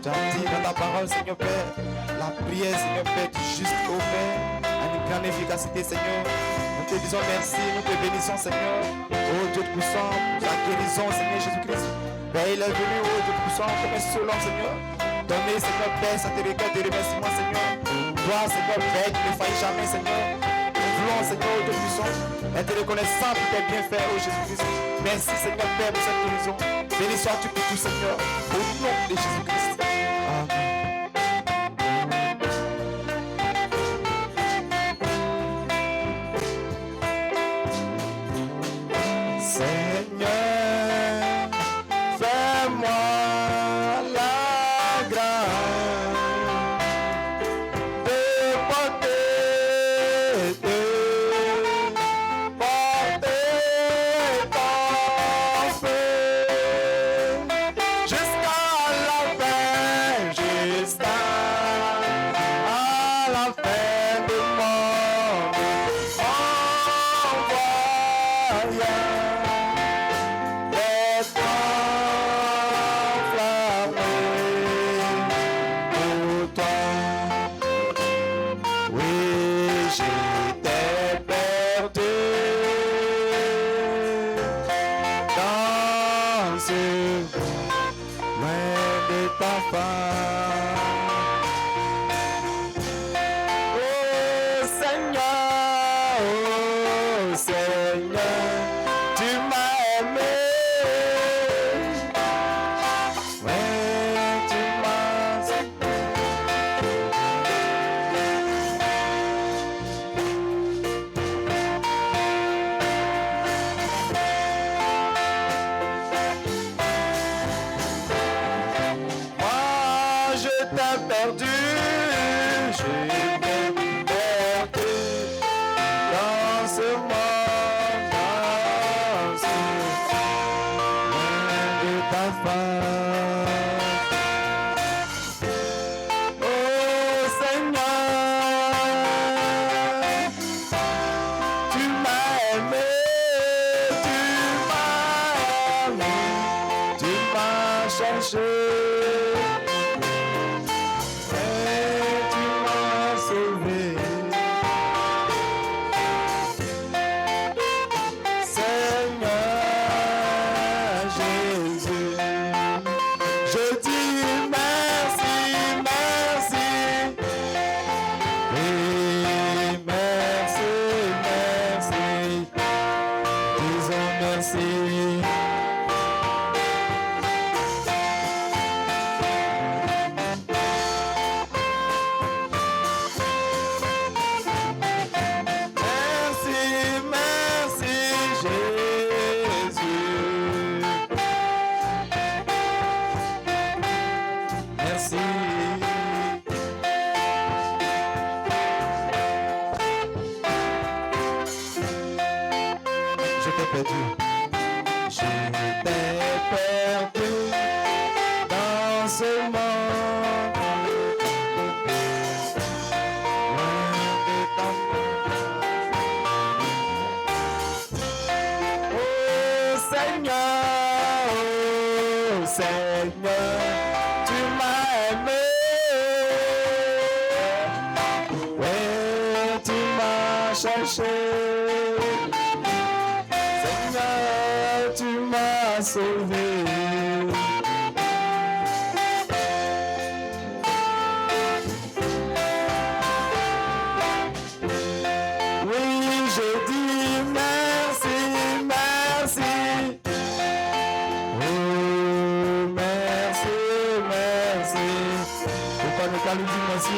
Tu as dit dans ta parole, Seigneur Père, la prière, Seigneur Père, du juste au Père, a une grande efficacité, Seigneur. Nous te disons merci, nous te bénissons, Seigneur. Oh Dieu puissant, pour la guérison, Seigneur Jésus-Christ. Père, il est venu, oh Dieu puissant, comme un seul homme, Seigneur. Donner, Seigneur Père, ça te regarde de remerciement, Seigneur. Toi, Seigneur Père, qui ne faillit jamais, Seigneur. Nous voulons, Seigneur, oh Dieu puissant, être reconnaissant pour tes bienfaits, oh Jésus-Christ. Merci, Seigneur Père, pour cette guérison. Béni sois-tu pour tout, Seigneur. Au nom de Jésus-Christ. Amen. Seigneur, fais-moi la grâce de porter ton feu jusqu'à la fin du monde. Envoie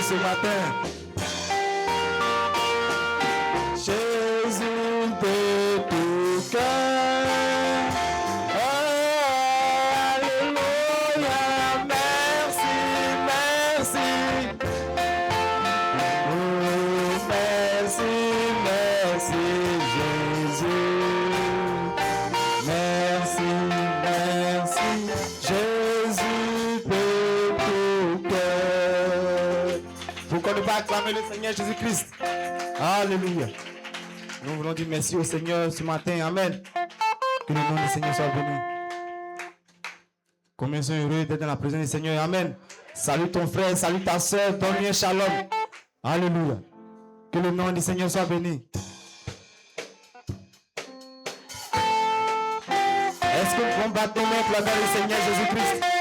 Ce matin, Jésus de tout cœur, alléluia, merci, merci, oh, merci, merci, Jésus, merci, merci, Jésus de tout cœur. Pourquoi ne pas acclamer le Seigneur Jésus-Christ? Alléluia. Nous voulons dire merci au Seigneur ce matin. Amen. Que le nom du Seigneur soit béni. Combien sont heureux d'être dans la présence du Seigneur? Amen. Salue ton frère, salue ta soeur, donne-lui un shalom. Alléluia. Que le nom du Seigneur soit béni. Est-ce que nous pouvons battre nos mains pour la gloire du Seigneur Jésus-Christ?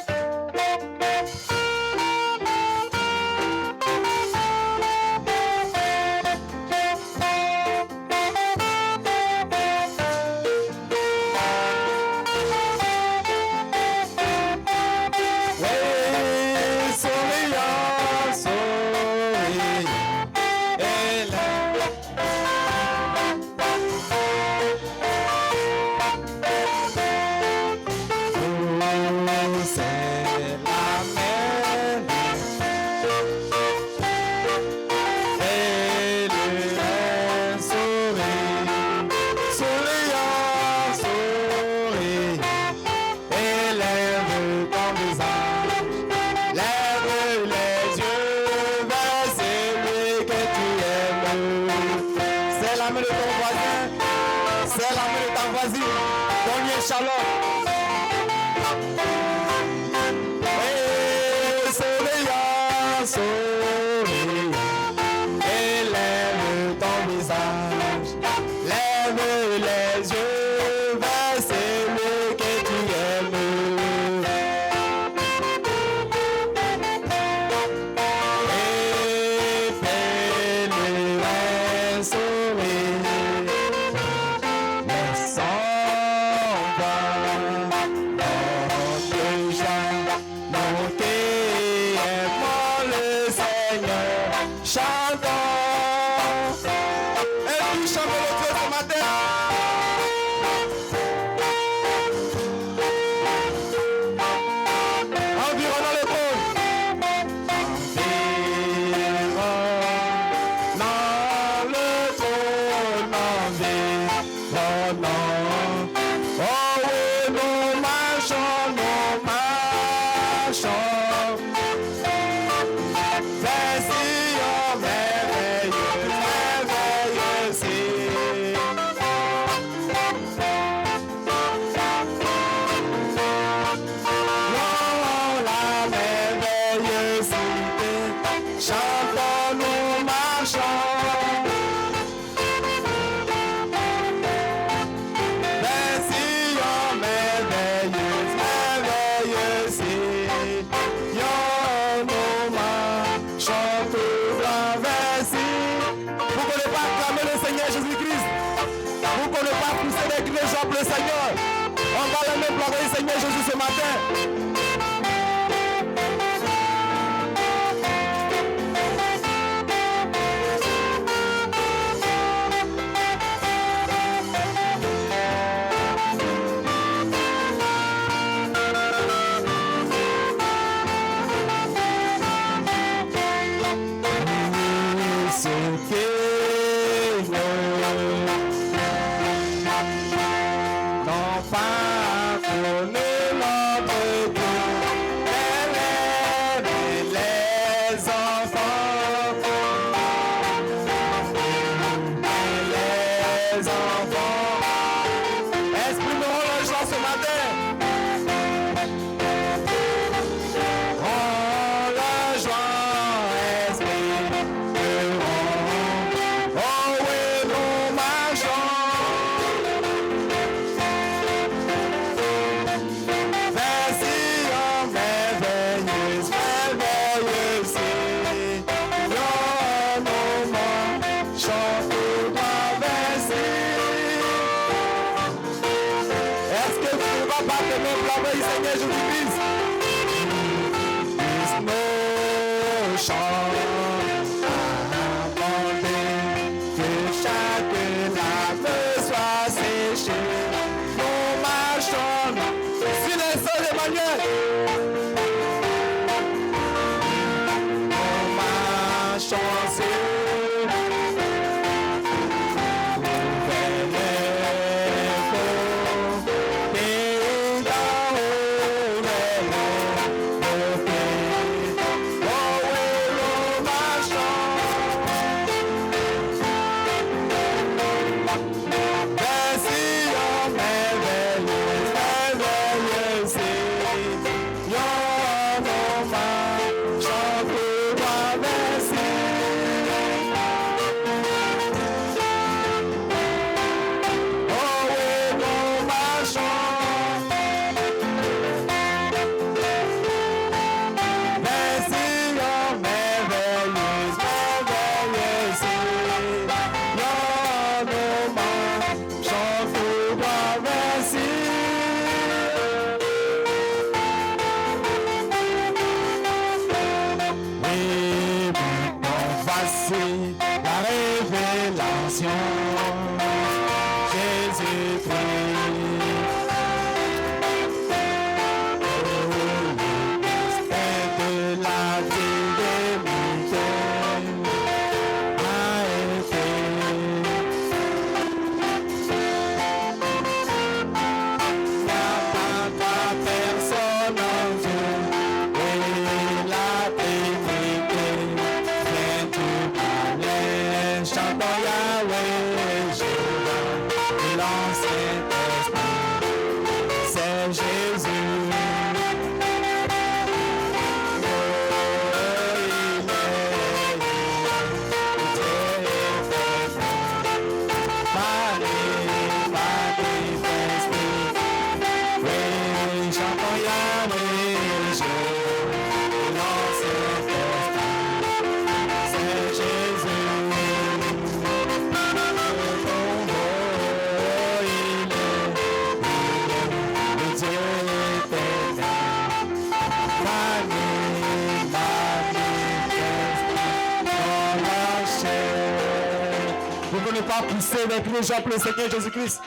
pas pousser les cris de joie pour le Seigneur Jésus-Christ.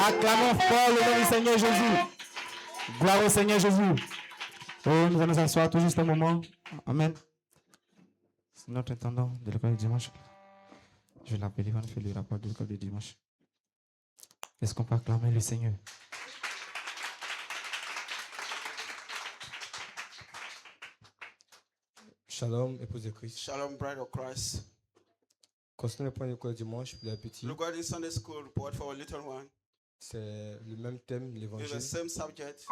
Acclamons fort le nom du Seigneur Jésus. Gloire au Seigneur Jésus. Oh, nous allons nous asseoir tout juste un moment. Amen. C'est notre intendant de l'école du dimanche. Je vais l'appeler, il va nous faire le rapport de l'école du dimanche. Est-ce qu'on peut acclamer le Seigneur? Shalom, épouse de Christ. Shalom, bride of Christ. Continuons le point de l'école dimanche pour les petits. Regarding Sunday school report for a little one, C'est le même thème, with the l'évangile. same subject.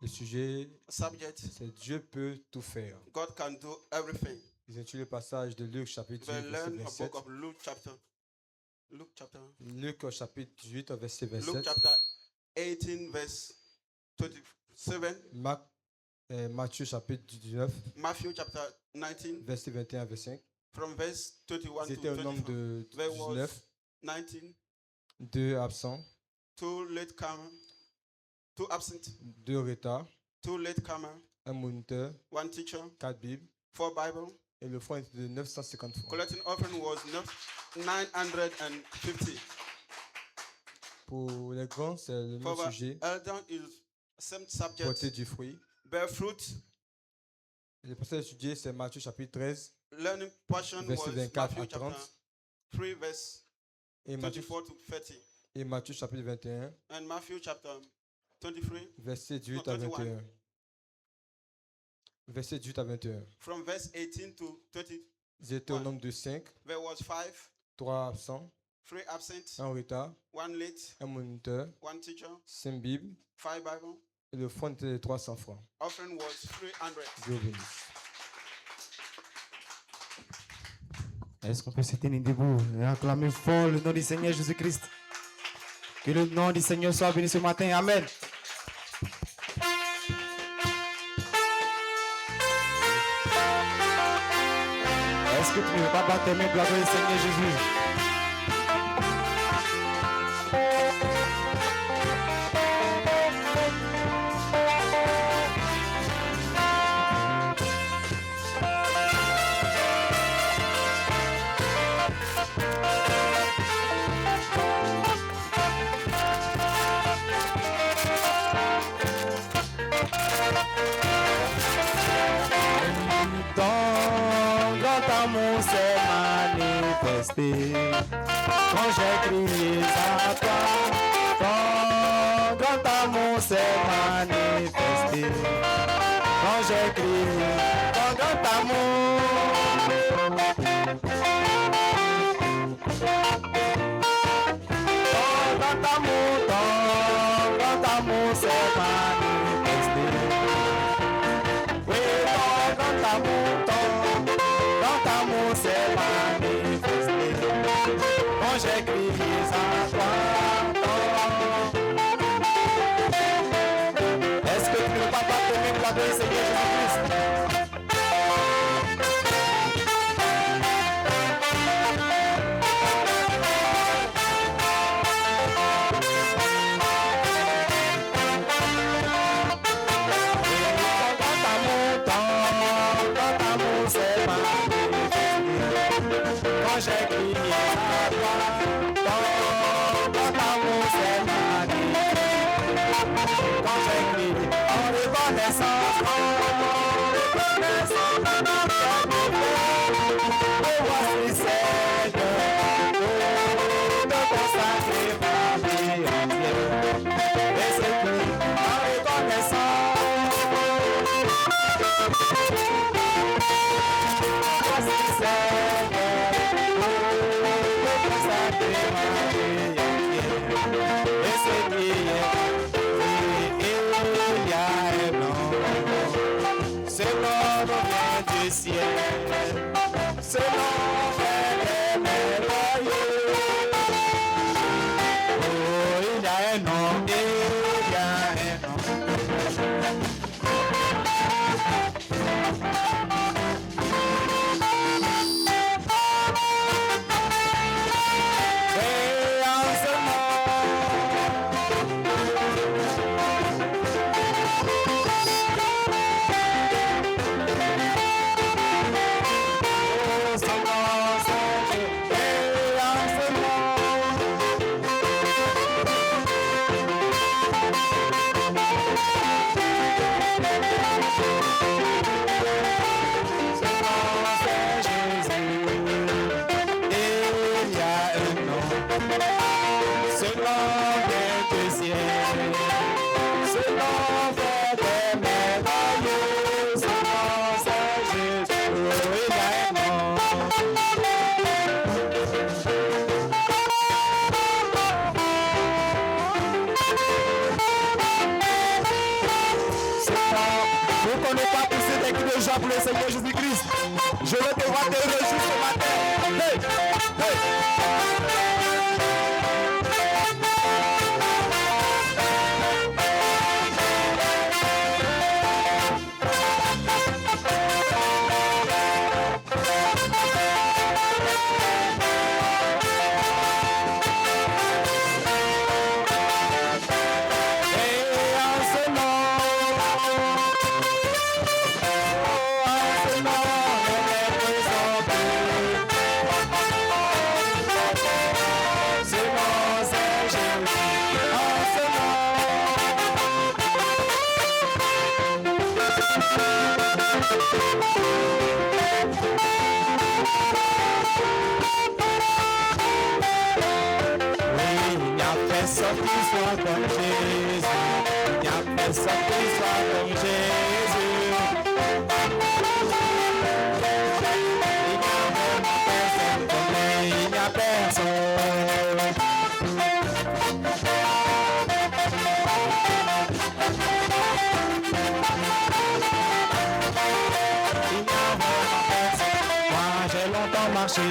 Le sujet, Subject: c'est Dieu peut tout faire. God can do everything. Ils étudient le passage de Luc chapitre We 8, verset learn a 27. book of Luke chapter. Luc chapitre 8, verset Luke 27. chapter 18, verse 27. Matthieu chapitre 19, Matthew chapter 19, verset 21 à 25. from verse 21 Ils to étaient au nombre 24. de There 19, was 19, 2 absents, 2 latecomer, 2 absent, 2 retards, 2 latecomer, 1 moniteur, 1 teacher, 4 Bibles. 4 Bible. Et le fonds était de 950 francs. Collecting offering was 950. Pour les grands, c'est le For même the sujet, elder is same porter subject, du fruit. bear fruit. Le passage étudié, c'est Matthieu chapitre 13, Learning portion verset was 24 Matthew à 30. chapter 3 verse Et Matthieu, 24 to 30 et Matthieu chapitre 21, and Matthew chapter 23 verset 18 No, à 21. 21. Verset 18 à 21. from verse 18 to 30. Ils étaient au Ouais. nombre de 5, There was 5, 3 absents, 3 absent, 1 retard, 1 late, 1 moniteur, 1 teacher, 5 Bibles. 5 Bible. Et le fonds était de 300 francs. Offering was 300. Dieu vous bénisse. Est-ce qu'on peut se tenir debout et acclamer fort le nom du Seigneur Jésus-Christ? Que le nom du Seigneur soit béni ce matin. Amen. Est-ce que tu ne veux pas battre tes mains pour adorer le Seigneur Jésus? Ton grand amour s'est manifesté quand j'ai crié à toi. Ton grand amour s'est manifesté quand j'ai crié ton grand amour. Ton grand amour s'est manifesté. Oui, ton amour s'est manifesté quand j'ai crié à toi. Est-ce que tu ne peux pas t'aimer pour adorer le Seigneur Jésus-Christ? Quand j'ai crié à toi, ton amour s'est manifesté. Quand j'ai crié en reconnaissance, me voici Seigneur, de consacrer ma vie entière. Et c'est tout en reconnaissance. Voici Seigneur, de consacrer ma vie entière. Et c'est qui il y a un nom. Ce nom vient du ciel. Ce nom est merveilleux. Oh, il y a un nom, il y a un nom. Et en ce nom, de joie pour le Seigneur Jésus-Christ. Je veux te voir te réjouir ce matin. Hey, personne qui soit comme Jésus. Il n'y a personne qui soit comme Jésus. Il n'y a personne. Moi j'ai longtemps marché.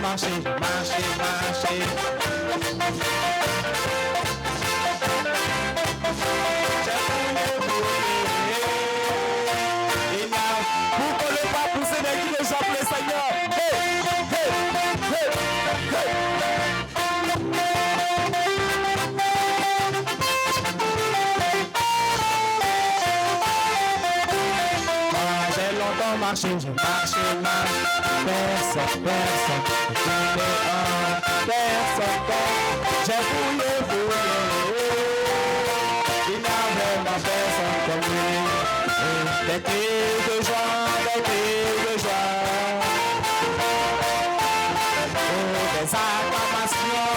Marcher, marcher, marcher. Pourquoi ne pas pousser des cris de joie pour le Seigneur? Hey, hey, hey, hey. J'ai longtemps marché, j'ai marché, personne, j'ai fouillé, il n'y a vraiment personne comme lui. Des cris de joie, des cris de joie. Oh, des acclamations,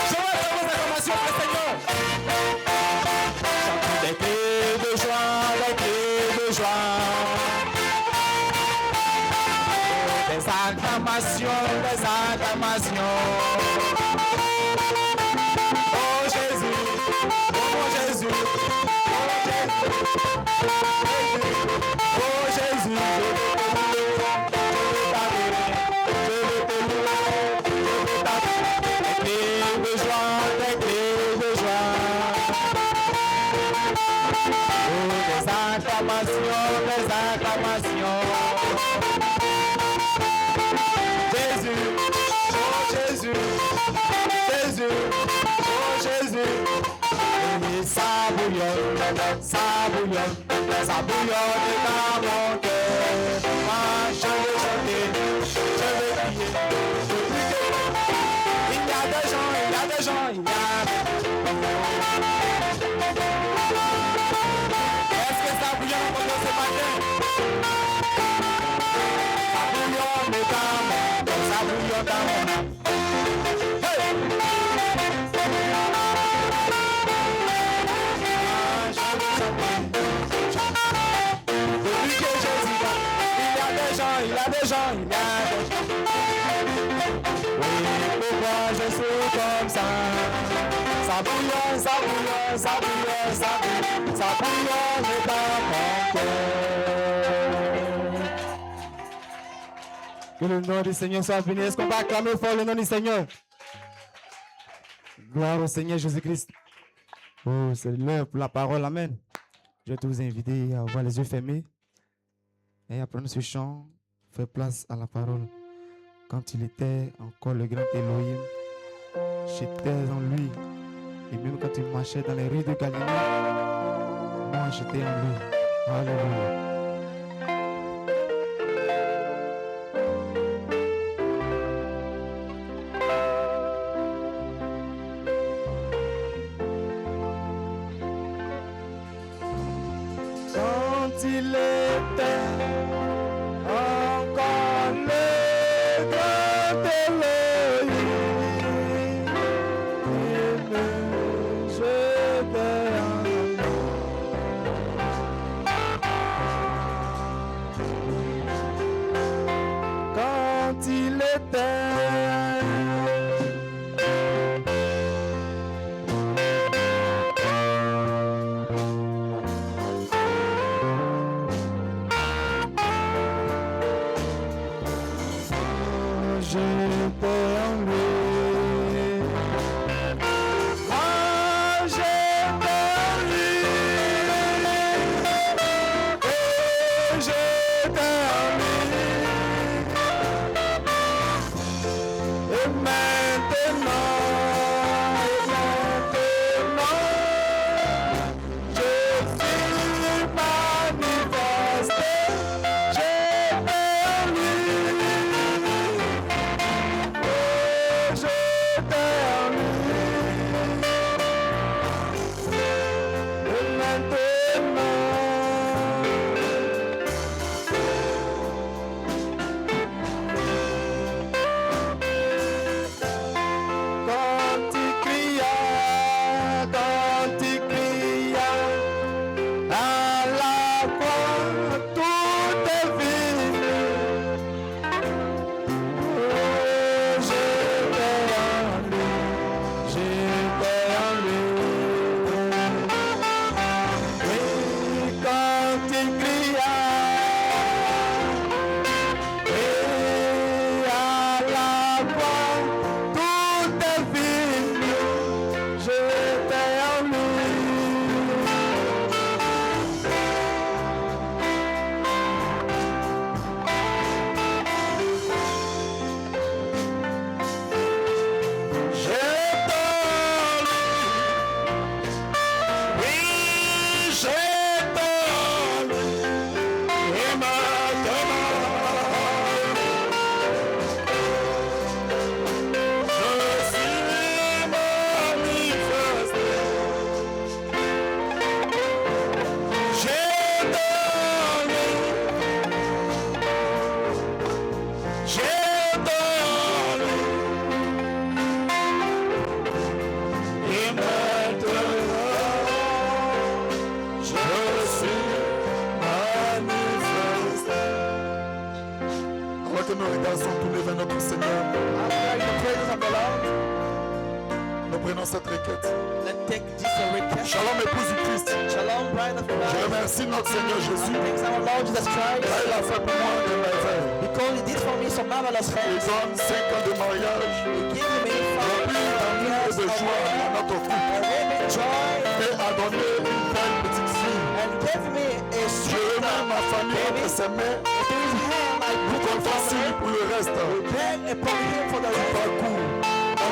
je veux vos acclamations pour le Seigneur. Chante des cris de joie, des cris de joie. Des acclamations, des acclamations. Oh Jésus, oh Jésus, oh Jésus, oh Jésus, je veux te louer, des cris de joie, des cris de joie. Oh, des acclamations, des acclamations. Jésus, oh Jésus, Jésus, oh Jésus. Et ça bouillonne dans mon cœur. Moi je veux chanter, je veux crier, je veux crier. Il y a des gens, il y a des gens, il y a Est-ce que ça bouillonne dans mon cœur ce matin? Ça bouillonne dans mon cœur, ça bouillonne dans mon âme. Il y a des gens. Oui, pourquoi je suis comme ça? Ça bouillonne dans mon cœur. Que le nom du Seigneur soit béni. Est-ce qu'on va acclamer fort le nom du Seigneur? Gloire au Seigneur Jésus-Christ. Oh, c'est l'heure pour la parole. Amen. Je vais tous vous inviter à avoir les yeux fermés et à prendre ce chant. Fait place à la parole. Quand il était encore le grand Elohim, j'étais en lui. Et même quand il marchait dans les rues de Galilée, moi j'étais en lui. Alléluia. Quand il était encore le grand Elohim, il me jetait en lui. Quand cette requête. Let's take this request. Shalom, épouse du Christ. Shalom, bride of Je Christ. remercie notre Seigneur Jésus. Thanks our Lord Jesus Christ. Car il a fait pour moi de merveilles. Because he did for me some marvelous Il things. donne 5 ans de mariage. He gave me Rempli d'amour et de joie à notre couple. joy Et a donné une belle petite fille. and gave me a Je sweet remets ma famille entre ses mains. to his hand like Nous good comptons sur lui pour le reste. Beg upon him for the rest. Parcours.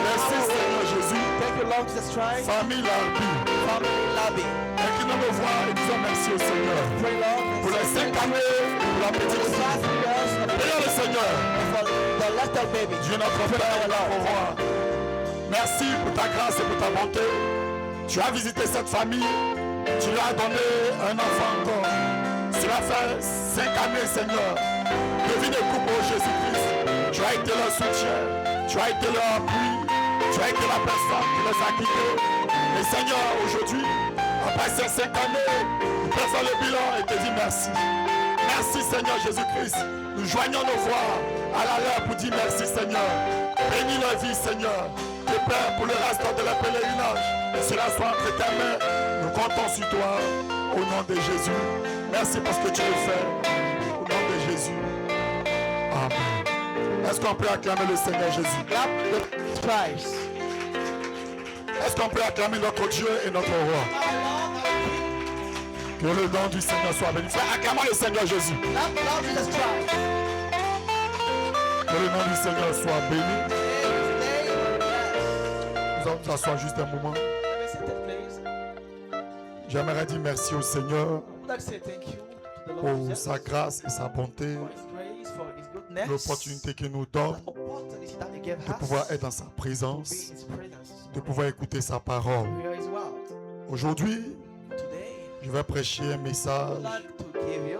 Merci Seigneur Jésus. Thank you, Lord Jesus Christ. Famille Larbi. Family lobby. Et qui nous me voit et disons merci au Seigneur. Pray, Lord. Pour les 5 années, pour la petite For the fille. 5 years and Prions le Seigneur. for the little baby. Dieu notre Père et notre roi. Merci pour ta grâce et pour ta bonté. Tu as visité cette famille. Tu lui as donné un enfant encore. Cela fait 5 années, Seigneur. De vie de couple au Jésus-Christ. Tu as été leur soutien. Tu as été leur appui. Tu as été la personne qui les a quittés. Et Seigneur, aujourd'hui, après ces 5 années, nous faisons le bilan et te dis merci. Merci Seigneur Jésus-Christ. Nous joignons nos voix à la leur pour dire merci Seigneur. Bénis leur vie Seigneur. Et Père pour le reste de leur pèlerinage. Et cela soit entre tes mains. Nous comptons sur toi au nom de Jésus. Merci parce que tu le fais. Au nom de Jésus. Amen. Est-ce qu'on peut acclamer le Seigneur Jésus? Clap the Christ. Est-ce qu'on peut acclamer notre Dieu et notre roi? Que le nom du Seigneur soit béni. Frère, acclamons le Seigneur Jésus. Clap the Lord Jesus Christ. Que le nom du Seigneur soit béni. Today, yes. Nous allons nous asseoir juste un moment. Let me sit that place. J'aimerais dire merci au Seigneur I would like to say thank you to the Lord pour Jesus sa grâce et sa bonté, for his grace, for his goodness, l'opportunité qu'il nous donne the opportunity that he gave de us pouvoir être dans sa to be présence, in his presence, de pouvoir écouter sa parole. to hear his word. Aujourd'hui, Today, je vais prêcher un I would message like to give you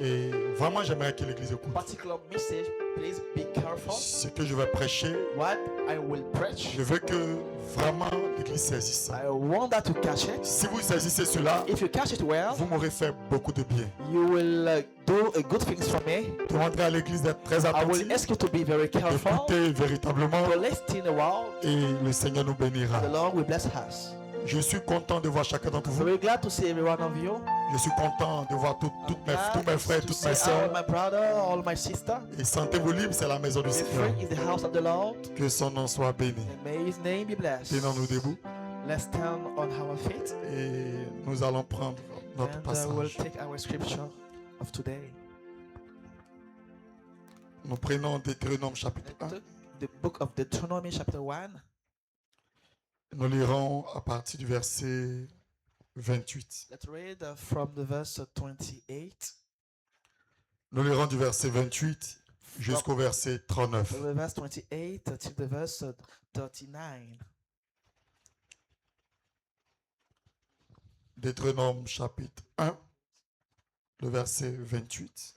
et vraiment j'aimerais que l'Église a écoute. particular message Please be careful. Ce que je vais prêcher, What I will preach, je veux que vraiment l'Église saisisse ça. I want that to catch it. Si vous saisissez cela, If you catch it well, vous m'aurez fait beaucoup de bien. you will do a good things for me. Demandez à l'Église d'être très I will attentive, ask you to be very careful, d'écouter véritablement to listen a while. et le Seigneur nous bénira. The Lord will bless us. Je suis content de voir chacun d'entre vous. Very glad to see every one of you. Je suis content de voir tous mes frères, To toutes see mes all sœurs. my brother, all my sister. Et sentez-vous libres, c'est la maison du Be Seigneur. free is the house of the Lord. Que son nom soit béni. And may His name be blessed. Tenons-nous debout Let's stand on our feet. et nous allons prendre notre And we'll passage. take our scripture of today. Nous prenons Deutéronome chapitre 1. The book of Deuteronomy chapter 1. Nous lirons à partir du verset 28. Let's read from the verse 28. Nous lirons du verset 28 jusqu'au verset 39. From the verse 28 to the verse 39. Deutéronome chapitre 1, le verset 28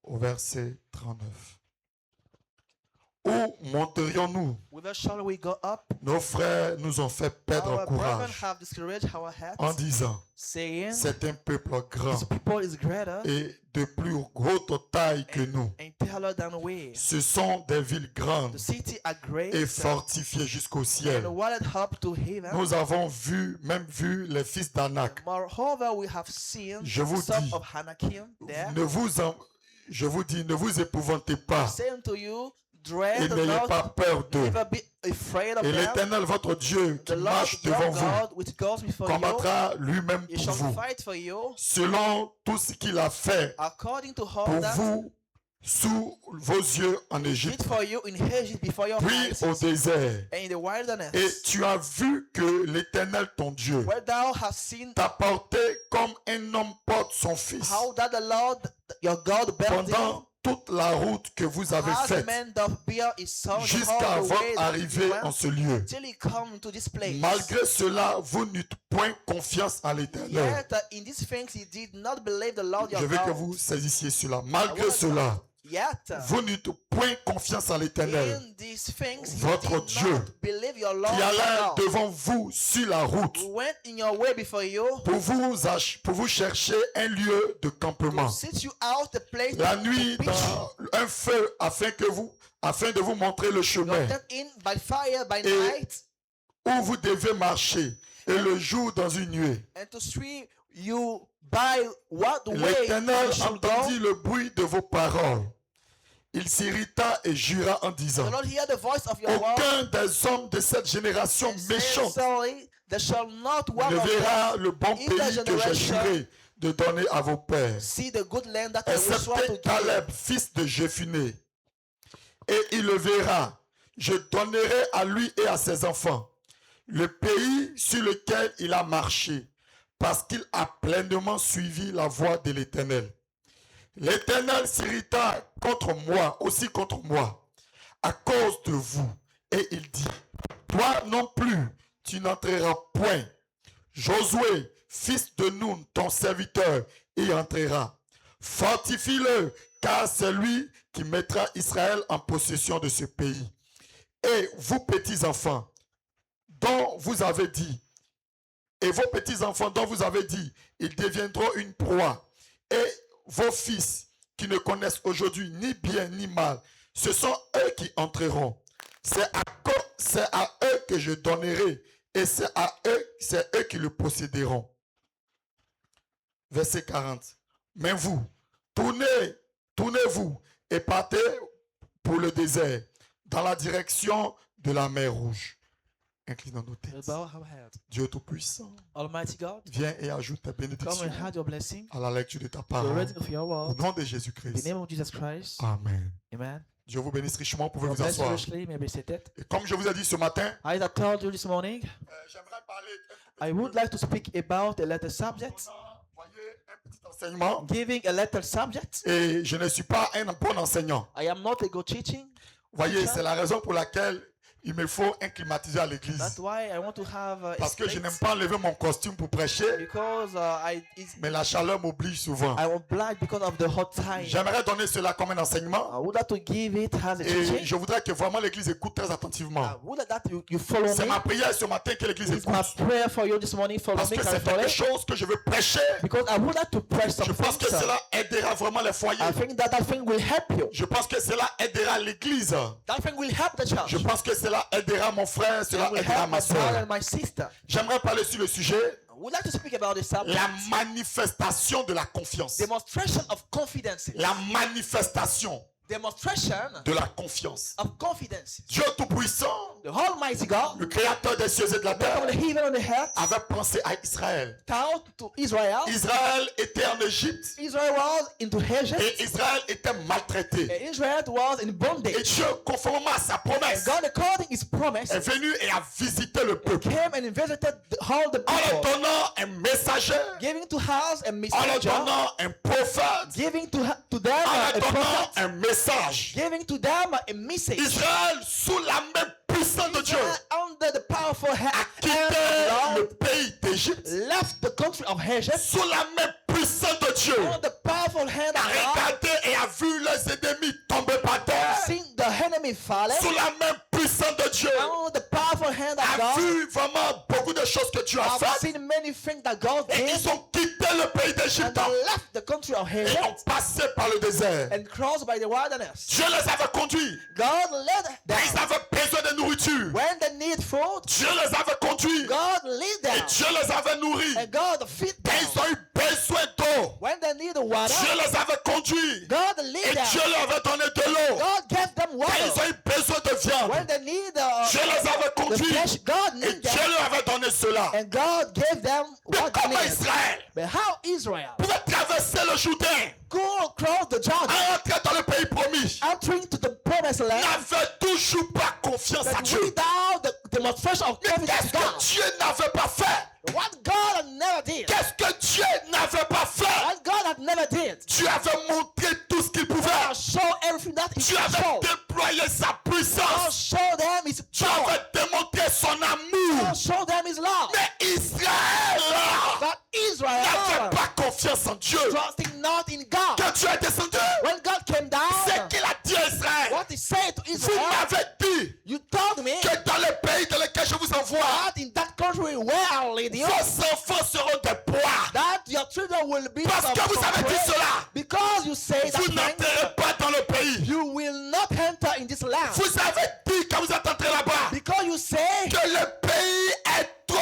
au verset 39. Où monterions-nous? Whither shall we go up? Nos frères nous ont fait perdre Our brethren courage have discouraged our en hearts, disant, saying, c'est un peuple grand this people is greater et de plus haute taille que nous. and taller than we. Ce sont des villes grandes The city are great et fortifiées jusqu'au ciel. and walled up to heaven. Nous avons même vu les fils d'Anak. Moreover, we have seen Je vous some dis, of Hanakim there. Je vous dis, ne vous épouvantez pas Say unto you, et dread n'ayez not, pas peur d'eux. never be afraid of Et them. l'Éternel, votre Dieu, The qui Lord marche your devant vous, God, which goes before you, combattra lui-même he pour shall vous, fight for you, selon tout ce qu'il a fait according to all pour that vous sous vos yeux en he did Égypte, for you in Egypt before your puis eyes au désert. and in the wilderness. Et tu as vu que l'Éternel, ton Dieu, Where thou hast seen t'a porté comme un homme porte son fils how that the Lord your God built thee, pendant toute la route que vous avez as the faite man doth bear his son jusqu'à all the votre way that he arrivée en went, ce lieu. till he come to this place. Malgré cela, vous n'eûtes point confiance à l'Éternel. Yet in these things he did not believe the Lord your Je veux que God. vous saisissiez cela. Malgré cela, Yet vous n'êtes point confiance à l'Éternel, in these things he votre did Dieu, not believe your Lord qui your allait God, devant vous sur la route who went in your way before you pour vous chercher un lieu de campement. to sit you out the place La to nuit, pitch dans un feu, afin de vous montrer le your chemin tent in by fire by Et night, où vous devez marcher, et le jour dans une nuée. and to see you by what way L'Éternel you should entendit go. le bruit de vos paroles. Il s'irrita et jura en disant, The Lord hear the voice of your word aucun des hommes de cette génération and said, méchante sorry, there shall not one ne of them verra le bon in pays the que j'ai generation juré de donner à vos pères, see the good land that I will swear to excepté give. Caleb, fils de Jéphuné. Et il le verra. Je donnerai à lui et à ses enfants le pays sur lequel il a marché, parce qu'il a pleinement suivi la voie de l'Éternel. L'Éternel s'irrita aussi contre moi, à cause de vous. Et il dit, toi non plus, tu n'entreras point. Josué, fils de Nun, ton serviteur, y entrera. Fortifie-le, car c'est lui qui mettra Israël en possession de ce pays. Et vous, petits-enfants, dont vous avez dit, et vos petits-enfants dont vous avez dit, ils deviendront une proie. Et vos fils, qui ne connaissent aujourd'hui ni bien ni mal, ce sont eux qui entreront. C'est à eux que je donnerai, et c'est eux qui le posséderont. Verset 40. Mais vous, tournez-vous et partez pour le désert, dans la direction de la mer Rouge. Inclinons nos We'll têtes. bow our head. Dieu Tout-Puissant, Almighty God, viens et ajoute ta come bénédiction and add your blessing. à la lecture de ta The parole. reading of your Au word. nom de In the Jésus-Christ. name of Jesus Christ. Amen. Amen. Dieu vous bénisse richement. Vous pouvez God vous bless you asseoir. richly. May be seated. Et comme je vous ai dit ce matin, As I told you this morning, j'aimerais parler I would like to speak about a letter subject, voyez, un petit enseignement. giving a letter subject. Et je ne suis pas un bon enseignant. I am not a good teaching. Voyez, c'est la raison pour laquelle Il me faut un climatiseur à l'église. That's why I want to have a Parce que je plate, n'aime pas enlever mon costume pour prêcher, because mais la chaleur m'oblige souvent. I want black because of the hot time. J'aimerais donner cela comme un enseignement. I would like to give it as a Et teaching. je voudrais que vraiment l'église écoute très I attentivement. would like that you follow C'est me. ma prière ce matin que l'église It's my écoute. prayer for you this morning. Follow Parce me que c'est carefully. quelque chose que je veux prêcher. Because I would like to press Je some pense que things. cela aidera vraiment les foyers. I think that thing will help you. Je pense que cela aidera l'église. That thing will help the church. Je pense que cela aidera mon frère, cela It will aidera help ma my brother soeur. and my sister. J'aimerais parler sur le sujet, I would like to speak about this subject. la manifestation de la confiance. Demonstration of confidence. La manifestation Demonstration de la confiance. of confidence. Dieu Tout-Puissant, The Almighty God, le créateur des cieux et de la from terre, the heaven and the earth, avait pensé à Israël. out to Israel. Israël était en Égypte Israel was into Egypt. et Israël était maltraité. And Israel was in Et bondage. Dieu, conformément à sa And promesse, God, according his promise, est venu et a visité le peuple came and visited all the en leur people, donnant un messager, giving to house a en leur messenger, donnant un prophète, giving to them en a leur donnant prophet, un message. giving to them a message. Israël, sous la main puissante de Dieu, Israel, under the powerful hand quitté of le God, pays d'Égypte, left the country of Egypt sous la main puissante de Dieu, under the powerful hand a of God, regardé et a vu les ennemis tomber par terre, seen the enemy falling sous la main puissante de Dieu, under the powerful hand of a God. vu vraiment beaucoup de choses que Dieu a I've faites, seen many things that God et did, ils ont quitté le pays and d'Égypte they left the country of et Egypt ont passé par le désert. and crossed by the wilderness. Dieu les avait conduits. God led Quand ils them. avaient besoin de nourriture, When they need food, Dieu les avait conduits. God lead Et them. Dieu les avait nourris. And God feed Quand them. ils ont eu besoin d'eau, When they need water, Dieu les avait conduits. God Et lead them. Dieu leur avait donné de l'eau. God gave them Quand ils water. ont eu besoin de When viande, they need Dieu les avait the conduits. flesh, God Et need Dieu them. leur avait donné cela. And God gave them Mais what they comment need. Israël But how Israel pouvait traverser le Jourdain, go across the Jordan, entrer dans le pays promis, entering to the promised land, n'avait toujours pas confiance à but Dieu. without the demonstration of Mais confidence qu'est-ce to God? que Dieu n'avait pas fait? What God had never did. Qu'est-ce que Dieu n'avait pas fait? What God had never did. Dieu avait montré tout ce qu'il pouvait. God showed everything that He Dieu could avait show. déployé sa God puissance. showed them His Dieu power. avait démontré son amour. God showed them His love. Mais Israël But Israel, n'avait pas confiance en Dieu. trusting not in God. Quand Dieu est descendu, When God came c'est down, qu'il a dit à Israël, what He said to vous Israel, m'avez dit you told me que dans le pays dans lequel je vous envoie, that in that country where I'll lead you, vos enfants seront des proies. that your children will be Parce que vous avez dit prey. cela, Because you say that vous thing, n'entrerez pas dans le pays. you will not enter in this land. Vous avez dit quand vous êtes entré là-bas Because you say que le pays est trop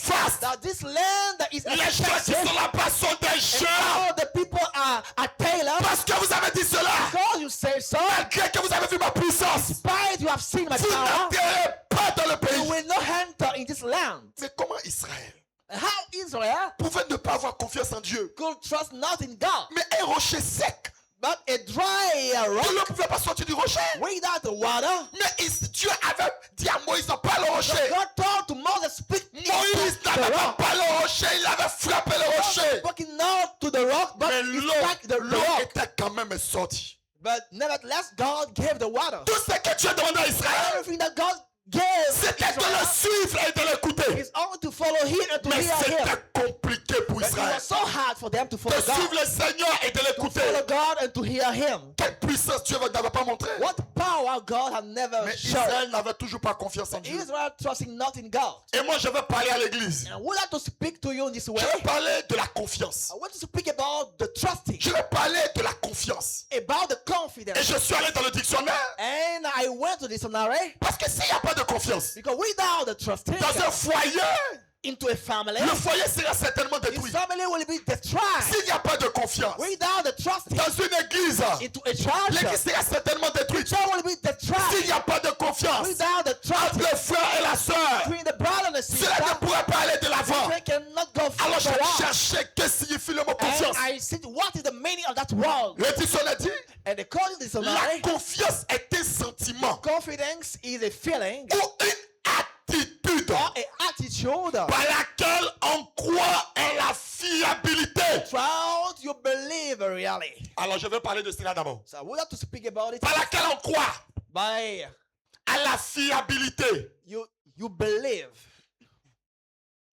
vaste. that this land is Les gens qui expensive sont là-bas sont des and gens. all the people are tailors. Parce que vous avez dit cela, Because you say so, malgré que vous avez vu ma puissance, despite you have seen my vous power, n'entrerez pas dans le you pays. will not enter in this land. Mais comment Israël How Israel pouvait ne pas avoir confiance en Dieu? could trust not in God, Mais un rocher sec, but a dry rock Dieu ne pouvait pas sortir du rocher. without the water. Mais Dieu avait dit à Moïse, non pas le rocher. God told to Moses, speak Moïse into n'avait the rock. pas le rocher, il avait frappé le rocher. Speaking not to the rock, but Mais he struck the l'eau rock. était quand même sortie. But nevertheless, God gave the water. Tout ce que Dieu demandait à Israël, Everything that God gave c'était de le Israel suivre et de l'écouter. is only to follow Him and to Mais hear Him. c'était compliqué pour But it Israël. was so hard for them to follow De suivre God, le Seigneur et de to l'écouter. follow God and to hear Him. Quelle puissance Dieu n'avait pas montré. What power God had never Mais shown. Israël n'avait toujours pas confiance en Dieu. Israel trusting not in God. Et moi, je vais parler à l'église. And I would like to speak to you in this way. Je vais parler de la confiance. I want to speak about the trusting, Je vais parler de la confiance. about the Et confidence. je suis allé dans le dictionnaire. And I went to the dictionary Parce que s'il n'y a pas de confiance, because without the trusting dans un foyer, into a family, le foyer sera certainement his détruit. family will be destroyed. S'il n'y a pas de confiance, Without the trusting dans une église, into a church, l'église sera certainement détruite. church will be S'il destroyed. n'y a pas de confiance Without the entre trusting le frère et la sœur, between the brother and the cela sister, ne pourra pas aller de l'avant. they cannot go Alors je forward. cherchais que signifie le mot And confiance. I said, what is the meaning of that word? Le dictionnaire dit, And according to the la dictionary, confiance est un sentiment confidence is a feeling ou une attitude or an attitude par laquelle on croit en la fiabilité. throughout you believe really. Alors je vais parler de cela d'abord. So I would have to speak about it Par laquelle on croit by à à la fiabilité. you believe.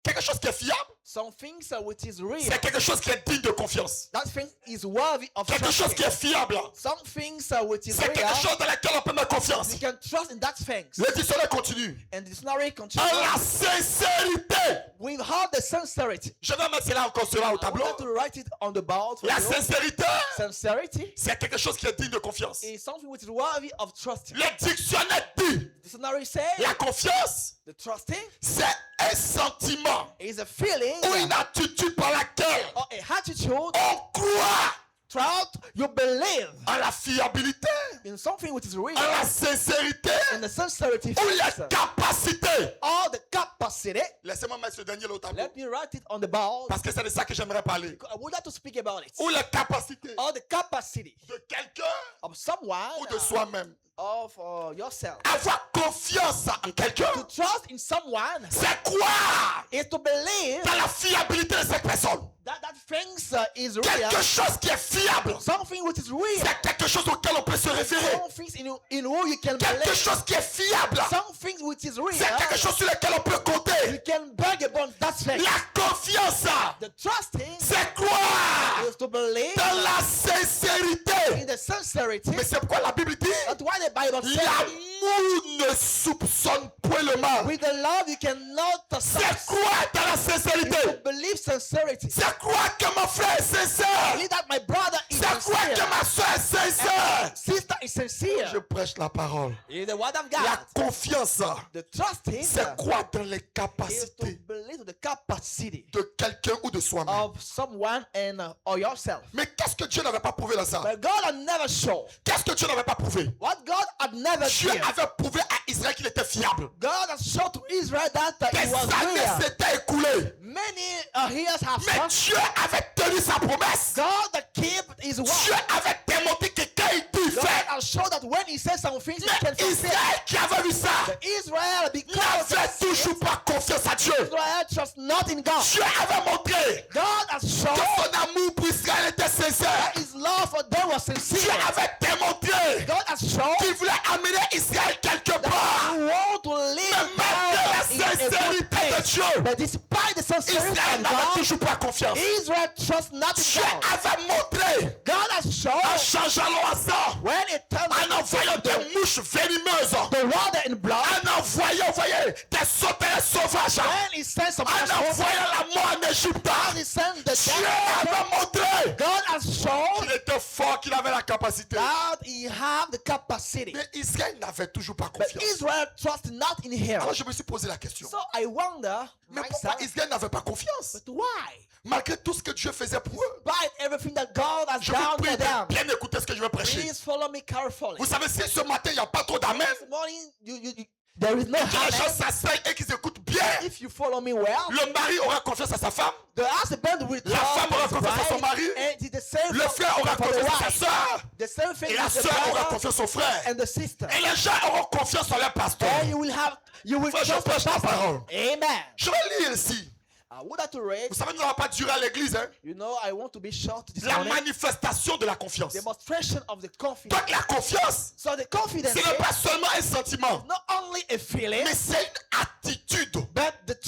Quelque chose qui est fiable, Some things which is real. c'est quelque chose qui est digne de confiance. That thing is worthy of Quelque chose trusting. qui est fiable, Some things which is c'est quelque real. chose dans lequel on peut mettre confiance. You can trust in that things. Le dictionnaire continue. And the dictionary En continues. la sincérité. With all the sincerity. Je vais mettre cela encore cela au I tableau. want to write it on the board. for La you. sincérité, Sincerity c'est quelque chose qui est digne de confiance. is something which is worthy of trusting. Le dictionnaire dit, The dictionary says la confiance, the trusting c'est un sentiment is a feeling ou une attitude par laquelle or a attitude on croit throughout you believe en la fiabilité, in something which is real, en la sincérité and the sincerity ou les factor, capacités. or the capacity. Laissez-moi mettre ce dernier au tableau. Let me write it on the board. Parce que c'est de ça que j'aimerais parler. I would like to speak about it. Ou les capacités Or the capacity de quelqu'un of someone ou de soi-même. of yourself. Avoir confiance en quelqu'un, To trust in someone c'est croire is to believe dans la fiabilité de cette personne. that things is real. Quelque chose qui est fiable, Something which is real. c'est quelque chose auquel on peut se référer. Some things in who you can Quelque believe. chose qui est fiable, Some things which is real. c'est quelque chose sur lequel on peut You compter. can beg upon that thing. La confiance, The trusting c'est croire is to believe dans la sincérité. in the sincerity. Mais c'est pourquoi la Bible dit, That's why the Bible says, l'amour ne soupçonne point le mal. with the love you cannot C'est trust. croire dans la sincérité. To believe sincerity. C'est croire que mon frère est sincère. Believe that my brother is C'est croire que sincere. ma soeur est sincère. Sister is sincere. Je prêche la parole. In the word of La God. confiance, The trusting c'est croire dans les is to capacités believe the capacity de quelqu'un ou de soi-même. of someone and or yourself. Mais qu'est-ce que Dieu n'avait pas prouvé dans ça? But God had never shown. Qu'est-ce que Dieu n'avait pas prouvé? What God had never Dieu given. avait prouvé à Israël qu'il était fiable. God has shown to Israel that Des it was années real. s'étaient écoulées. Many years have Mais passed. Dieu avait tenu sa promesse. God that kept his word. Dieu avait démontré que quand il dit God fait, has shown that when he says some things, he can mais fulfill. Israël qui avait vu ça But Israel, because n'avait toujours pas confiance à Dieu. Israel trusts not in God. Dieu avait montré God has shown que son amour pour Israël était sincère. that his love for them was Dieu sincere. avait démontré God has shown qu'il voulait amener Israël quelque part. you want to live Mais malgré la in a good sincérité de place. Dieu, But despite the sincerity Israël of n'avait God, toujours pas confiance. Israel trusts not in Dieu God. avait montré God has shown en changeant l'eau en sang, when it turns en envoyant des mouches venimeuses, the water in blood, en envoyant, voyez, des sauterelles sauvages, when he sends some en animals, envoyant la mort en Égypte. when he sends the Dieu death, avait montré God has shown qu'il était fort, qu'il avait la capacité. that he have the capacity. Mais Israël n'avait toujours pas But confiance. Israel trusts not in him. Alors je me suis posé la question. So I wonder Mais pourquoi myself, Israël n'avait pas confiance? but why? Malgré tout ce que Dieu faisait pour eux. Despite everything that God has Je vous done prie for de them, bien écouter ce que je vais prêcher. please follow me carefully. Vous savez, si ce matin il n'y a pas trop d'amen, This morning, there is no que les gens harm. s'asseyent et qu'ils écoutent bien, If you follow me well, le mari aura confiance à sa femme, the husband will la femme aura trust his confiance à son wife, mari, and it's the same le frère aura for the confiance à sa wife. soeur, The same thing et la with the soeur aura brother confiance au frère. and the sister. Et les gens auront confiance en leur pasteur. And you will Frère, je trust the prêche la pastor. parole. Amen. Je vais lire ici. I would like to read. Vous savez, nous n'allons pas durer à l'église. Hein? You know, I want to be short this La morning. manifestation de la confiance. Demonstration of the confidence. Donc la confiance, So the confidence ce n'est pas seulement un sentiment, not only a feeling, mais c'est une attitude. but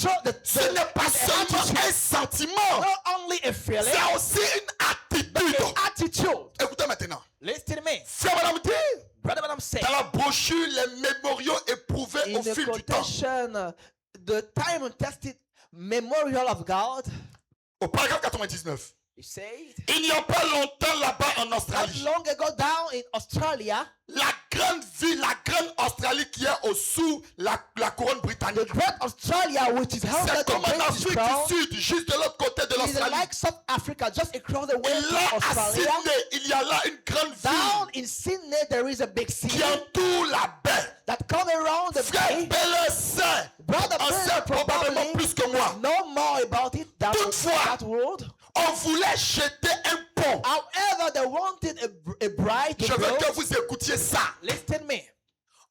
Ce n'est pas seulement un sentiment, not only a feeling, c'est aussi une attitude. attitude. Écoutez maintenant. Listen to me. Frère Madame dit, Brother, what I'm saying. dans la brochure, les mémoriaux éprouvés In au the fil du temps. quotation, the time tested memorial of God, Au paragraphe 99. he said, Il n'y a pas longtemps là-bas en not Australie, long ago down in Australia, la grande ville, la grande Australie qui est au-sous la couronne the britannique. great Australia, which is held C'est at the comme en British Afrique Crown, du Sud, juste de l'autre côté de is l'Australie. like South Africa, just across the way Et là, to à Australia. Sydney, il y a là une grande Down ville in Sydney, there is a big city qui entoure la baie. that come around the Frère bay. Belleux sait, Brother en sait Bill probablement probably plus que moi. know more about it than Toutefois, that world. On voulait jeter un pont. However, they wanted a bride Je to veux build. que vous écoutiez ça. Listen to me.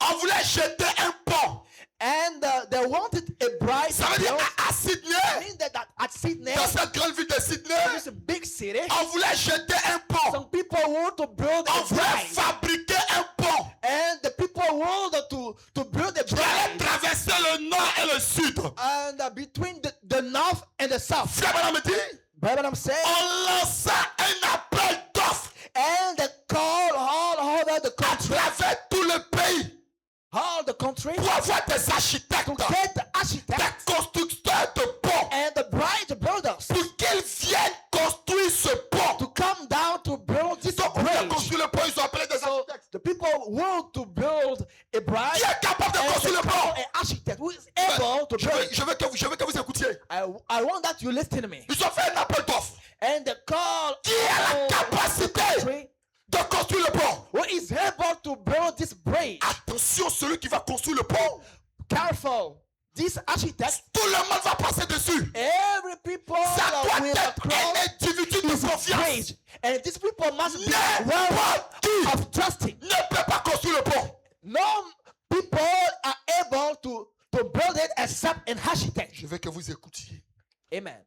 On voulait jeter un pont. And they wanted a bride Ça to veut dire build. à Sydney, Meaning that at Sydney, dans cette grande ville de Sydney, it's a big city. on voulait jeter un pont. Some people want to build On a voulait bride. fabriquer un pont. And the people want to build himself. Frère Branham me dit, But I'm saying, on lança un appel d'offres and they call all over the à country, travers tout le pays all the country, pour avoir des architectes, to get the architects des constructeurs de ponts, and the bridge builders pour qu'ils viennent construire ce pont. to come down to build this Donc, pour bien bridge. construire le pont, ils ont appelé des So architectes. the people want to build a bridge, Qui est capable de and construire they le call pont? an architect who is able to Je build veux, it. je veux que vous écoutiez. I want that you listen to me. Ils ont fait un appel d'offres. And they call Qui a la all the capacité country de construire le pont? who is able to build this bridge. Attention, celui qui va construire le pont, Careful. This architect, tout le monde va passer dessus. every people Ça that doit will être cross un individu de this confiance. bridge. And these people must be worthy N'importe qui of trusting. ne peut pas construire le pont. No people are able to build it except an architect. Je veux que vous écoutiez. Amen.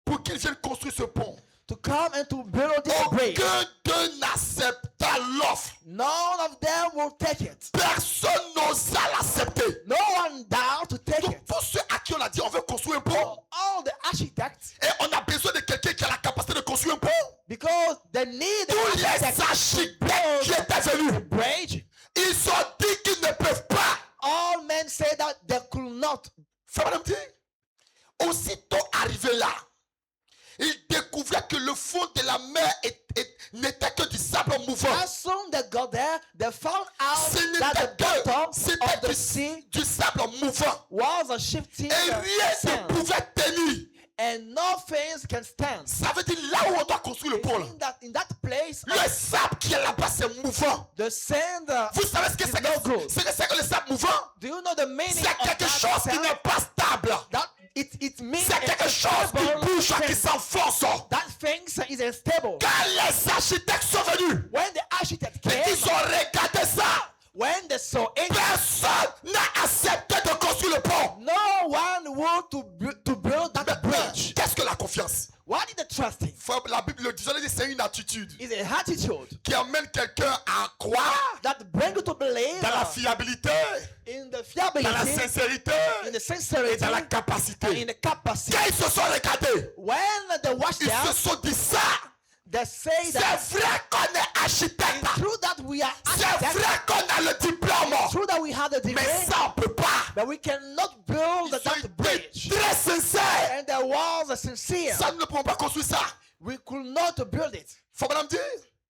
Pour qu'ils viennent construire ce pont, To come and to build this bridge. aucun d'eux n'accepta l'offre. None of them will take it. Personne n'osa l'accepter. No one down to take Donc, it. pour ceux à qui on a dit on veut construire un pont, For all the architects, et on a besoin de quelqu'un qui a la capacité de construire un pont, because they need tous an les architect to architectes qui build étaient venus, the bridge. ils ont dit qu'ils ne peuvent pas. All men say that they could not. Frère Madame dit, aussitôt arrivé là, ils découvraient que le fond de la mer n'était que du sable mouvant. As soon they got there, they found out Ce that n'était the bottom que c'était of the sea du sable mouvant. was a shifting Et rien ne sand, pouvait tenir. and no things can stand. Ça veut dire là où on doit construire le pont. Là. In that place, Le sable qui est là-bas, c'est mouvant. the sand. Vous savez ce que c'est no good. c'est que le sable mouvant? Do you know the meaning C'est of quelque that chose qui sand? n'est pas stable. That it means C'est quelque chose qui unstable bouge, qui thing. s'enfonce. That thing is unstable. Quand les architectes sont venus, When the architect et came, qu'ils ont regardé ça, when they saw it, personne n'a accepté de construire le pont. no one wanted to build that Maintenant, bridge. qu'est-ce que la confiance? What is the trusting? La Bible le dit, c'est une attitude It's a attitude qui amène quelqu'un à croire that brings you to believe dans la fiabilité, in the dans la fiability, sincérité in the et sincerity, dans la and in capacité. the capacity. Quand ils se sont regardés, When they watched ils se them, sont dit ça. they say C'est that vrai qu'on est architecte. it's true that we are C'est architects, vrai qu'on a le diplôme. true that we have the Mais degree, ça, on ne peut pas. but we cannot build Ils ont that été bridge. très sincères. And there was a sincere. Ça, nous ne pouvons pas construire ça. We could not build it. Faut madame dire.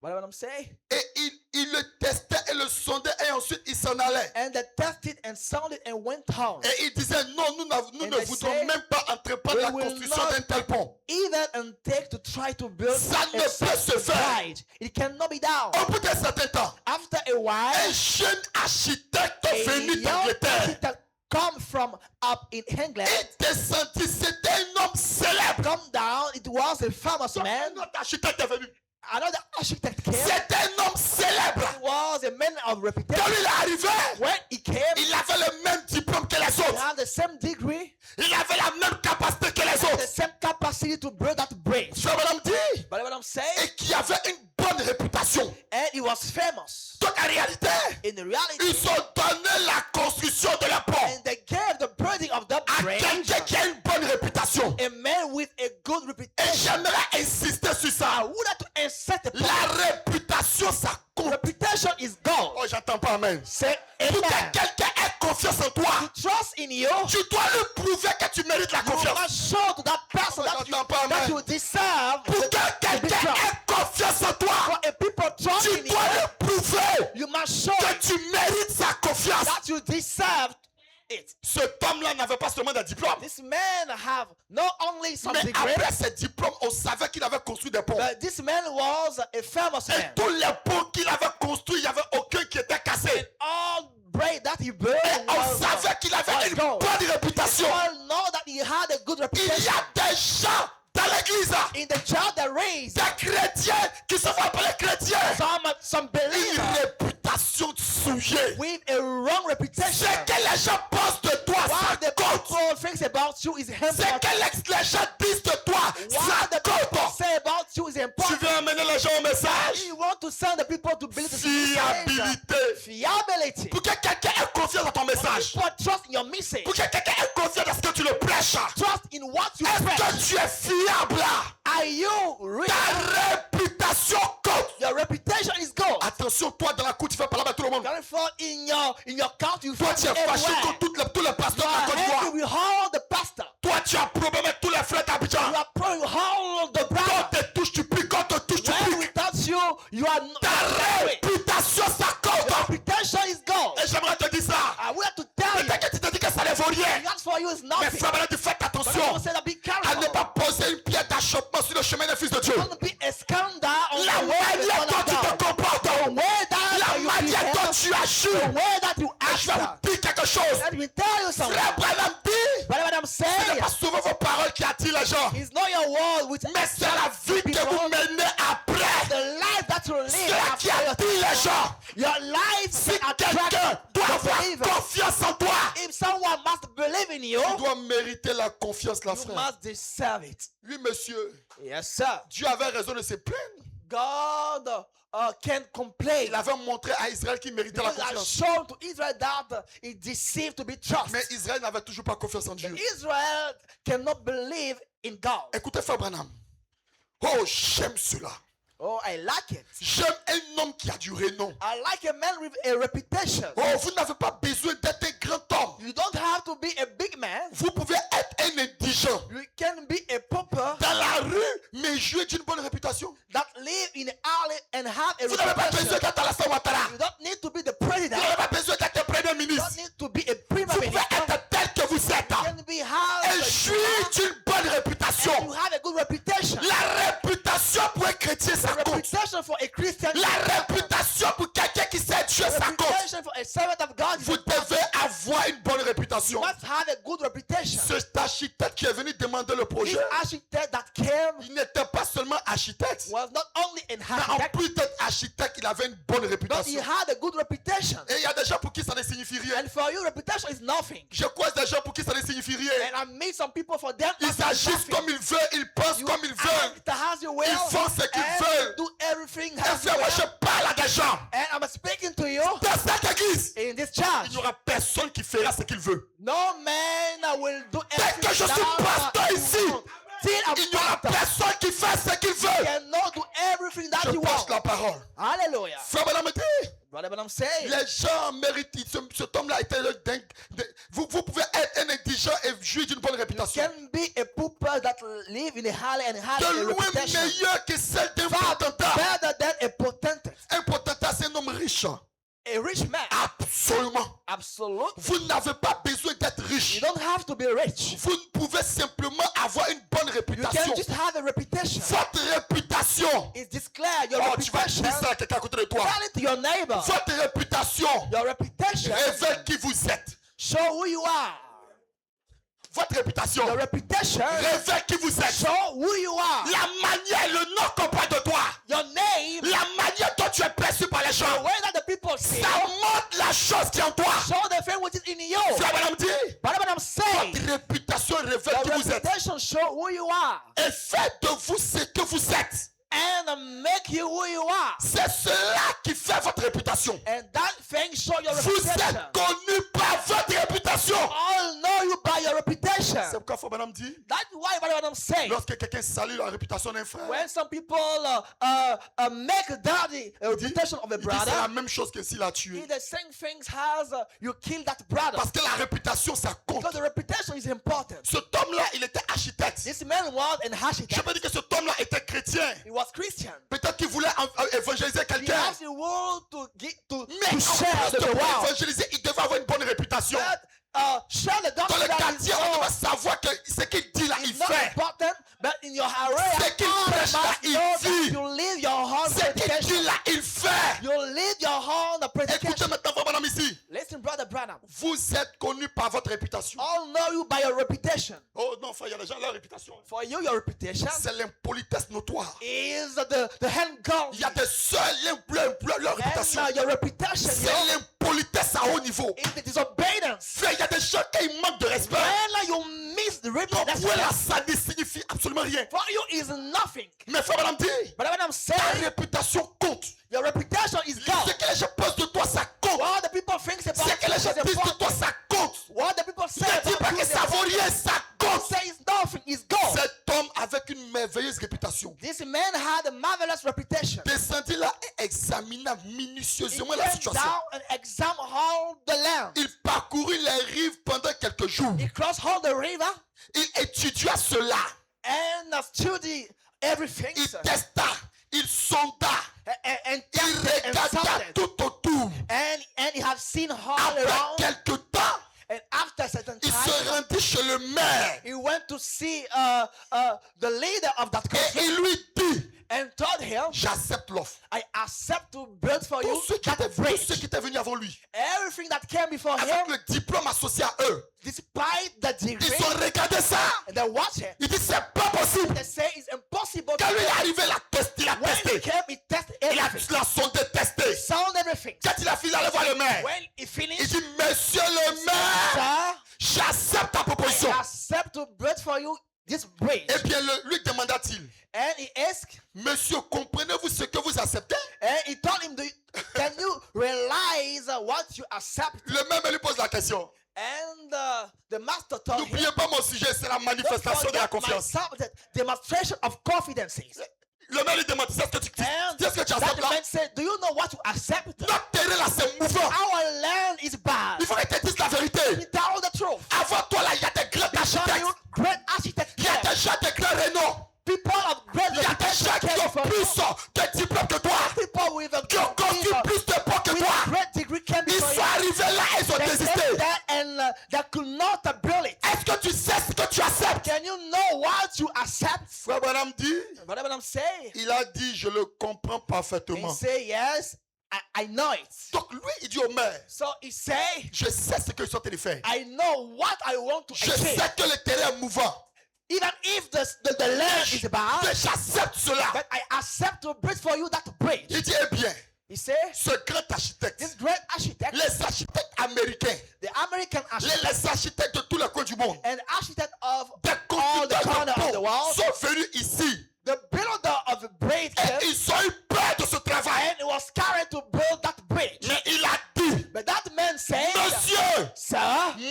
What I'm saying? Et il le testait et le sondait et ensuite il s'en allait. And they tested and sounded and went on. Et il disait non, nous And ne they voudrons say, même pas entreprendre we la will construction not d'un tel pont. Even and take to try to build Ça ne a peut such se faire. bridge. It cannot be done. Au bout d'un certain temps, After a while, un jeune architecte a venu young d'Angleterre architect come from up in England, est descendu. C'était un homme célèbre. come down. It was a famous man. Un autre architecte est venu. Another architect came. C'est un homme célèbre. It was a man of Quand reputation. il est arrivé, When he came, il avait le même diplôme que les he autres. had the same degree, Il avait la même capacité que les the autres. same capacity to build that bridge. Je madame dit. But what I'm saying, Et qui avait une bonne réputation. and he was famous. Donc en réalité, In the reality, ils ont donné la construction de la pont and they gave the building of the à bridge quelqu'un qui a une bonne réputation. a man with a good Et reputation. j'aimerais insister sur I ça. would have to insert the La réputation, ça compte. reputation is gold. Oh, j'entends pas amen. Say Pour que amen. quelqu'un ait confiance en toi, Trust in you. tu dois lui prouver que tu mérites la You confiance. must show to that person that J'entends pas that amen. you deserve. Pour que quelqu'un ait confiance en toi, For a people trust tu in dois you, lui prouver you must show que tu mérites sa confiance. that you deserve it. Cet homme-là n'avait pas seulement des diplômes. This man have not only some Mais degree, après ses diplômes, on savait qu'il avait construit des ponts. but this man was a famous Et man. tous les ponts qu'il avait construits, il n'y avait aucun qui était cassé. All bread that he built Et on was savait qu'il avait une gold. bonne réputation. All know that he had a good Il y reputation. a des gens dans l'église, In the child that raised des chrétiens qui se font appeler chrétiens. some Une believers réputation souillée. with a wrong reputation. Ce que les gens pensent de toi, ça What the compte. people thinks about you is Ce important. que les gens disent de toi, What ça the people compte. say about you is Tu important. veux amener les gens au message. You want to send the people to believe the message. Fiabilité. Fiability. Pour que quelqu'un ait confiance dans ton message. People trust in your message. Pour que quelqu'un ait confiance dans ce que tu le prêches. Trust in what you Est-ce preach. que tu es fiable? Are you real? Ta réputation compte. Your reputation is good. Attention, toi dans la cour, tu fais parler à tout le monde. Therefore, in your count, you Toi, find tu es fâché everywhere. contre tous les pasteurs de la Côte You are d'Ivoire. angry with all the pastor. Toi, tu as problème avec tous les frères d'Abidjan. You are praying with all the Quand brothers. te touche, tu piques. Quand te touche, tu When piques. without you, you are not. Ta réputation, ça Your compte. reputation is good. Et j'aimerais te dire ça. I want to tell you. Peut-être que tu te dis que ça ne vaut rien. Not for you is Mais nothing. frère, maintenant, tu fais But I attention will say that be à ne careful. pas poser une pierre d'achoppement sur le chemin des fils de Dieu. Don't be a scandal on La the way the manière Son dont of tu te God. comportes, The way that la you manière dont behave, tu agis. the way that you Et je vais act. vous dire quelque chose. Let me tell you something. Frère Branham dit, But what I'm ce n'est saying pas souvent vos paroles qui attirent les gens, is not your word with mais c'est la vie que vous menez après. the life that you C'est live là qui after attire les gens. your life. Si attracts quelqu'un doit the avoir believer. confiance en toi, If someone must believe in you, tu dois mériter la confiance, la you frère. must deserve it. Oui, monsieur, Yes, sir. Dieu avait raison de se plaindre. God can't complain. Il avait montré à Israël qu'il méritait la Because I confiance. shown to Israel that he deceived to be trusted. Mais Israël n'avait toujours pas confiance en Dieu. Israel cannot believe in God. Écoutez, frère Branham. Oh, j'aime cela. Oh, I like it. J'aime un homme qui a du renom. I like a man with a reputation. Oh, vous n'avez pas besoin d'être un grand homme. You don't have to be a big man. Vous pouvez être un indigent You can be a pauper dans la rue, mais jouer d'une bonne réputation. that live in the alley and have a Vous n'avez pas besoin reputation. d'être Alassane Ouattara. You don't need to be the Vous president. n'avez pas besoin d'être un premier You ministre. don't need to be a prime Vous pouvez minister. être tel que vous êtes. You can be how Et jouir d'une bonne you réputation. have a good reputation. La réputation pour un chrétien, ça The compte. reputation for a Christian. La réputation pour quelqu'un qui sait Dieu, The ça compte. reputation for a servant of God. Vous devez avoir une bonne You réputation. must have a good reputation. Cet architecte qui est venu demander le This projet, architect that came il n'était pas seulement architecte, was not only an mais en architect, plus d'être architecte, il avait une bonne but he réputation. had a good reputation. Et il y a des gens pour qui ça ne signifie rien. And for you, reputation is nothing. Je croise des gens pour qui ça ne signifie rien. And I meet some people for them. Ils it's agissent nothing. comme ils veulent, ils pensent You comme ils veulent. act as you will. Ils font ce qu'ils and veulent. do everything Et as you frère, moi je will. parle à des gens. And I'm speaking to you Dans cette église, in this il church. n'y aura personne qui fera ce qu'il veut. No man will do Dès everything. que je suis that pasteur you ici, want. Till I'm il n'y aura pastor, personne qui fait ce qu'il veut. cannot do everything that Je you passe want. la parole. Hallelujah. Frère Branham dit, Brother, but I'm saying. les gens méritent. Cet homme-là était le dingue. Vous pouvez être un indigent et jouir d'une bonne réputation. Can be a pauper that live in a alley and have De a loin reputation. meilleur que celle d'un potentat. Better than a potentate. Un potentat, c'est un homme riche. A rich man. Absolument. Absolutely. Vous n'avez pas besoin d'être riche. You don't have to be rich. Vous pouvez simplement avoir une bonne You réputation. can just have a reputation. Votre réputation. It's declared your Oh, tu vas reputation. dire ça à quelqu'un à côté de toi. Tell it to your neighbor. Votre réputation Your reputation. révèle qui vous êtes. Show who you are. Votre réputation Your reputation. révèle qui vous êtes. Show who you are. La manière, le nom qu'on parle de toi. Your name. La manière dont tu es perçu par les The gens. way that the people see. Ça montre la chose qui est en toi. Show the thing which is in you. Frère Branham dit, But what I'm saying. votre réputation révèle Your qui vous êtes. reputation show who you are. Et faites de vous ce que vous êtes. And make you who you are. C'est cela qui fait votre réputation. And that thing show your Vous reputation. êtes connu par votre réputation. All know you by your reputation. C'est pourquoi Frère Branham dit, That's why what I'm saying. lorsque quelqu'un salue la réputation d'un frère, When some people make daddy a reputation of a il dit c'est la brother, même chose que s'il a tué. it's the same things as you kill that brother. Parce que la réputation, ça compte. Because the reputation is important. Cet homme-là, il était architecte. This man was an Je architect. peux dire que cet homme-là était chrétien. He was Christian. Peut-être qu'il voulait évangéliser He quelqu'un. has the world to Mais en share plus the de world. évangéliser, il devait avoir une bonne réputation. But share the Dans le gospel that quartier, is on doit so savoir que ce qu'il dit là, il it's not fait. important, but in your area, C'est qu'il all prêche là, must il know vit. that you live your own Ce qu'il dit predication. là, il fait. You live your own Écoutez predication. maintenant, Frère Branham ici. Listen, brother Branham. Vous êtes connu par votre réputation. All know you by your reputation. Oh non, frère, il y a des gens, leur réputation. For you, your reputation C'est l'impolitesse notoire. is the handgun. Il y a des seuls leur réputation. And your reputation C'est l'impolitesse à haut niveau. is the disobedience. Frère, il y a des gens qui manquent de respect. When you miss the Donc, reputation, voilà, ça ne signifie absolument rien. for you is nothing. Mais Frère Branham dit, But what I'm Branham said, ta réputation compte. your reputation is Ce gold. que les gens pensent de toi, ça compte. What the people think about Ce que les you gens is disent de toi, important. ça compte. What the people say Ne dis pas about you que is ça vaut important. rien, ça compte. Say it's nothing, it's gold. Cet homme avec une merveilleuse réputation This man had a marvelous reputation. descendit là et examina He minutieusement la came situation. down and examined all the land. Il parcourut les rives pendant quelques jours. He crossed all the river Il étudia cela. and studied everything. Il sir. testa. Il sonda. And Il tested and regarda sounded. tout autour. And he had seen all Après around. quelque temps, And after a certain il se time, rendit chez le maire. he went to see the leader of that Et country il lui dit, and told him, j'accepte l'offre. I accept to build for you Tous ceux that bridge. qui étaient venus avant lui, Everything that came before avec him, le diplôme associé à eux, despite the ils degree, ont regardé ça. and they watched him. Il dit, c'est pas possible. They say it's impossible. Quand lui est arrivé, il a When he testé. came, he tested Il a everything. la sondé, testé. Sound everything. Quand il a fini d'aller voir le maire, When he il finished, dit, monsieur le maire, sir, j'accepte ta proposition. I accept to build for you this bridge. Eh bien, lui demanda-t-il, And he asked, monsieur, comprenez-vous ce que vous acceptez? and he told him, can you realize what you accept? Le maire lui pose la question. And the master told him, N'oubliez pas mon sujet, c'est la don't manifestation de la forget my confiance. subject, demonstration of confidences. Le maire lui demande, c'est ce que tu And qu'est-ce que tu that acceptes là? man said, do you know what you accept? Notre terrain là, c'est mouvant. Our land is bad. Il faut que tu dises la vérité. He told the truth. Avant toi là, il y a des grands He told architectes. you great architects. Il y a des gens de grands renom. People of great Il y a des gens qui came ont from plus de diplômes que toi. people with a Qui ont construit plus de ponts que with toi. great degree came Ils before sont you. arrivés là et ils ont They désisté. came there and they could not build it. Est-ce que tu sais ce que tu acceptes? Can you know what you accept? Frère Branham dit, What I'm saying? il a dit, je le comprends He parfaitement. say yes, I know it. Donc lui, il dit au maire, So he say, je sais ce que je suis en train de faire. I know what I want to Je achieve. sais que le terrain est mouvant. Even if the land is bad, J'accepte cela. but I accept to build for you that bridge. Il dit, eh bien, He say, ce grand architecte, this great architect, les architectes américains, the American architect, les architectes de tous les coins du monde, and architect of des all the constructeurs corner de of the ponts world, sont venus ici the builder of the bridge came, et ils ont eu peur de ce travail. and he was scared to build that bridge. Mais il a dit, But that man said, monsieur, sir,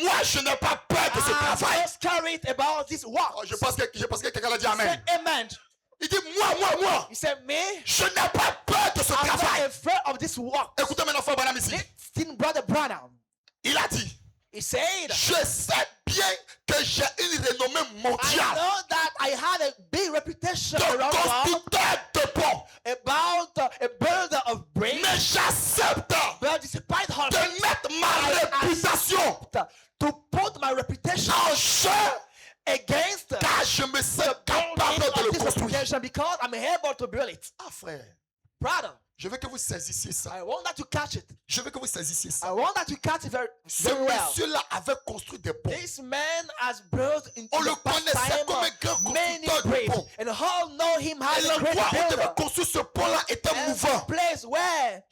moi je n'ai pas peur de ce I'm travail. not scared about this work. Oh, je pense que quelqu'un l'a dit He amen. said, amen. Il dit, moi, He said, me, je n'ai pas peur de ce I'm not travail. afraid of this work. Écoutez maintenant, frère Branham ici. Listen, brother Branham. Il a dit, He said, je sais bien que j'ai une renommée I mondiale know that I had a big reputation de around the world constructeur de ponts. about a builder of bridge, Mais j'accepte but despite all de mettre ma réputation to put my reputation en jeu against car je me sens capable building de of le this construire. reputation because I'm able to build it. Ah frère, Brother, je veux que vous saisissiez ça. I want that you catch it. Je veux que vous saisissiez ça. I want that you catch it very, Ce very well. monsieur-là avait construit des ponts. This man has built in On le the past connaissait comme un grand time many constructeur de bridges, ponts. and all know him as Et a great l'endroit où il builder. devait construire ce pont-là était And the mouvant. place where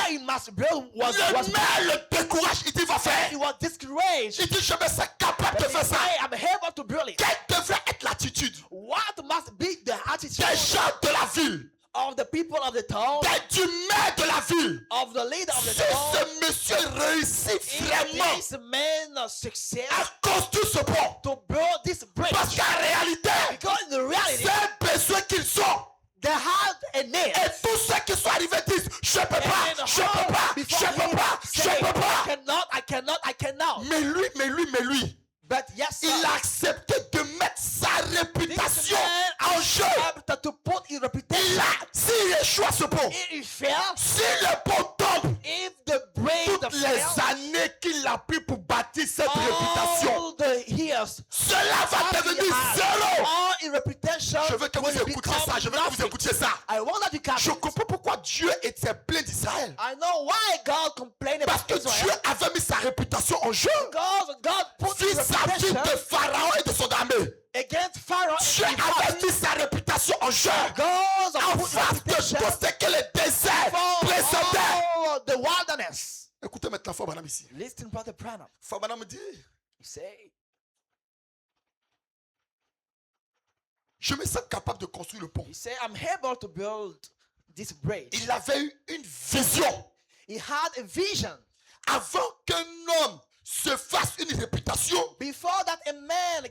he must build was Le maire le décourage, il dit va faire. he was discouraged. Il dit je me sens capable de But he faire ça. said, I'm able to build it. Quelle devrait être l'attitude What must be the attitude des gens de la ville, of the people of the town, du maire de la ville? of the leader of the Si town? ce monsieur réussit If vraiment this man success à construire ce pont, to build this bridge, parce qu'en réalité, because in the reality c'est un besoin qu'ils ont. they have a need. Et tous ceux qui sont arrivés disent je peux pas, And je peux pas, je peux pas, je peux pas. I cannot. Mais lui, But yes, sir. il a accepté de mettre sa This réputation man en jeu. accepted to put his Il reputation. a, s'il échoue à ce pont, If he fails, si le pont tombe, if the brain toutes les années qu'il a pris pour bâtir cette réputation, all the years, cela va devenir zéro. all his reputation Je veux que vous will écoutiez ça, become je veux que vous nothing. écoutiez ça. I want that you catch Je it. comprends pourquoi Dieu était plein d'Israël. I know why God complained Parce about que Dieu Israel. avait mis sa réputation en jeu. Because God put his Vis-à-vis reputation de Pharaon et de son armée. against Pharaoh. Dieu avait mis sa réputation en jeu. God En put his face de reputation tout ce que le désert for présentait. all the wilderness. Écoutez maintenant, Frère Branham ici. Listen, Brother Branham. Frère Branham dit, He say, je me sens capable de construire le pont. He said, I'm able to build this bridge. Il avait eu une vision. He had a vision. Avant qu'un homme se fasse une réputation, Before that a man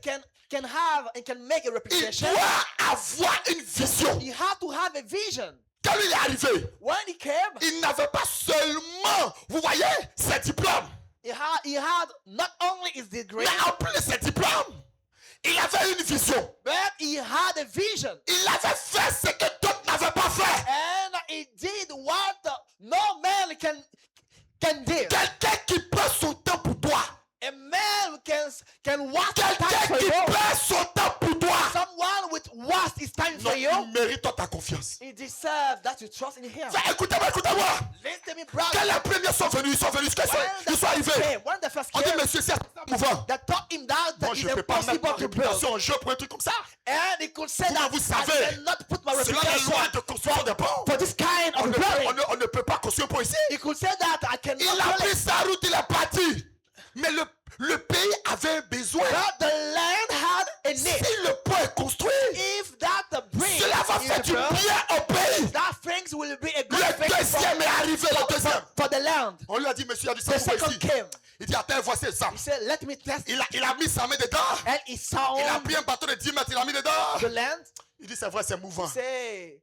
can have and can make a il reputation, doit avoir une vision. he had to have a vision. Quand il est arrivé, When he came, il n'avait pas seulement, vous voyez, ses diplômes. he had not only his degree, Mais en plus de ses diplômes, il avait une vision. but he had a vision. Il avait fait ce que d'autres n'avaient pas fait. And he did what no man can do. Quelqu'un qui prend son temps pour toi. A man who can waste time Quelqu'un for qui you. prend son temps pour toi. Someone with waste his time Non, for you. il mérite ta confiance. He deserves that you trust in him. Écoutez-moi, écoutez-moi. Listen to me, Quand brother. les premiers sont venus, ils sont arrivés. When the first On dit, came, monsieur, c'est mouvant. that taught him that Moi, it's je ne peux pas mettre impossible ma to build. réputation en jeu pour un truc comme ça. And he could say Comment that vous I savez? cannot put my Selon les reputation lois de construction des ponts, for this kind of building. on ne peut pas construire un pont ici. He could say that I cannot Il a build pris it. sa route, il est parti. Mais le pays avait un besoin. But the land had a Si need. le pont est construit, If that bridge cela va is faire du built, bien au pays. that things will be a good Le thing deuxième est arrivé, le deuxième. for the land. On lui a dit, monsieur, il y a du sang The pour second ici. came. Il dit, attends, voici ça. He said, let me test. Il a mis sa main dedans. And he saw Il a pris un bateau de 10 mètres, il a mis dedans. the land. Il dit, c'est vrai, c'est mouvant. Say,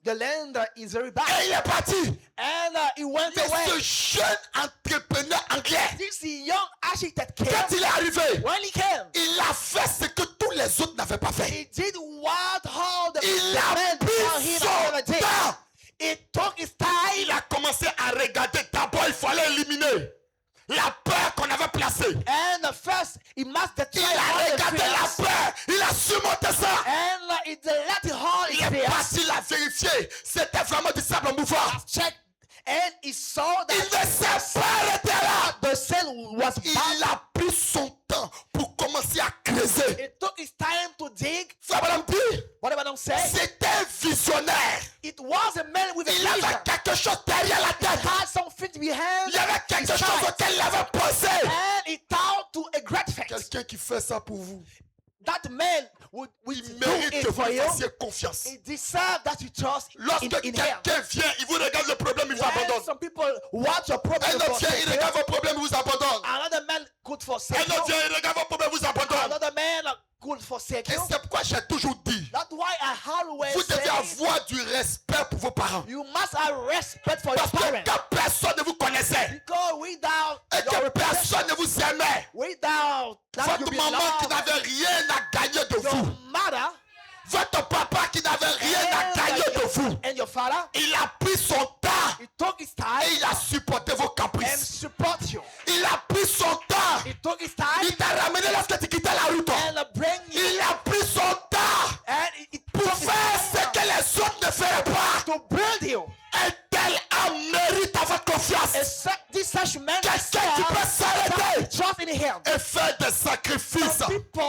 the land is very bad. Et il est parti. And he went Mais away. ce jeune entrepreneur anglais, This young architect quand came. il est arrivé, When he came, il a fait ce que tous les autres n'avaient pas fait. he did what all the Il a men before pris him son never did. temps. He took his Il time a commencé à regarder. D'abord, il fallait éliminer la peur qu'on avait placée. and first he must Il destroy a all the regardé la fears. peur. Il a surmonté ça. And he let all Il his est fears parti la vérifier. C'était vraiment du sable mouvant. check. And he saw Il that ne s'est pas arrêté là. the cell was Il bad. a pris son temps pour commencer à creuser. He took his time to dig. Frère Madame dit, Whatever I say, c'était un visionnaire. it was a man with a Il avait vision. quelque chose derrière la He tête. had something behind Il y avait quelque his chose side. auquel il avait pensé. And he thought to a great fact. Quelqu'un qui fait ça pour vous, That man would il do mérite it que vous for lui you. fassiez confiance. He deserves that you trust Lorsque in him. quelqu'un vient, il vous regarde le problème, il vous When abandonne. some people watch your problem Un autre vient, forsake il you, regarde vos problèmes, il vous abandonne. another man could forsake Un autre you. vient, il regarde vos problèmes, il vous abandonne. Another man could forsake Et you. c'est pourquoi j'ai toujours dit, That's why I always vous devez say avoir du respect pour vos parents. you must have respect for your Parce que parents. quand personne ne vous connaissait Because without et your que reputation, personne ne vous aimait, without that you votre be maman qui loved, n'avait rien à gagner de your vous, mother votre papa qui n'avait rien à gagner de vous, and your father, il a pris son temps he took his et time il a supporté vos and caprices. support you. Il a pris son temps. He took his time Il t'a ramené lorsque tu quittais la route. and bring you. Il a pris son temps And he pour took his faire ce time que les autres ne feraient pas. to build you. Un tel homme mérite votre confiance. This such man Quelqu'un qui peut s'arrêter trust in him. et faire des sacrifices Some people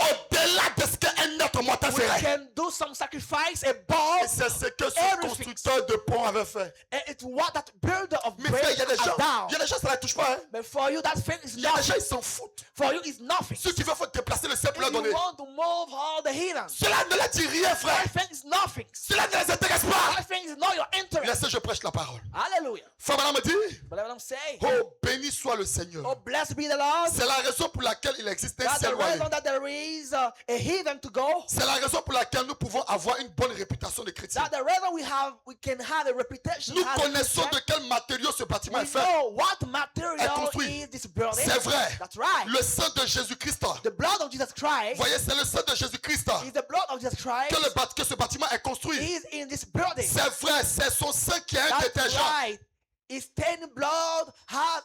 au-delà de ce qu'un autre mortel we ferait. can do some sacrifice Et above, c'est ce que ce everything. constructeur de pont avait fait. and it's what that builder of Mais frère, il y a des bridge gens, are il y a down. des gens, ça ne les touche pas. Hein. But for you, that thing is Il y a des gens, nothing. ils s'en foutent. For you, it's nothing. Ceux qui veulent faut déplacer le simple leur If donner. you want to move all the heathens, Cela ne leur dit rien, frère. that thing is nothing. Cela ne les intéresse pas. That thing is not your interest. Laissez, je prêche la parole. Hallelujah. Frère Madame me dit, But let them say, oh, béni soit le Seigneur. oh, blessed be the Lord. C'est la raison pour laquelle il existe un That's ciel the royal. reason that there is a heathen to go. C'est la raison pour laquelle nous pouvons avoir une bonne réputation de chrétiens. That's the reason we can have a reputation. Nous as a connaissons Christian. de quel matériau ce bâtiment We est fait. know what est material construit. is this building. C'est vrai. That's right. Le sang de Jésus-Christ. Vous The blood of Jesus Christ voyez, c'est le sang de Jésus-Christ is the blood of Jesus Christ que ce bâtiment est construit. is in this building. C'est vrai, c'est son sang qui est un That's détergent. right. His stained blood has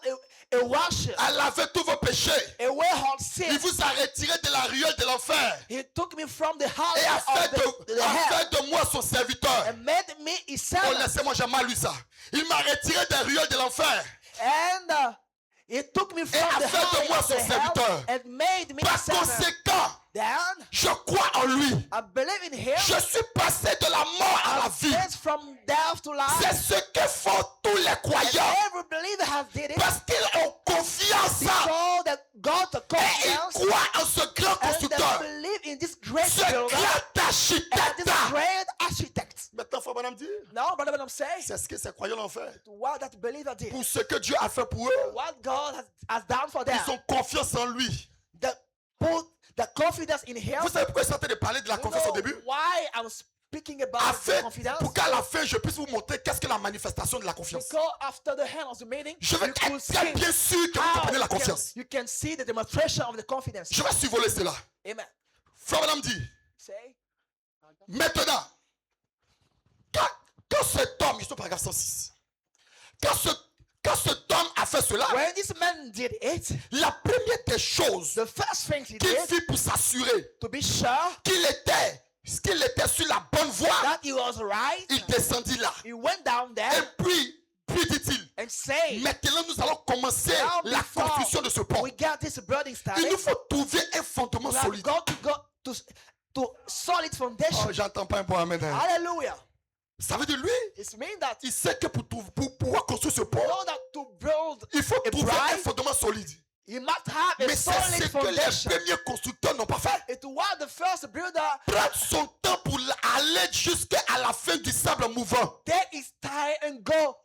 a washer, À laver tous vos péchés. a way of Il sin. vous a retiré de la ruelle de l'enfer. He took me from the Et house a of fait the hell de moi son serviteur. and made me his Oh, servant. laissez-moi, j'ai mal lu ça. Il m'a retiré des ruelles de l'enfer. And he took me from a the fait de house moi of son the hell serviteur. and made me Par his servant. conséquent, Then je crois en lui. I believe in him. Je suis passé de la mort à la vie. Passed from death to life. C'est ce que font tous les croyants. Every believer has did it. Parce qu'ils ont confiance Because that God the et ils confidence croient en ce grand and they constructeur. believe in this great Ce builder, grand dire, Now, Brother Branham say, c'est ce que ces croyants ont fait. what that believer did, Pour ce que Dieu a fait pour eux, what God has done for them, ils ont confiance en lui. the put the confidence in Him. Vous savez pourquoi je suis en train de parler de la You confiance au know début? why I'm speaking about the Afin, confidence? pour qu'à la fin, je puisse vous montrer qu'est-ce que la manifestation de la confiance. Because after the end of the meeting, Je veux you être could très see bien sûr que vous how comprenez la you can- confiance. you can see the demonstration of the confidence. Je vais survoler cela. Amen. Frère Madame dit, Say, maintenant, quand cet homme, ils sont paragraphe 106, quand cet homme a fait cela, when this man did it, la première des choses the first thing he qu'il did fit pour s'assurer to be sure qu'il était sur la bonne voie, that he was right, il descendit là. he went down there Et puis dit-il, and said, maintenant nous allons commencer now la before construction de ce pont. we got this building started, Il nous faut trouver un fondement we have solide. got to solid foundation. Oh, j'entends pas un bon amen. Hein. Hallelujah. Ça veut dire lui, It means that il sait que pour pouvoir construire ce pont, you know that to build il faut a trouver un bride, fondement solide. you must have a Mais c'est solid ce que les foundation. premiers constructeurs n'ont pas fait. It was the first builder Prendre son temps pour aller jusqu'à la fin du sable mouvant. take his time and go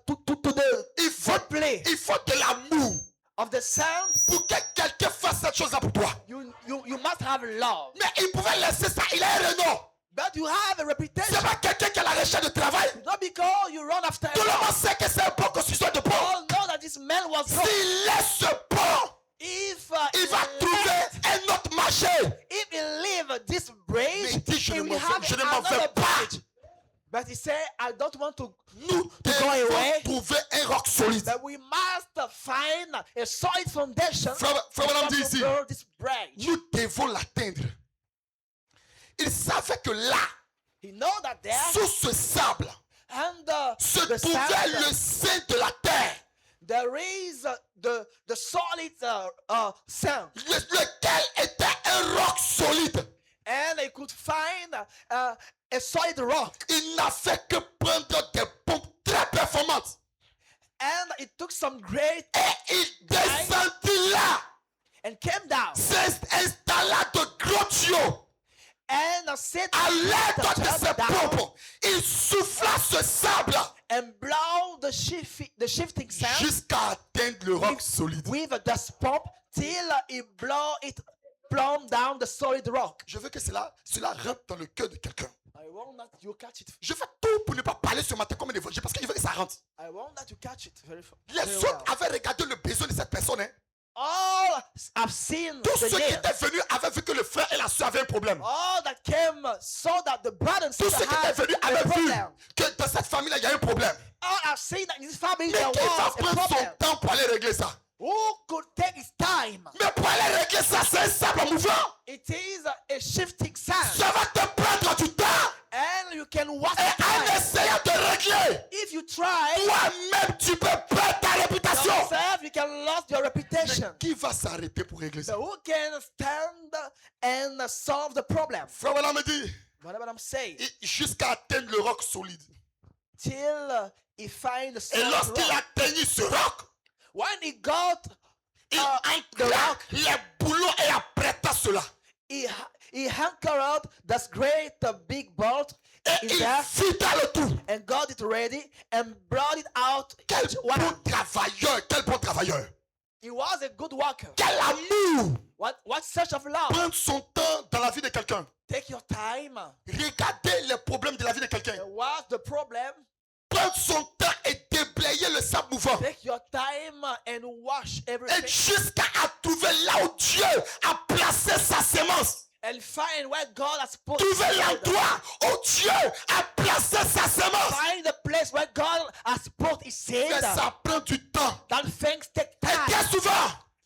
to the Il faut play de l'amour of the sound. pour que quelqu'un fasse cette chose-là pour toi. You must have love. Mais il pouvait laisser ça, il a un renom. But you have a reputation. C'est pas quelqu'un qui a la recherche de travail. Not because you run after Tout le him. monde sait que c'est un bon construction de pont. All know that this man was wrong. S'il laisse ce pont, If il va trouver un autre marché. if he leave this Mais bridge, il dit, je he ne will m'en have veux- je ne m'en another veux pas. bridge. But he said, I don't want to, Nous go away. devons trouver un roc solide. but we must find a solid foundation Frère Madame dit to ici, build this bridge. nous devons l'atteindre. Il savait que là, He know that there sous ce sable, under se the trouvait sand, le sein de la terre, there is the solid sand, lequel était un roc solide. and he could find a solid rock, Il n'a fait que prendre des pompes très performantes. and it took some great Et il descendit là, and came down s'installa de gros tuyaux. and sit À l'aide de the ces down pompes, il souffla ce sable and blow the shifting sand jusqu'à atteindre le roc solide. with a dust pump till he blow it plumb down the solid rock. Je veux que cela rentre dans le cœur de quelqu'un. I want that you catch it. Je fais tout pour ne pas parler ce matin comme un évangile parce qu'il veut que ça rentre. I want that you catch it very Les very autres well. avaient regardé le besoin de cette personne. Hein. All have seen Tous the ceux qui need. étaient venus avaient vu que le frère et la soeur avaient un problème. All that came saw that the brother and Tous sister ceux qui étaient had venus a avaient vu problem. que dans cette famille-là, il y a un problème. All have seen that in this family Mais there qui va was a prendre son problem. temps pour aller régler ça? Who could take his time? Mais pour aller régler ça, c'est un sable mouvant. It is a shifting sand, Ça va te prendre du temps. and you can watch Et the en time. essayant de régler, If you try toi-même, tu peux perdre ta réputation. yourself, you can lose your reputation. Qui va s'arrêter pour régler ça? So who can stand and solve the problem? Frère Voilà me dit, Whatever I'm saying, jusqu'à atteindre le roc solide. till he find the Et solid lorsqu'il rock. atteignit ce roc, When he got il the ancra rock, les boulons et apprêta cela. he anchored this great big boat Et in il there vida le tout. and got it ready and brought it out. Quel Wow. bon travailleur, quel bon travailleur. He was a good worker. Quel amour. What such of love? Prendre son temps dans la vie de quelqu'un. Take your time. Regarder les problèmes de la vie de quelqu'un. What's the problem? Prendre son temps et déblayer le sable mouvant. Take your time and wash Et everything jusqu'à trouver là où Dieu a placé sa sémence. and find where God has put Trouver seed. l'endroit où Dieu a placé sa sémence. Find the place where God has put his seed. Mais ça prend du temps. That things take Et time. bien souvent,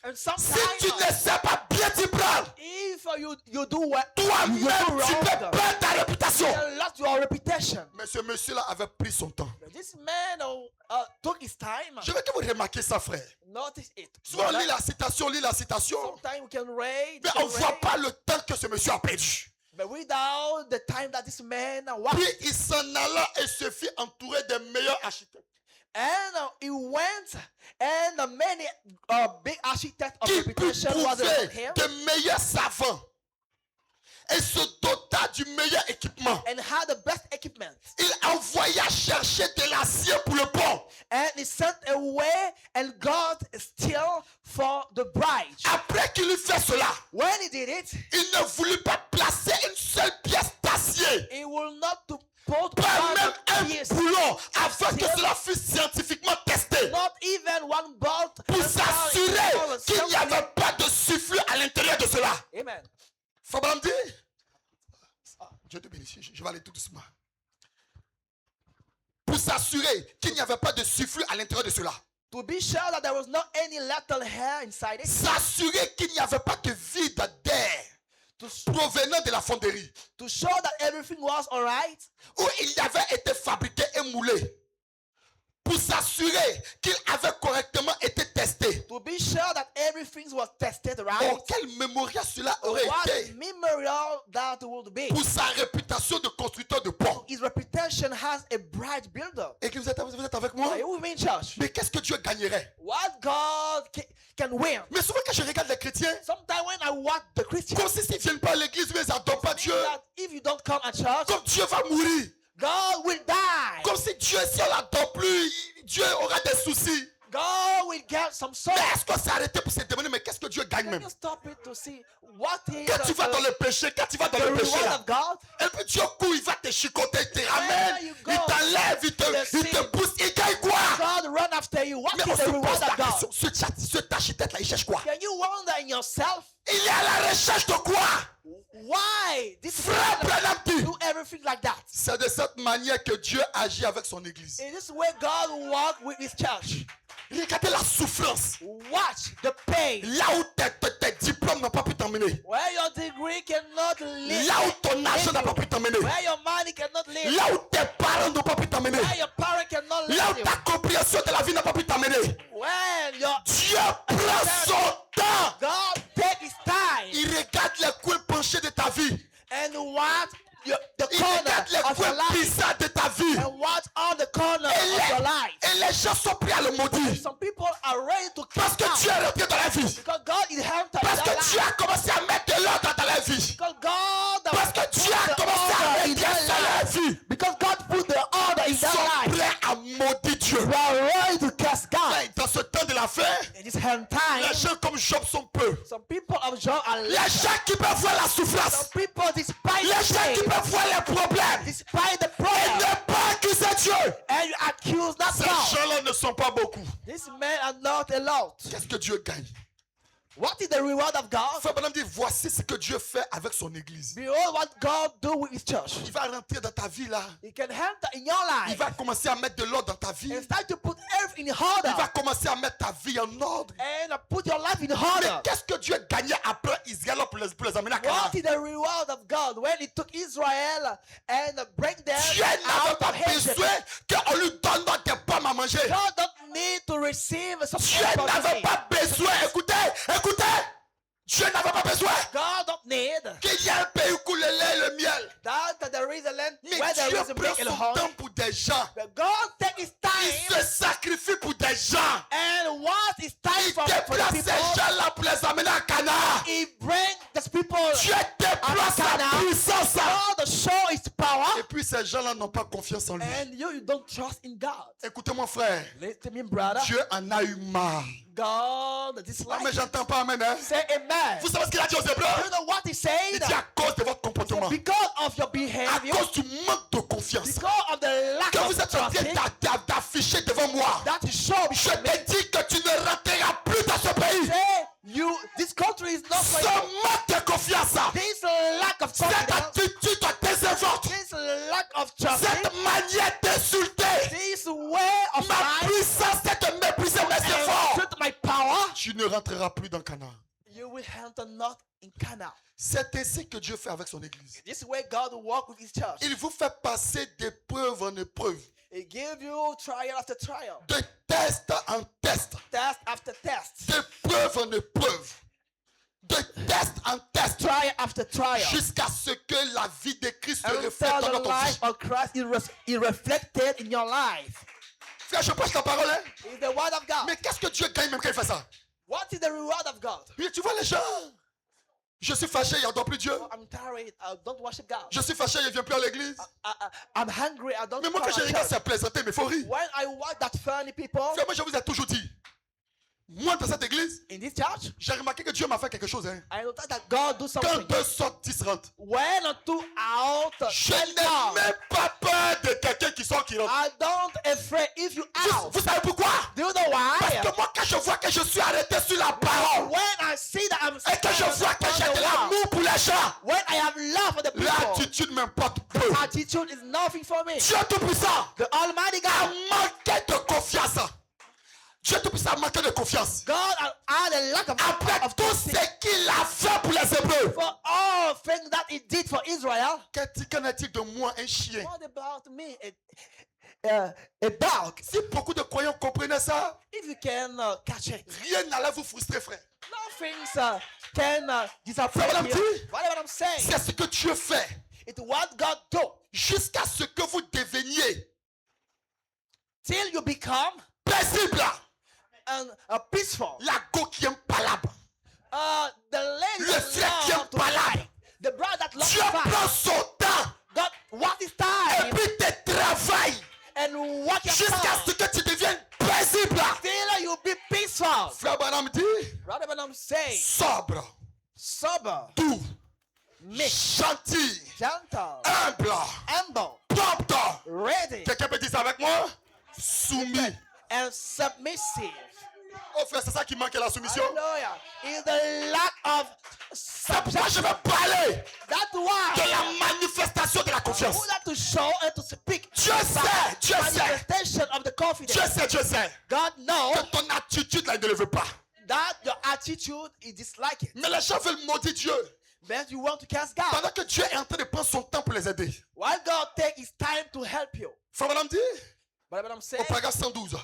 And si sometimes tu ne sais pas bien t'y prendre, if you do what you toi-même, do tu peux wrong, perdre ta réputation. you lost your reputation. Mais ce monsieur-là avait pris son temps. But this man took his time. Je veux que vous remarquiez ça, frère. Notice it. Souvent, on lit la citation. Sometimes we can read, Mais on ne voit pas le temps que ce monsieur a perdu. but without the time that this man was, Puis il s'en alla et se fit entourer des meilleurs architectes and he went, and many big architects of qui put reputation was trouver around him, des meilleurs savants et se dota du meilleur équipement. and had the best equipment. Il envoya chercher de l'acier pour le pont. And he sent away and got steel for the bridge. Après qu'il eut fait cela, When he did it, il ne voulut pas placer une seule pièce d'acier, he will not to put pas même one un piece, boulon, afin que cela fût scientifiquement testé, not even one bolt, pour and s'assurer qu'il n'y avait pas de souffle à l'intérieur de cela. Amen. Fabraham dit, Dieu te bénisse, je vais aller tout doucement. Pour s'assurer qu'il n'y avait pas de souffle à l'intérieur de cela. To be sure that there was not any little hair inside it. S'assurer qu'il n'y avait pas de vide d'air provenant de la fonderie, To show that everything was alright. où il y avait été fabriqué et moulé. Pour s'assurer qu'il avait correctement été testé. To be sure that everything was tested right. Oh, quel mémorial cela aurait What été memorial that would be. pour sa réputation de constructeur de pont. His reputation as a bright builder. Et que vous êtes avec moi? Are you with me in church? Mais qu'est-ce que Dieu gagnerait? What God can win. Mais souvent quand je regarde les chrétiens, Sometimes when I watch the Christians, comme si s'ils ne viennent pas à l'église, mais ils n'adorent pas Dieu, that if you don't come at church, comme Dieu va mourir. God will die. Comme si Dieu, si on l'adore plus, Dieu aura des soucis. God will get some sorrow. Mais est-ce qu'on s'est arrêté pour se demander, mais qu'est-ce que Dieu gagne Can même? you stop it to see what is Quand tu vas dans le péché, quand tu vas dans the le péché, reward là, of God? et puis Dieu court, il va te chicoter, il te ramène, you go, il t'enlève, il te pousse, il gagne quoi? God run after you. What Mais is on the se reward pose la of God? question, cet architecte-là, il cherche quoi? Can you wonder in yourself Il est à la recherche de quoi? why this Frère man Branham dit, do everything like that? c'est de cette manière que Dieu agit avec son église. In this way God walk with his church. Regardez la souffrance. Watch the pain. Là où tes diplômes n'ont pas pu t'emmener. Where your degree cannot lead. Là où ton argent n'a pas pu t'emmener. Where your money cannot lead. Là où tes parents n'ont pas pu t'emmener. Where your parent cannot lead Là où you. ta compréhension de la vie n'a pas pu t'emmener. When your Dieu prend son temps. God take his time Il regarde les coins penchés de ta vie. and watch the Il corner regarde les of your coins life bizarres de ta vie. and watch all the corners of your life. Et les gens sont prêts à le maudire. Some people are ready to Parce kick que Dieu out est rentré dans la vie. because God is helping Parce their que Dieu life. a commencé à mettre de l'ordre dans la vie. Because God Parce que Dieu a commencé à order in mettre their dans la life. vie. Because God put the order in Ils their sont life. prêts à maudire Dieu. We are ready to cast God. Dans ce temps de la fin, In this hand time, les gens comme Job sont peu. some people of Job are Les less. gens qui peuvent voir la souffrance. Some people despite Les the gens qui pain, peuvent voir les problèmes. despite the Et problem, ne pas accuser Dieu. and you accuse not Ces God. gens-là ne sont pas beaucoup. These men are not a lot. Qu'est-ce que Dieu gagne? What is the reward of God? Frère Branham dit, voici ce que Dieu fait avec son église. Behold what God do with his church. Il va rentrer dans ta vie là. He can enter in your Il life va commencer à mettre de l'ordre dans ta vie. and start to put everything in Il va order commencer à mettre ta vie en ordre. and put your life in Mais order. qu'est-ce que Dieu gagnait après Israël pour les amener à Canaan? What is the reward of God when he took Israel and break them Dieu n'avait out pas of Egypt? besoin qu'on lui donne des pommes à manger. God don't need to receive some Dieu n'avait pas besoin, écoutez, Dieu n'avait pas besoin God don't need qu'il y ait un pays où coule le lait et le miel. that there is a land Mais where there Dieu is a prend milk and son honey. temps pour des gens. But God take his Il time se sacrifie pour des gens. and what is time Il for the déplace ces people, gens-là pour les amener à Canaan. he bring the people Dieu déploie sa Canaan. puissance. God to show his power Et puis ces gens-là n'ont pas confiance en lui. and you don't trust in God. Écoutez mon frère, Listen to me, brother. Dieu en a eu marre. God Ah, dislike mais it. j'entends pas amen. Hein? Say amen. Vous savez ce qu'il a dit aux You Hébreux? know what he Il said? dit à cause de votre comportement, Because of your à behavior, cause du manque de confiance because of the lack que of vous êtes en trusting, train d'afficher devant moi. that you show Je before me. te dis que tu ne rentreras plus dans ce pays. Say this country is not Ce for you. manque de confiance, This lack of cette confidence, attitude décevante, this lack of trusting, cette manière d'insulter this way of ma life, puissance, cette mépriser mes efforts, and my power, tu ne rentreras plus dans Canaan. you will enter not in Canaan. C'est ainsi que Dieu fait avec son église. This way God will walk with his church. Il vous fait passer d'épreuve en épreuve, He give you trial after trial, de test en test, test after test, d'épreuve en épreuve, de test en test, trial after trial, jusqu'à ce que la vie de Christ se reflète until dans the notre vie. life of Christ is reflected in your life. Frère, je prêche la parole, hein? It's the word of God. Mais qu'est-ce que Dieu gagne même quand il fait ça? What is the reward of God? Puis tu vois les gens, Je suis fâché, il n'adore plus Dieu. I'm tired. I don't worship God. Je suis fâché, il ne vient plus à l'église. I'm hungry. I don't Mais moi, come quand je at regarde church. ça plaisanter, mais il faut rire. When I watch that funny people Frère, moi, je vous ai toujours dit. Moi, dans cette église, in this church, j'ai remarqué que Dieu m'a fait quelque chose. Hein. I notice that God do Quand something. 2 sortent, 10 rentrent. When two out, Je n'ai même pas peur de quelqu'un qui sort, qui rentre. I don't afraid if you out. Vous savez pourquoi? Do you know why? Parce que moi, quand je vois que je suis arrêté sur la parole, When I see that I'm et que je vois que j'ai de l'amour pour les gens, when I have love for the people, l'attitude m'importe peu. attitude is nothing for me. Dieu Tout-Puissant The Almighty a God, manqué de confiance. Dieu Tout-Puissant a manqué de confiance. God had a lack Après of tout trust ce qu'il a fait pour les Hébreux. for all things that He did for Israel. Qu'en est-il de moi, un chien? What about me, a dog? Si beaucoup de croyants comprenaient ça, If you can catch it, rien n'allait vous frustrer, frère. nothing can disappoint Frère, you. Whatever I'm saying, C'est ce que Dieu fait it's what God do jusqu'à ce que vous deveniez till you become paisible. peaceful. La go qui aime palabre. The lady Le that frère qui love aime to palabre. fight, the brother that loves Dieu to fight. prend son temps God, what is et time? puis te travaille And what your jusqu'à time? ce que tu deviennes paisible. Till you be peaceful. Frère Branham dit Rather than I'm saying, sobre, sober, doux, meek, gentil, gentle, humble, humble, propre. ready, Quelqu'un peut dire ça avec moi? Soumis. and submissive. Oh frère, c'est ça qui manque à la soumission. Hallelujah. Is the lack of C'est pourquoi je subjection. vais parler That's de why la manifestation de la I confiance. would like to show and to speak Dieu sait, Dieu sait, manifestation of the confidence. Dieu sait God knows que ton attitude là, il ne le veut pas. that your attitude is disliking. Mais les gens veulent maudire Dieu But you want to cast God. pendant que Dieu est en train de prendre son temps pour les aider. While God take his time to help you. Frère Madame dit, But what I'm saying, au paragraphe 112,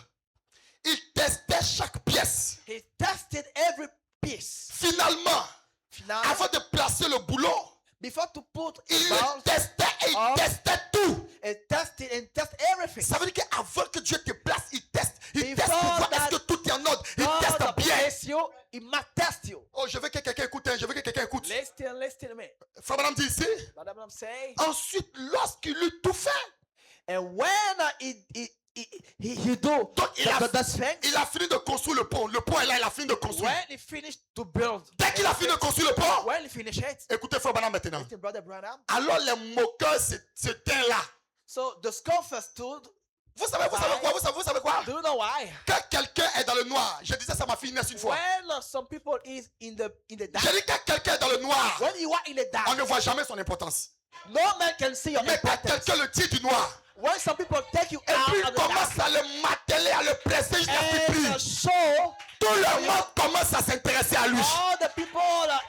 il testait chaque pièce. he tested every piece. Finalement, Now, avant de placer le boulon, before to put il a le ball, testait et il Oh. testait tout. and tested and test everything. Ça veut dire qu'avant que Dieu te place, il teste. Il teste Before pour voir that, est-ce que tout est en ordre. Il God teste bien. bless you, he must test you. Oh, je veux que quelqu'un écoute. Hein, je veux que quelqu'un écoute. Listen to me. Frère Madame dit ici. But what I'm saying, Ensuite, lorsqu'il eut tout fait, and when he do donc those things, il a fini de construire le pont. Le pont est là, il a fini de construire. when he finished to build, Dès qu'il a fini de construire le pont, when he finished it, écoutez Frère Madame maintenant. listen, Brother Branham, Alors les moqueurs se tinrent là. so the scoffers stood. Vous savez quoi? Vous savez quoi? Do you know why? Quand quelqu'un est dans le noir, je disais ça à ma fille Inès une fois. When some people is in the dark, J'ai dit quand quelqu'un est dans le noir, when you are in the on dark, ne voit jamais son importance. no man can see your Mais quand importance. quelqu'un le tire du noir, When some people take you et puis out il of the dark commence à le marteler, à le presser jusqu'à ce qu'il and plie, show tout le monde commence à s'intéresser à lui. all the people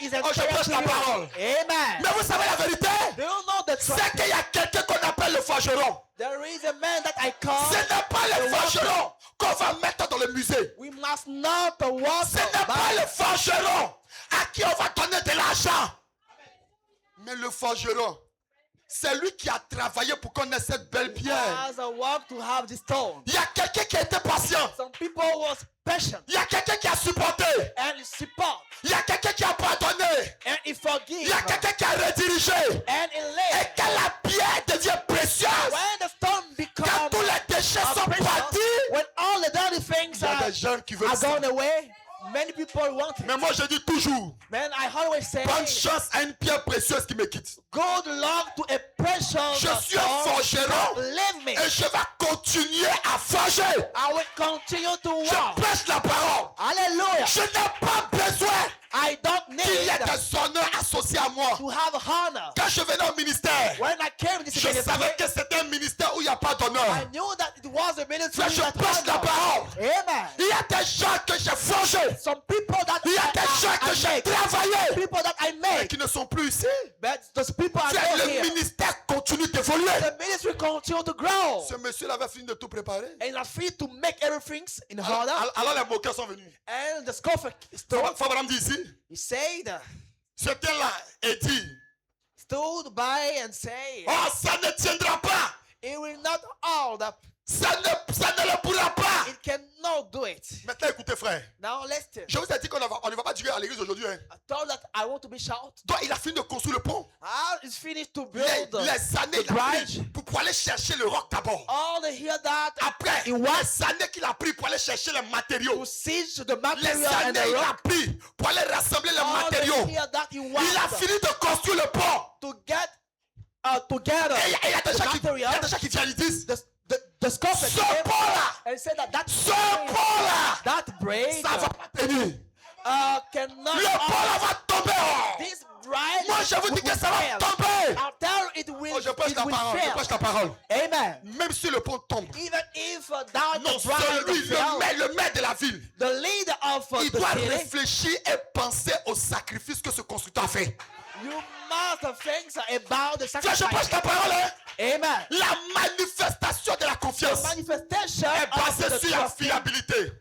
is Oh, je prêche la parole. Amen. Mais vous savez la vérité? Do you know the truth? C'est qu'il y a quelqu'un qu'on appelle le forgeron. There is a man that I call. Ce n'est pas le forgeron qu'on va mettre dans le musée. We must not walk Ce n'est pas le forgeron à qui on va donner de l'argent. Mais le forgeron, c'est lui qui a travaillé pour qu'on ait cette belle pierre. as a work to have the stone. Il y a quelqu'un qui a été patient. Some people was patient Il y a quelqu'un qui a supporté. and he support Il y a quelqu'un qui a pardonné. and he Il forgive y a quelqu'un qui a redirigé. and he Et live. quand la pierre devient précieuse, When the stone quand becomes tous les déchets sont precious, partis, when all the dirty things il y a are des gens qui veulent ça. gone away, many people want it. Mais moi je dis toujours, Man, I always say, bonne chance à une pierre précieuse qui me quitte. good luck to a precious Je suis un stone forgeron that leave me. et je vais continuer à forger. I will continue to Je walk. prêche la parole. Hallelujah. Je n'ai pas besoin I don't qu'il y ait need des honneurs associés à moi. to have honor. Quand je venais au ministère, When I came to this je ministry, savais que c'était un ministère où il n'y a pas I d'honneur. knew that it was a ministry Frère, je that prêche la honor. parole. Amen. Il y a des gens que j'ai forgés. Some people that Il y a des gens que j'ai I travaillé people that I et made, qui ne sont plus ici. but those people are Frère, not le here. ministère continue d'évoluer. The ministry continue to grow. Ce monsieur avait fini de tout préparer. And I feel to make everything in order. Alors les moqueurs sont venus. And the scoffer stood, Frère Branham dit ici, he said, c'était là et dit, stood by and say, oh ça ne tiendra pas. it will not hold up. Ça ne le pourra pas. It cannot do it. Maintenant, écoutez, frère. Now listen. Je vous ai dit qu'on ne va pas durer à l'église aujourd'hui. Hein. I thought that I want to be shout. Donc, il a fini de construire le pont. It's finished to build Les années the qu'il a bridge. pris pour aller chercher le roc d'abord. All the here that Après, it was les années qu'il a pris pour aller chercher les matériaux. to siege the Les material and années the qu'il a rock. pris pour aller rassembler les All the matériaux. here that it Il a was fini de construire le pont. to get together Et il y a des gens the qui material. viennent et disent, The sculptor ce came pont-là, and said that ce pont-là, that braid ça va pas tenir. cannot. Le pont-là va tomber. This bride Moi, je vous dis que ça va fail. tomber. I'll tell you, it will, Oh, je prêche it la will parole. Je fail. prêche la parole. Amen. Même si le pont tombe, Even if that non, the bride celui, fail, le maire de la ville, the leader of il the doit city, réfléchir et penser au sacrifice que ce constructeur a fait. you must think about the Frère, je sacrifice. prêche la parole. Hein? Amen. La manifestation de la confiance Manifestation est of basée the sur la trust fiabilité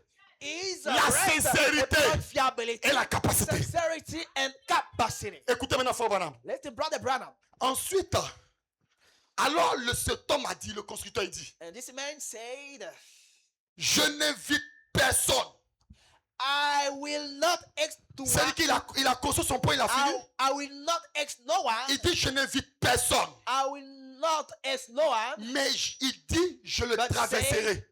is la rested sincérité upon fiability, et la capacité. sincerity and capacity. Écoutez maintenant, frère Branham. Let's brother Branham. Ensuite, alors cet homme a dit, le constructeur il dit, And this man said, je n'invite personne. I will not ex to C'est-à-dire qu'il a construit son pont, il a fini. I will not ex no one. Il dit, je n'invite personne. I will not ex no one. Mais il dit, je le But traverserai.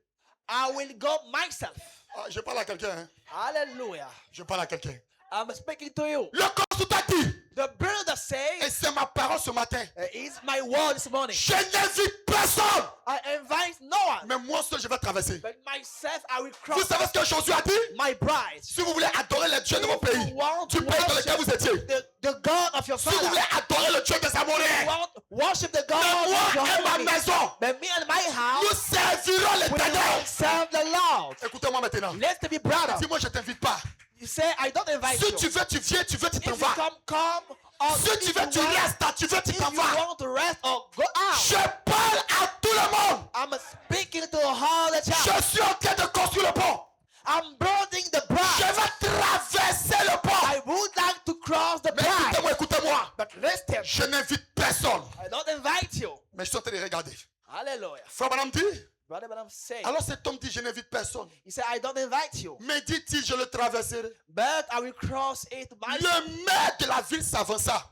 I will go myself. Ah, je parle à quelqu'un. Hein? Hallelujah. Je parle à quelqu'un. I'm speaking to you. Le constructeur dit, The brother et says, c'est ma parole ce matin, it's my word this morning. je n'invite personne. I invite no one, Mais moi seul, je vais traverser. but myself I will Vous cross savez ce que Josué a dit? my bride. Si vous voulez adorer le Dieu de vos If pays, you want du to pays dans lequel vous worship étiez, the God of your si vous father, voulez adorer le Dieu des you Amoréens, want worship the God mais of your moi et ma family. maison, But me and my nous house servirons we will l'Éternel. serve the Lord. Écoutez-moi maintenant. Let's be brother. Si moi je t'invite pas, You say I don't invite si you. tu veux, tu viens, tu veux, tu If t'en you vas. come. Or Si if tu veux, tu want, restes, tu veux, tu if t'en you vas. want to rest or go out. Je parle à tout le monde. I'm speaking to all the church. Je suis en train de construire le pont. I'm building the Je bride. vais traverser le pont. I would like to cross the Mais bride. écoutez-moi, écoutez-moi. But listen, Je n'invite personne. I don't invite you. Mais je suis en train de regarder. Hallelujah. Frère Branham dit, Brother, but I'm saying. alors cet homme dit, je n'invite personne. He said, I don't invite you. Mais dit-il, je le traverserai. But I will cross it myself. Le maire de la ville s'avança.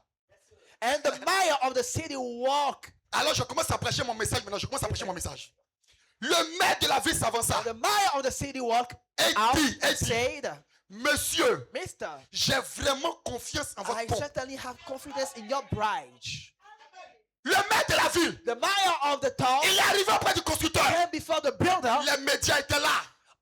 And the mayor of the city walked. Alors je commence à prêcher mon message maintenant. Je commence à prêcher mon message. Le maire de la ville s'avança. The mayor of the city walked Et out dit, and said, Monsieur, Mister, j'ai vraiment confiance en votre I pont. certainly have confidence in your bride. Le maire de la ville, The mayor of the town il est arrivé auprès du constructeur. came before the builder. Les médias étaient là.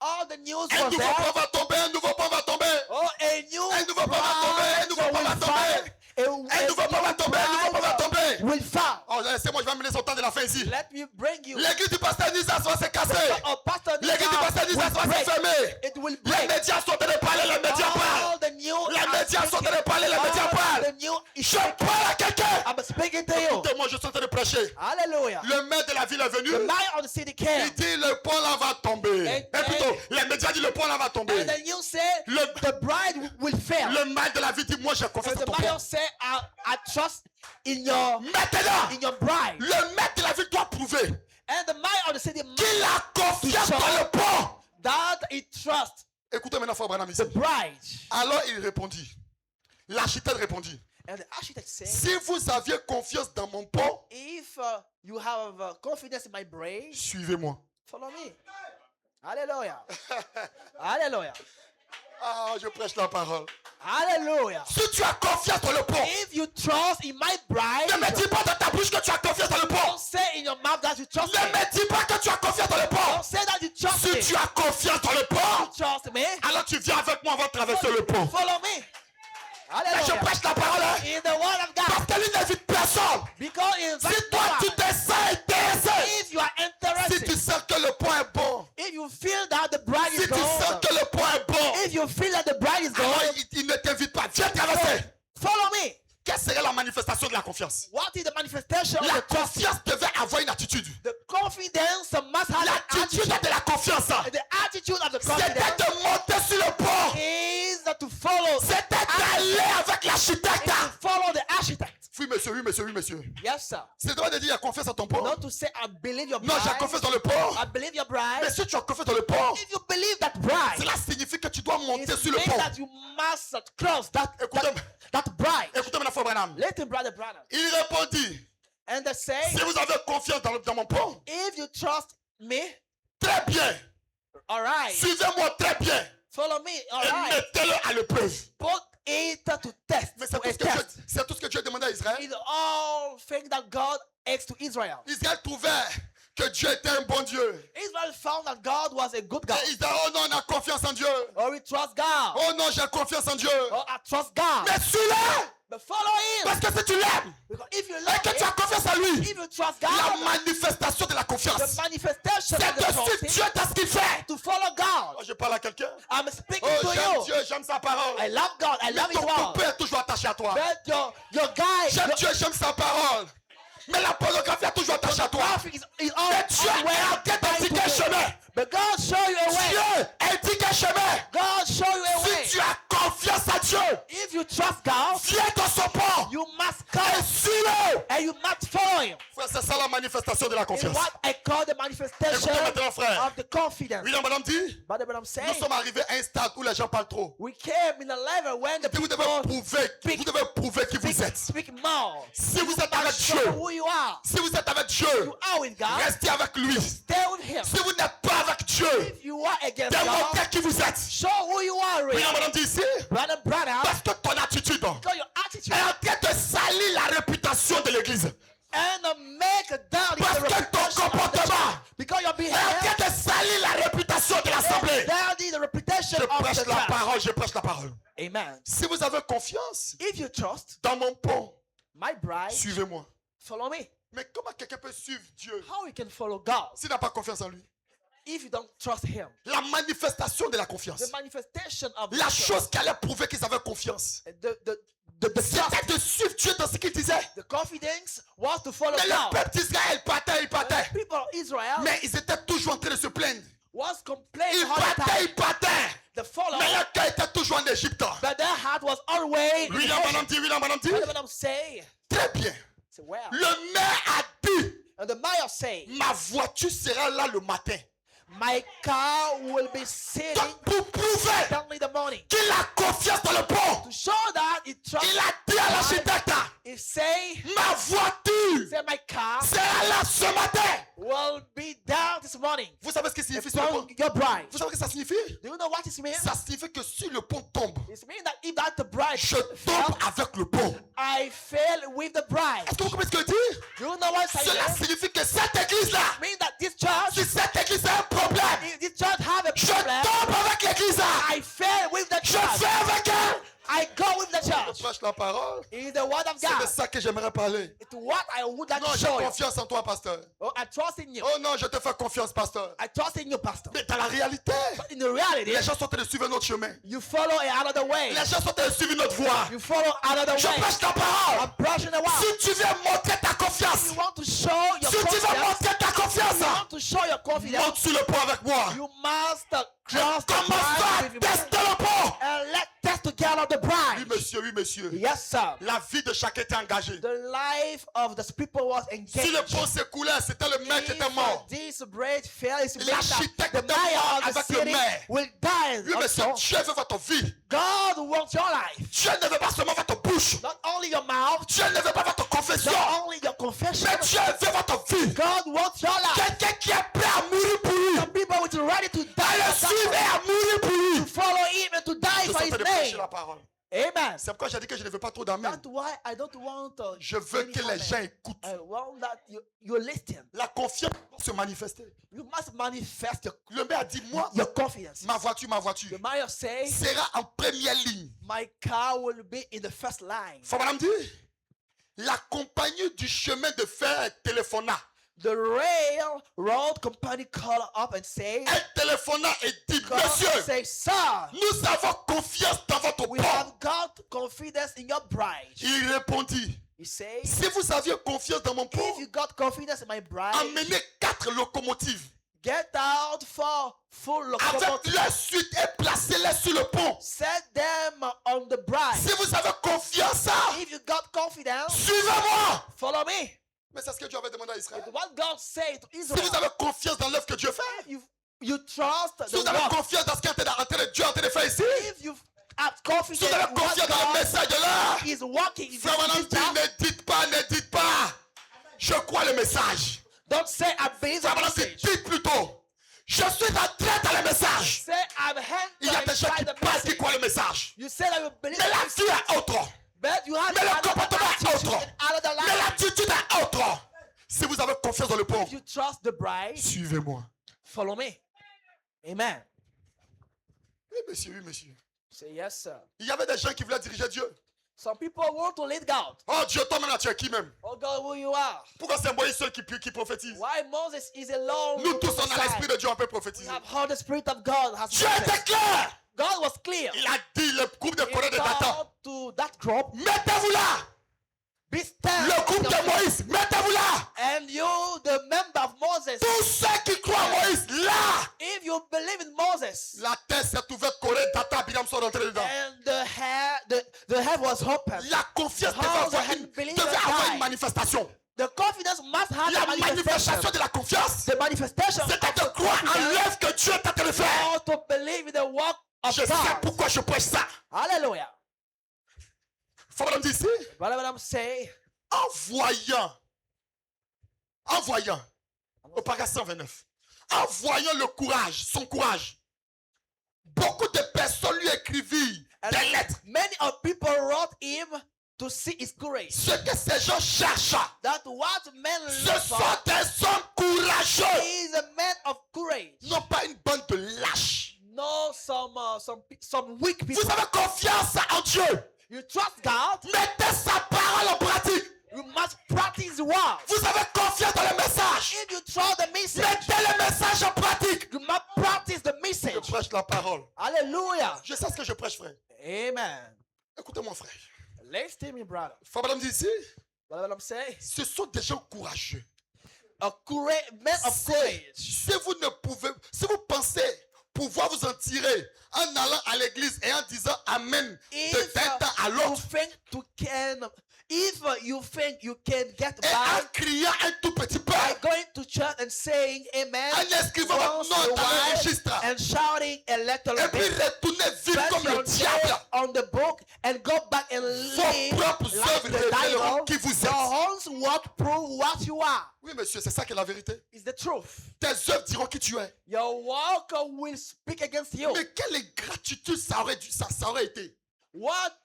All the news Un was nouveau there. pont va tomber, un nouveau pont va tomber. Oh, a new Un nouveau pont va tomber, un nouveau pont va tomber. Un nouveau pont va tomber, un nouveau pont va tomber. will fall. Oh, laissez-moi, je vais amener son temps de la fin ici. Let me bring you. L'église du pasteur Nisa va se casser. Oh, Pastor L'église du pasteur Nisa va se break. fermer. It will Les break. médias sont en train de parler, les médias All parlent. the new Les médias sont en train de parler, les médias all parlent. the new is Je parle à quelqu'un. I'm speaking to you. Écoutez-moi, je suis en train de prêcher. Hallelujah. Le maire de la ville est venu. The mayor of the city came. Il dit le pont là va tomber. And- Et plutôt, les médias disent le pont là va tomber. And the news said Le- the bride will fail. Le maire de la ville dit moi j'ai confiance And en the ton mayor pont. said I trust in your Maintenant, bride. le maire de la ville doit prouver And the mayor of the city qu'il a confiance dans le pont. that he trusts Écoutez maintenant, frère Branham ici. the bride. Alors il répondit. L'architecte répondit. And the architect said, Si vous aviez confiance dans mon pont, if you have confidence in my bride, suivez-moi. follow me. Hallelujah. Hallelujah. Ah, je prêche la parole. Hallelujah. Si tu as confiance dans le pont, If you trust in my bride, ne me dis pas dans ta bouche que tu as confiance dans le pont. don't say in your mouth that you trust Ne me. me dis pas que tu as confiance dans le pont. Don't say that you trust me. Si tu as confiance dans le pont, Trust me. alors tu viens avec moi, on va traverser le pont. Follow me. Là, je Hallelujah. prêche la parole. Hein? In the word of God. Parce qu'elle n'invite personne. Because in Si that toi tu te sens intéressé, if you are si tu interested, sens que le pont est bon, if you feel that the bride si is tu sens gone, que le pont est bon, if you feel that the bride is alors gone, il ne t'invite pas. Viens traverser. follow me. Quelle serait la manifestation de la confiance? What is the manifestation of La the trust? confiance devait avoir une attitude. The confidence must have an L'attitude attitude. de la confiance, The attitude of the c'était confidence de monter sur le pont. is to follow. C'était d'aller avec l'architecte. To follow the architect. Oui, monsieur, oui, monsieur, oui, monsieur. Yes, sir. C'est droit de dire, il y a confiance à ton pont. Not to say, I believe your Non, j'ai bride. confiance dans le pont. I believe your bride. Mais si tu as confiance dans le pont, If you believe that bride, cela signifie que tu dois monter it sur le means pont. that you must cross that bride. Écoutez-moi, la foi Branham. Let brother Branham. Il répondit, And they say, si vous avez confiance dans mon pont, if you trust me, très bien. all right. Suivez-moi très bien. Follow me, all Et right. mettez-le à l'épreuve. Put it to test. Mais To a test. c'est tout ce que Dieu demandait à Israël. It's all things that God asks to Israel. Israël trouvait que Dieu était un bon Dieu. Israel found that God was a good God. Et Israël, oh non, on a confiance en Dieu. Or we trust God. Oh non, j'ai confiance en Dieu. Or I trust God. Mais suis-le. But follow him. Parce que si tu l'aimes Because if you et love que tu as him, confiance en lui, if you trust la God, manifestation de la the confiance, manifestation c'est of the de suivre trust Dieu dans ce qu'il fait. to follow God. Oh, je parle à quelqu'un. I'm speaking Oh, to j'aime you. Dieu, j'aime sa parole. I love God. I Mais love His ton word. copain est toujours attaché à toi. But your guy, J'aime your Dieu, j'aime sa parole. Mais la pornographie est toujours attachée à toi. traffic is all Mais Dieu est en train d'indiquer un chemin. But God show you a way. Dieu indique un chemin. God show you a way. Si tu as confiance à Dieu, If you trust God, viens dans son pont you must et come suis-le. and you must follow Him. Frère, c'est ça la manifestation de la It's confiance. what I call the manifestation Écoutez maintenant, frère. of the confidence. William Branham dit, But I'm nous saying, sommes arrivés à un stade où les gens parlent trop. we came in a level when the Et vous people devez prouver qui vous êtes. speak more. Si vous êtes avec Show Dieu, who you are. si vous êtes avec Dieu, You are with God. restez avec lui. Stay with Him. Si vous n'êtes pas avec Dieu, If you are against démontrez God, qui vous êtes. show who you are. Really. William Branham dit ici, Brother, parce que ton attitude because your attitude est en train de salir la réputation de l'église. and make down Parce que ton reputation of the comportement church. Because your est en behavior train de salir la réputation de l'assemblée. down the reputation Je of the prêche la church. parole, je prêche la parole. Amen. Si vous avez confiance If you trust dans mon pont, my bride, suivez-moi. follow me. Mais comment quelqu'un peut suivre Dieu How you can follow God s'il n'a pas confiance en lui? if you don't trust Him? La manifestation de la confiance. The manifestation of the La trust. chose qui allait prouver qu'ils avaient confiance. The trust, C'était de suivre Dieu dans ce qu'il disait. the confidence was to follow Mais le God. peuple d'Israël partait, il partait. The people of Israel Mais ils étaient toujours en train de se plaindre. was complaining Ils all the partaient, time. ils partaient. The follow, Mais leur cœur était toujours en Égypte. but their heart was always in William Branham dit, What I'm saying, très bien. say, well, Le maire a dit, and the mayor say, ma voiture sera là le matin. my car will be sitting Donc pour prouver early in the morning. qu'il a confiance dans le pont, To show that it trusts, il a dit à l'architecte, it say, ma voiture my car sera là ce matin. will be down this morning. Vous savez ce que signifie sur le pont? Upon your bride. Vous savez ce que ça signifie? Do you know what it means? Ça signifie que si le pont tombe, It means that if that the bride je fell, tombe avec le pont. I fell with the bride. Est-ce que vous comprenez ce que je dis? Do you know what I Cela mean? signifie que cette église-là, It means that this church, si cette église a un problème, if this church have a je problem, tombe avec l'église-là. I fell with the Je church. fais avec elle. I go with the Je church. prêche la parole. It's the word of C'est de God. ça que j'aimerais parler. It's what I would like Non, to j'ai show you. confiance en toi, pasteur. Oh, I trust in you. Oh non, je te fais confiance, pasteur. I trust in you, pastor. Mais dans la réalité, But in the reality, les gens sont en train de suivre notre chemin. you follow another way. Les gens sont en train de suivre notre voie. You follow another Je way. prêche la parole. I'm brushing the word. Si tu veux montrer ta confiance, You want to show your si tu veux confidence. montrer ta confiance, You want to show your confidence. monte sur le pont avec moi. You must cross the Commence bride à with me. tester le pont. And let's test together the Oui, bride. monsieur, oui, monsieur. Yes, sir. La vie de chacun était engagée. The life of the people was Si le engaged. pont s'écoulait, c'était le maire qui était mort. This bride fell, it means L'architecte that the était mayor mort of the avec le city maire. will die. Oui, monsieur, also. Dieu veut votre vie. God wants your life. Dieu ne veut pas seulement votre bouche. Not only your mouth, Dieu ne veut pas votre confession. not only your confession. Mais Dieu veut votre vie. God wants your life. Quelqu'un qui est prêt à mourir pour lui. Some people which are ready to À die le for suivre et that, à mourir pour lui. to follow him and to die Je for suis en his train de prêcher name. la parole. Amen. C'est pourquoi j'ai dit que je ne veux pas trop d'amen. That's why I don't want Je veux que les gens écoutent. I want that you listen. La confiance doit se manifester. You must manifest Le maire a dit, moi, your confidence. ma voiture The mayor says, sera en première ligne. my car will be in the first line. Faut madame dire, la compagnie du chemin de fer téléphona. The railroad company called up and said, Elle téléphona et dit, monsieur, say, sir, nous avons confiance dans votre we pont. have got confidence in your bride. Il répondit, He says, si vous aviez confiance dans mon pont, if you got confidence in my bride, emmenez 4 locomotives. get out for full Avec locomotive. leur suite et placez-les sur le pont. Set them on the bride. Si vous avez confiance, If you got confidence, suivez-moi. follow me. Mais c'est ce que Dieu avait demandé à Israël. It's what God said to Si vous Israel. avez confiance dans l'œuvre que Dieu fait, You trust si vous the avez work. confiance dans ce que Dieu est en train de faire ici, If you have confidence si vous avez in what confiance dans le God message de là, is working in frère Branham this dit, job, ne dites pas, je crois le message. don't say I believe the Frère Branham dit, message. dites plutôt, je suis entré dans le message. Say I'm Il y a des gens qui inside the parlent qui message. croient le message. You say that you believe Mais the la message, vie est autre. but you have Mais le another comportement est attitude autre. and another Mais life. l'attitude est autre. Si vous avez confiance dans le pont, If you trust the bride, suivez-moi. follow me. Amen. Oui, monsieur. Say yes, sir. Il y avait des gens qui voulaient diriger Dieu. Some people want to lead God. Oh Dieu, toi maintenant tu es qui même? Oh God, who you are? Pourquoi c'est Moïse seul qui prophétise? Why Moses is alone? Nous to tous, on a prophesy? l'esprit de Dieu, on peut We prophétiser. have heard the Spirit of God has Dieu était manifested. clair. God was clear. Il a dit, le groupe de Corée de Datan, He to that group, mettez-vous là. be stand. Le groupe de Moïse, mettez-vous là. And you, the member of Moses, Tous ceux qui croient en Moïse, là. if you believe in Moses, La terre s'est ouverte, Corée, Datan, Abiram sont rentrés dedans. and the heaven was open, La confiance devait How avoir the une, unbeliever devait avoir died. une manifestation. the confidence must have La a manifestation. manifestation de la confiance, The manifestation c'était of de the croire en confidence l'œuvre que Dieu est en train de faire. or to believe in the work of Je sais God. pourquoi je prêche ça. Hallelujah. Faut me dire ici, Whatever I'm saying, en voyant, au paragraphe 129, en voyant le courage, son courage, beaucoup de personnes lui écrivirent des lettres. many of people wrote him to see his courage. Ce que ces gens cherchent, That what men ce look sont for des hommes courageux, is a man of courage. non pas une bande de lâches. No, some weak people. Vous avez confiance en Dieu. You trust God. Mettez sa parole en pratique. You must practice the word. Vous avez confiance dans le message. If you trust the message, Mettez le message en pratique. you must practice the Je message. prêche la parole. Hallelujah. Je sais ce que je prêche, frère. Amen. Écoutez mon frère. Listen to me, brother. Frère Madame dit ici, What I'm saying? ce sont des gens courageux. Man of courage. Si vous pensez pouvoir vous en tirer en allant à l'église et en disant Amen d'un temps à l'autre If you think you can get et en by criant un tout petit peu, by going to church and saying amen en inscrivant votre once nom in a dans le while registre and shouting a little et puis bit, retourner vite press comme your le diable, name on the book and go back and vos live propres like œuvres the révéleront devil. qui vous Your êtes. own work prove what you are. Oui, monsieur, c'est ça qui est la vérité. It's the truth. Tes œuvres diront qui tu es. Your work will speak against you. Mais quelle ingratitude ça aurait été. What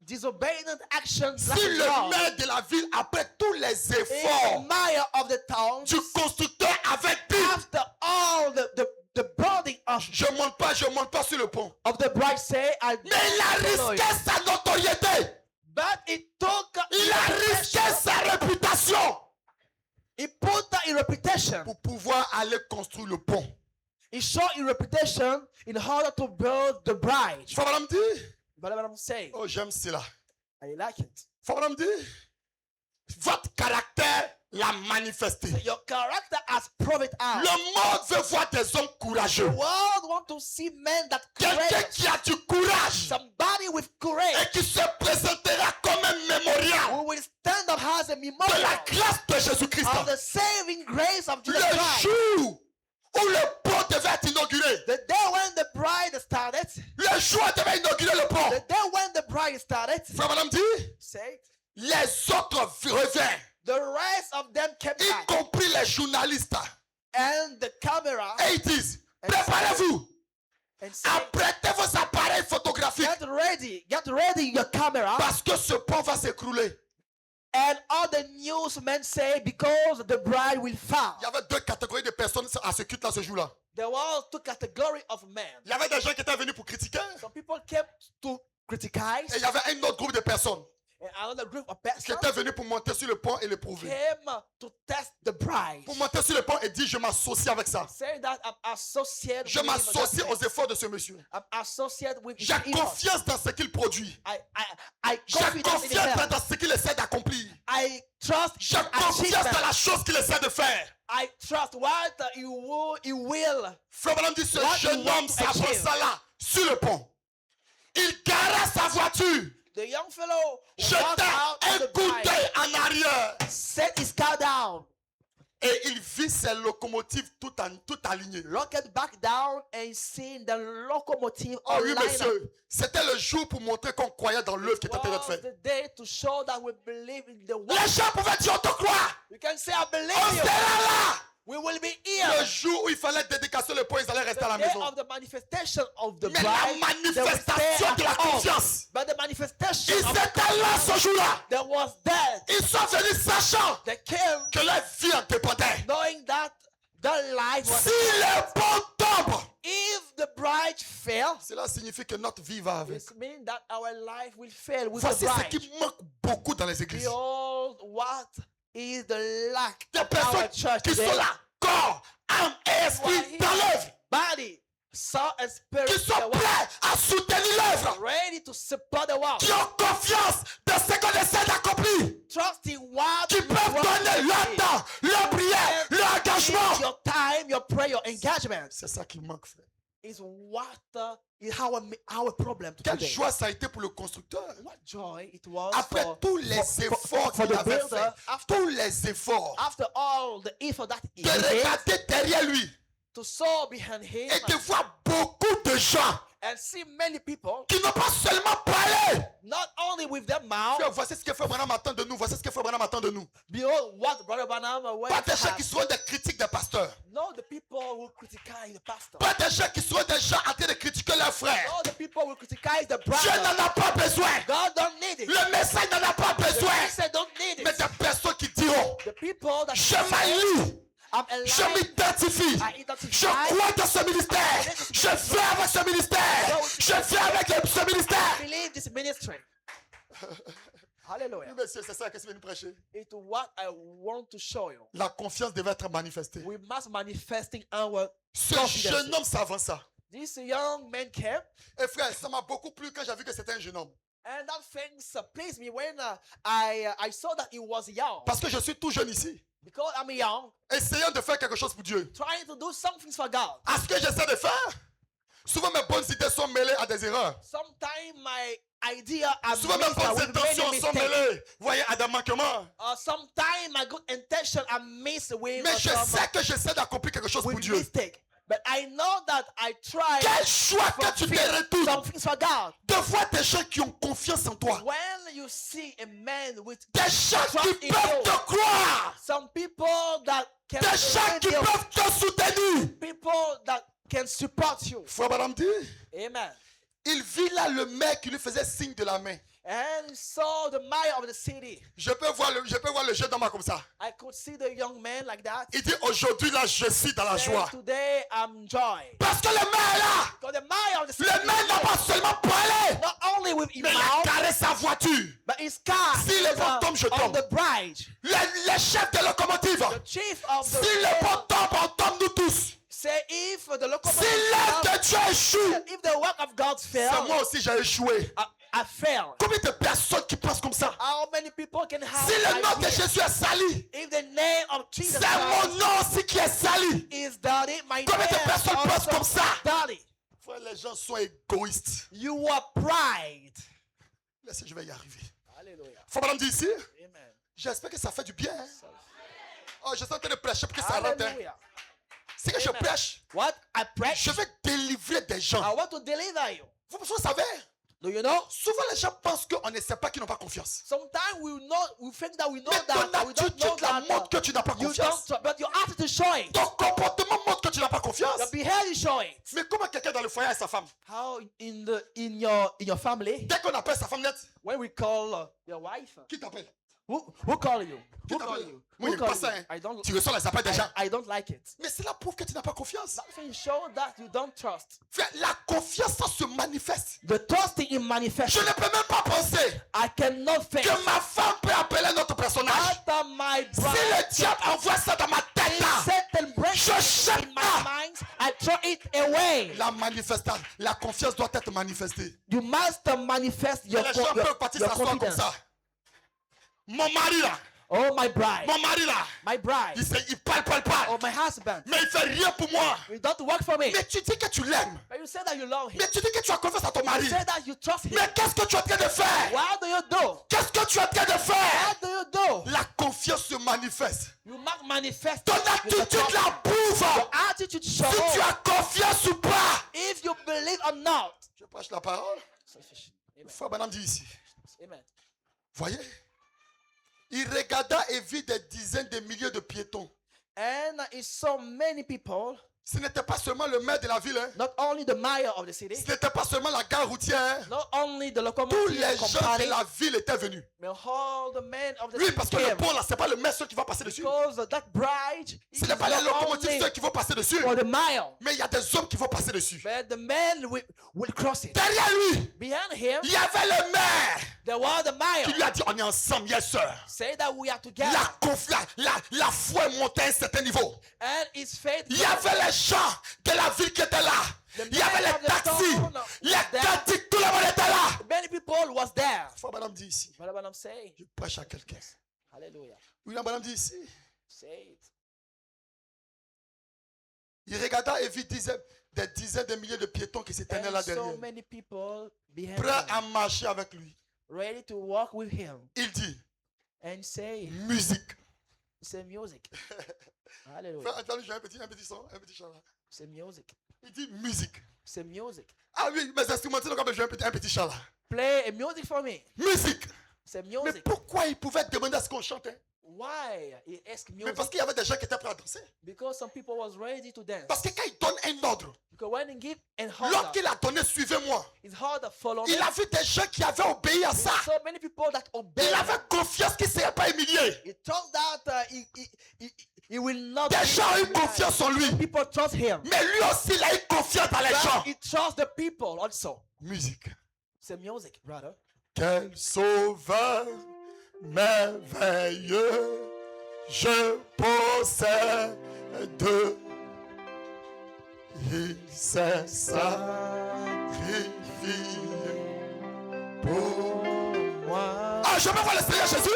disobedient actions Si that le God, maire de la ville, après tous les if the efforts mayor of the town, du constructeur avait dit, after all the building je monte pas sur le pont. of the bride say, I Mais il a follow risqué you. sa notoriété. But it took Il a risqué sa réputation he put that in reputation. pour pouvoir aller construire le pont. He showed in reputation in order to build the bride. Faut madame dire, But what I'm saying, oh j'aime cela. I like it. Faut madame dire, votre caractère l'a manifesté. Your character has proved it out. Le monde veut voir des hommes courageux. The world want to see men that Quelqu'un courageous. qui a du courage Somebody with courage et qui se présentera comme un mémorial who will stand up as a de memorial la grâce de Jésus-Christ. of the saving grace of Jesus Le Christ. jour où le pont devait être inauguré, The day when the bride started, le jour où devait inaugurer le pont, the day when the bride started, frère madame dit, say, les autres revinrent, the rest of them came y back. compris les journalistes, And the camera et ils disent, préparez-vous, and say, apprêtez vos appareils photographiques, get ready your camera. parce que ce pont va s'écrouler. And all the newsmen say, because the bride will fall. Il y avait deux catégories de personnes à ce culte-là ce jour-là. There were two categories of men. Il y avait des gens qui étaient venus pour critiquer, Some people came to criticize, et il y avait un autre groupe de personnes and another group of qui persons étaient venus pour monter sur le pont et le prouver. came to test the bride. Pour monter sur le pont et dire, je m'associe avec ça. Say that I'm associated Je with m'associe that aux man. efforts de ce monsieur. I'm associated with his J'ai effort. confiance dans ce qu'il produit. I J'ai confidence in confiance him. dans ce qu'il essaie d'accomplir. I trust J'ai his confiance dans achievement. la chose qu'il essaie de faire. I trust what he will. Frère Madame dit, ce What jeune you want homme to s'avança achieve. là, sur le pont. Il gara sa voiture The young fellow jeta walked out un of the coup bride, d'œil en arrière set his car down, et il vit ses locomotives tout alignées. looked back down, and seen the locomotive Oh all oui, lined up. monsieur, c'était le jour pour montrer qu'on croyait dans l'œuvre qui était en train d'être Was faite. the day to show that we believe in the Les work. gens pouvaient dire, on te croit. You can say, I On believe you. sera là. We will be Le here. jour où il fallait dédicacer le point, ils allaient rester à la The day maison. of the manifestation of the Mais bride, la they will stay manifestation at de la home. confiance, But the manifestation ils of étaient là ce jour-là. that was dead. Ils sont venus sachant They came que leur vie en dépendait. knowing that the life was. Si les bons tombent, If the bride fail, cela signifie que notre vie va avec. it means that our life will fail with Voici the ce bride. qui manque beaucoup dans les églises. Behold, what is the lack Des of our personnes church qui today? sont là, corps, âme et esprit dans l'œuvre, Body, soul, and spirit. qui sont prêts à soutenir l'œuvre, Ready to support the work. qui ont confiance dans ce qu'on essaie d'accomplir, Trusting what qui we peuvent want donner to leur see. temps, leur prière, leur engagement. Your time, your prayer, your engagement C'est ça qui manque, frère. is what is our problem Quelle today. joie ça a été pour le constructeur. What joy it was Après for, tous les efforts for qu'il the avait builder, fait, after, tous les efforts, after all the effort that he de did regarder derrière lui to soar behind him et de voir beaucoup de gens and see many people, qui n'ont pas seulement parlé. not only with their mouth, Frère, voici ce que Frère Branham attend de nous. Voici ce que Frère Branham attend de nous. behold what Brother Branham went Pas des gens has. qui seront des critiques des pasteurs. Not the people who criticize the pastor. Pas des gens qui seront des gens en train de critiquer leurs frères. Not the people who criticize the Dieu brother. n'en a pas besoin. God don't need it. Le message n'en a pas The besoin. minister don't need Mais it. des personnes qui diront, The people that je m'allie, I'm je alive. m'identifie, I identify. je crois dans ce ministère, je vais avec ce ministère, je vais avec ce ministère. Believe this ministry. Hallelujah. Monsieur, c'est ça que je viens de prêcher. It's what I want to show you. La confiance devait être manifestée. We must manifesting our Ce confidence. jeune homme s'avança. This young man came, Et frère, ça m'a beaucoup plu quand j'ai vu que c'était un jeune homme. and that things pleased me when I saw that he was young. Parce que je suis tout jeune ici. Because I'm young, Essayons de faire quelque chose pour Dieu. trying to do something for God. À ce que j'essaie de faire, souvent mes bonnes idées sont mêlées à des erreurs. Sometimes my idea are Souvent mes mixed bonnes with many intentions sont mistakes. mêlées, voyez, à des manquements. Sometimes my good intention are mixed with Mais je some sais que j'essaie d'accomplir quelque chose pour with Dieu. mistake. But I know that I try Quel choix que tu te some retournes things for God. de voir des gens qui ont confiance en toi. When you see a man with Des gens qui trust in peuvent you, te croire. some people that can Des gens qui believe you, peuvent te soutenir. people that can support you. Frère Madame dit, Amen. il vit là le maire qui lui faisait signe de la main. And he saw the mayor of the city. Je peux voir le jeune homme comme ça. I could see the young man like that. Il dit aujourd'hui là je suis dans la Saying, joie. today I'm joy. Parce que le maire est là. Because the mayor of the city, Le maire n'a pas seulement parlé, not only with his mais il a mouth, carré sa voiture. but his car Si is les bons tombent, je on tombe. the bride. Les chefs de locomotive. The chief of Si the les bons tombent, on tombe nous tous. say if the Si locomotive l'œuvre de Dieu échoue, if the work of God c'est fails, moi aussi j'ai échoué. I fail. Combien de personnes qui pensent comme ça? How many people can have Si le nom de idea? Jésus est sali, If the name of Jesus c'est mon Christ nom aussi qui est sali. is dirty, my Combien de name personnes pensent comme also ça? dirty. Frère, les gens sont égoïstes. You are pride. Laissez, je vais y arriver. Hallelujah. Faut madame dire ici, Amen. j'espère que ça fait du bien. Hein? Oh, je suis en train de prêcher pour que ça rentre. Hein? Hallelujah. C'est que je Amen. prêche, What I pray, je vais délivrer des gens. I want to deliver you. Vous savez, Do you know? souvent les gens pensent qu'on ne sait pas qu'ils n'ont pas confiance. Sometimes we think that we know Mais ton that, but we don't know attitude la that. montre que tu n'as pas You confiance. don't, but your attitude show it. Ton comportement montre que tu n'as pas confiance. Your behavior show it. Mais comment quelqu'un dans le foyer a sa femme? How in your family, Dès qu'on appelle sa femme nette, when we call your wife, qui t'appelle? who call you? Qui Who call t'appelle? you? Moi, Who il call passe ça. you? Hein. I don't. Tu reçois les appels des gens. I don't like it. Mais cela prouve que tu n'as pas confiance. That thing show that you don't trust. Frère, la confiance, ça se manifeste. The trusting in Je manifestation. ne peux même pas penser I cannot think que ma femme peut appeler notre personnage. after my Si bride. le diable envoie ça dans ma tête là, Satan breaks je it jette in my ça. mind. I throw it away. La manifestation, la confiance doit être manifestée. You must manifest your, Les gens peuvent partir s'asseoir comme confidence. ça. Mon mari là, Oh my bride, mon mari là, my bride, il parle. oh my husband. Mais il fait rien pour moi. You don't work for me. Mais tu dis que tu l'aimes. But you say that you love him. Mais tu dis que tu as confiance à ton mari. mari. Say that you trust him. Mais qu'est-ce que tu es en train de faire? What do you do? Qu'est-ce que tu es en train de faire? What do you do? La confiance se manifeste. You manifest. Ton with the attitude trust. la prouve. Your attitude Si shows tu as confiance ou pas. if you believe or not. Je prêche la parole. Amen. Frère Branham dit ici. Amen. Voyez? Il regarda et vit des dizaines de milliers de piétons. And he saw many people, Ce n'était pas seulement le maire de la ville. Hein. not only the mayor of the city, Ce n'était pas seulement la gare routière. Hein. not only the Tous locomotive les gens company, de la ville étaient venus. but all the men of the Oui, city parce que le came. pont là, c'est pas le maire seul qui va passer dessus. Because that bride Ce is n'est pas les not locomotives only seuls qui vont passer dessus. for the mile, Mais il y a des hommes qui vont passer dessus. but the men will cross it. Derrière lui, Behind him, il y avait le maire there was the qui mile. lui a dit on est ensemble, yes sir. Say that we are together. La foi est montée à un certain niveau. And his faith. Il y avait les gens de la ville qui étaient là. Il y avait les taxis, les cantiques, tout le monde était là. Many people was there. Frère Branham dit ici. What about I'm saying? Je prêche à quelqu'un. Hallelujah. William Branham dit ici. Say it. Il regarda et vit des dizaines de milliers de piétons qui s'éteignaient là And derrière. so many people behind Prêts him, à marcher avec lui. ready to walk with him. Il dit And say, musique. say music. Hallelujah. Frère Antoine, j'ai un petit son, un petit chant là. Say music. Il dit musique. Say music. Ah oui, mes instrumentistes, comme j'ai un petit chant là. Play a music for me. Musique. Say Mais music. pourquoi il pouvait demander à ce qu'on chante? Hein? Why? He asked Mais music. parce qu'il y avait des gens qui étaient prêts à danser. Because some people was ready to dance. Parce que quand il donne un ordre, Because when he give and hold lorsqu'il a donné suivez-moi, it's hard to follow me. il a vu des gens qui avaient obéi à ça. So many people that obey. Il avait confiance qu'il ne serait pas humilié. He thought that he will not. Des be gens ont eu denied. confiance en lui. People trust him. Mais lui aussi, il a eu confiance dans les gens. But he trusts the people also. Musique. Say music, brother. Quel sauveur merveilleux je possède. Il s'est sacrifié pour moi. Ah, je peux voir le Seigneur Jésus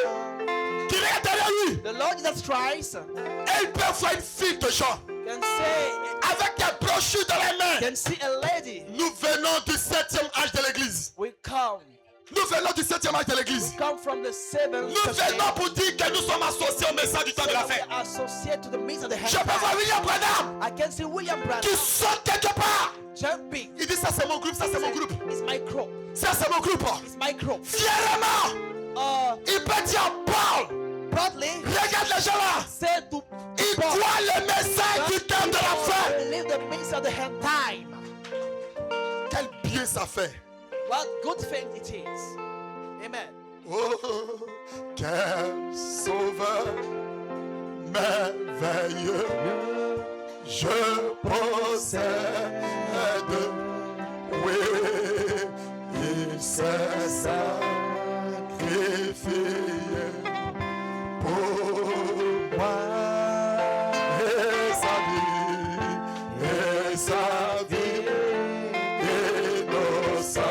qui est derrière lui. The Lord Jesus Christ Et il peut voir une fille de gens can say, avec des brochures dans les mains. can see a lady. Nous venons du 7e âge de l'église. We come. Nous venons du 7e âge de l'église. Come from the seventh. Nous venons pour dire que nous sommes associés au message du temps de la fin. Associate to the means of the Je peux voir hand. William Branham I can see William Branham qui saute quelque part. jumping. Il dit ça c'est mon groupe, ça c'est mon groupe. It's my crop. Ça c'est mon groupe. It's my crop. Fièrement, il peut dire Paul. Proudly Regarde les gens là. said to Il Paul, voit le message du temps de la fin. believe the means of the hand time. Quel bien ça fait. What good thing it is. Amen. Oh, quel sauveur merveilleux je possède. Oui, il s'est sacrifié pour moi. Et sa vie innocente.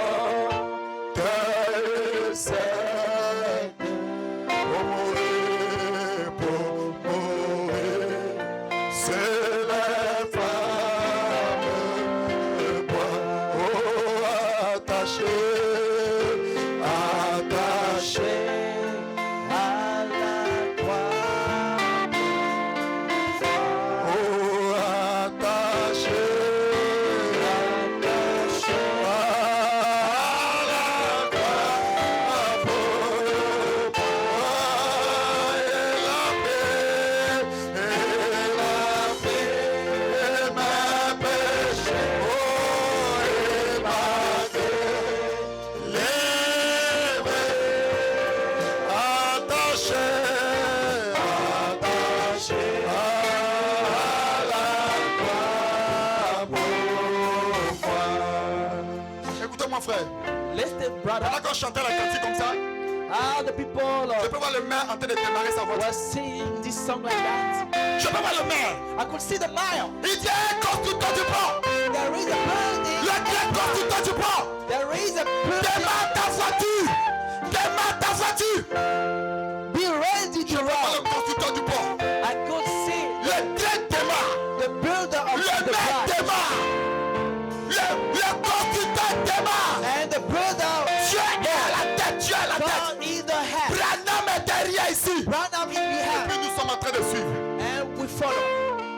Pendant qu'on chantait la cantique comme ça, The people je peux voir le maire en train de démarrer sa voiture. were singing this song like that. Je peux voir le maire. I could see the mile. Il dit, hey, constructeur du pont. There is a building. Le grand constructeur du pont. There is a building. Démarre ta voiture. Démarre ta voiture. Be ready to Je peux voir le run. constructeur du pont. I could see Le train démarre. the builder of Le the maire bride. démarre. Le constructeur démarre. And the brother. Dieu est à la tête, Dieu est à la tête. God is the head. Branham est derrière ici. Branham is Et behind. puis nous sommes en train de suivre. And we follow.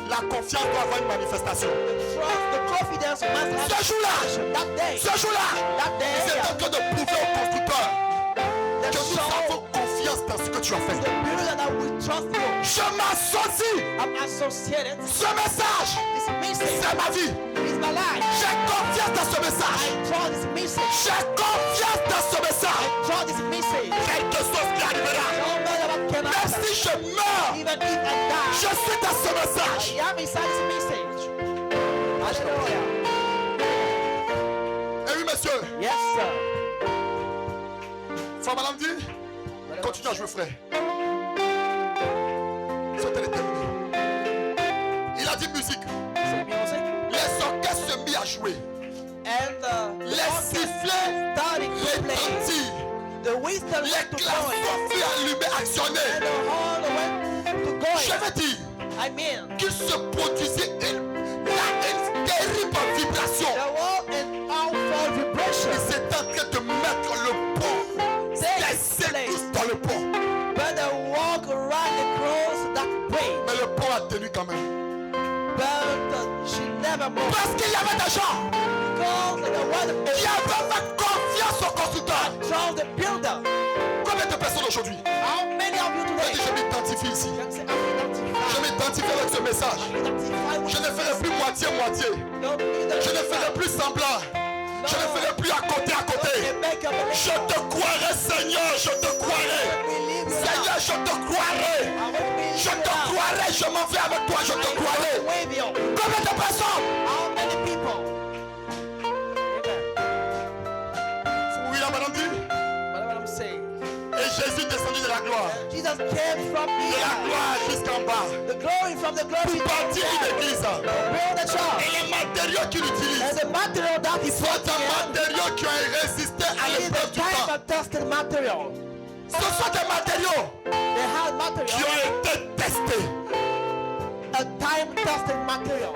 La confiance doit avoir une manifestation. Trust, the confidence must have Ce jour-là, that day. ce jour-là, That day. c'est en train de prouver au constructeur The que nous show avons confiance dans ce que tu as is fait. the builder that we trust you. Je m'associe. I'm associated. Ce message, This message c'est ma vie. is my life. J'ai confiance dans ce message. I trust this message. J'ai confiance dans ce message. I trust this message. Quelque chose qui arrivera. No matter what can Même happen. si je meurs, Even if I die. je suis dans ce message. I am inside this message. Hallelujah. Et oui, monsieur, Yes, sir. Frère Madame dit, continue à jouer, frère. C'était terminé. Il a dit musique. Some music. Les orchestres se mis à jouer. And Les sifflets, starting to les play. tantilles, The whistle les went to glaçons going. furent allumés, actionnés. And the horn went to Je going. veux dire I mean, qu'il se produisait une terrible vibration. there was an powerful vibration. Il s'est en train de mettre le pont. Laissez tous dans le pont. But they walk around the cross that way. Mais le pont a tenu quand même. But she never moved. Parce qu'il y avait des gens Because the word qui avaient fait confiance au constructeur. trust the builder. Combien de personnes aujourd'hui? How many of you Je today dis, je m'identifie ici. can say, Je m'identifie avec ce message. Je ne ferai plus moitié-moitié. Je ne ferai plus semblant. Je ne ferai plus à côté. Je te croirai, Seigneur, je te croirai. Seigneur, je te croirai. Je te croirai, je m'en vais avec toi, je te croirai. Combien de personnes? How many people? Oui, la madame dit. Whatever I'm saying. Et Jésus descendit de la gloire. Jesus came from De la the gloire jusqu'en bas. the glory from the glory Pour bâtir une église. build the Et church. les matériaux qu'il utilise And the material that he sont put des here matériaux qui ont résisté à is l'épreuve the du time temps. of tested material. Ce sont des matériaux They had qui material, ont été testés. a time tested material.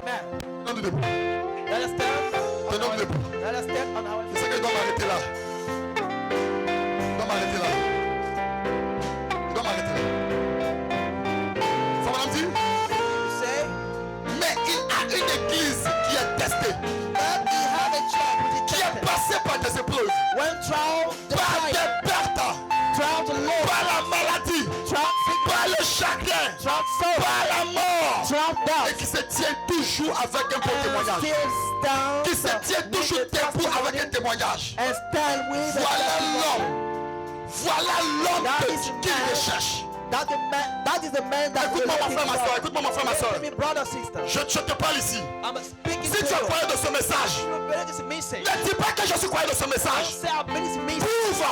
Amen. Non, debout. Let us stand. Tenons debout. Let us stand on our C'est feet. que je dois m'arrêter là. Je dois m'arrêter là. Je dois m'arrêter là. Frère Madame dit, Say mais il a une église qui est testée, that we have a church which is qui est tested. passée par des épreuves, When trial, the par fire, des pertes, trial to love, par la maladie, trial sickness, par le chagrin, trial sorrow, par la mort, trial et doubt, qui se tient toujours avec un bon and témoignage. still stand, Qui se tient toujours with the debout avec un testimony, témoignage. and stand with the Voilà testimony. l'homme. Voilà l'homme That que is qu'il man. recherche. That is the man that Écoute-moi we're mon frère, ma looking soeur. for. Écoute-moi mon frère, ma soeur. Listen to me, brother, sister. Je te parle ici. I'm speaking Si to tu as you. parlé de ce message, You better this message. ne dis pas que je suis croyant de ce Don't message. say I've been this message. Prouve,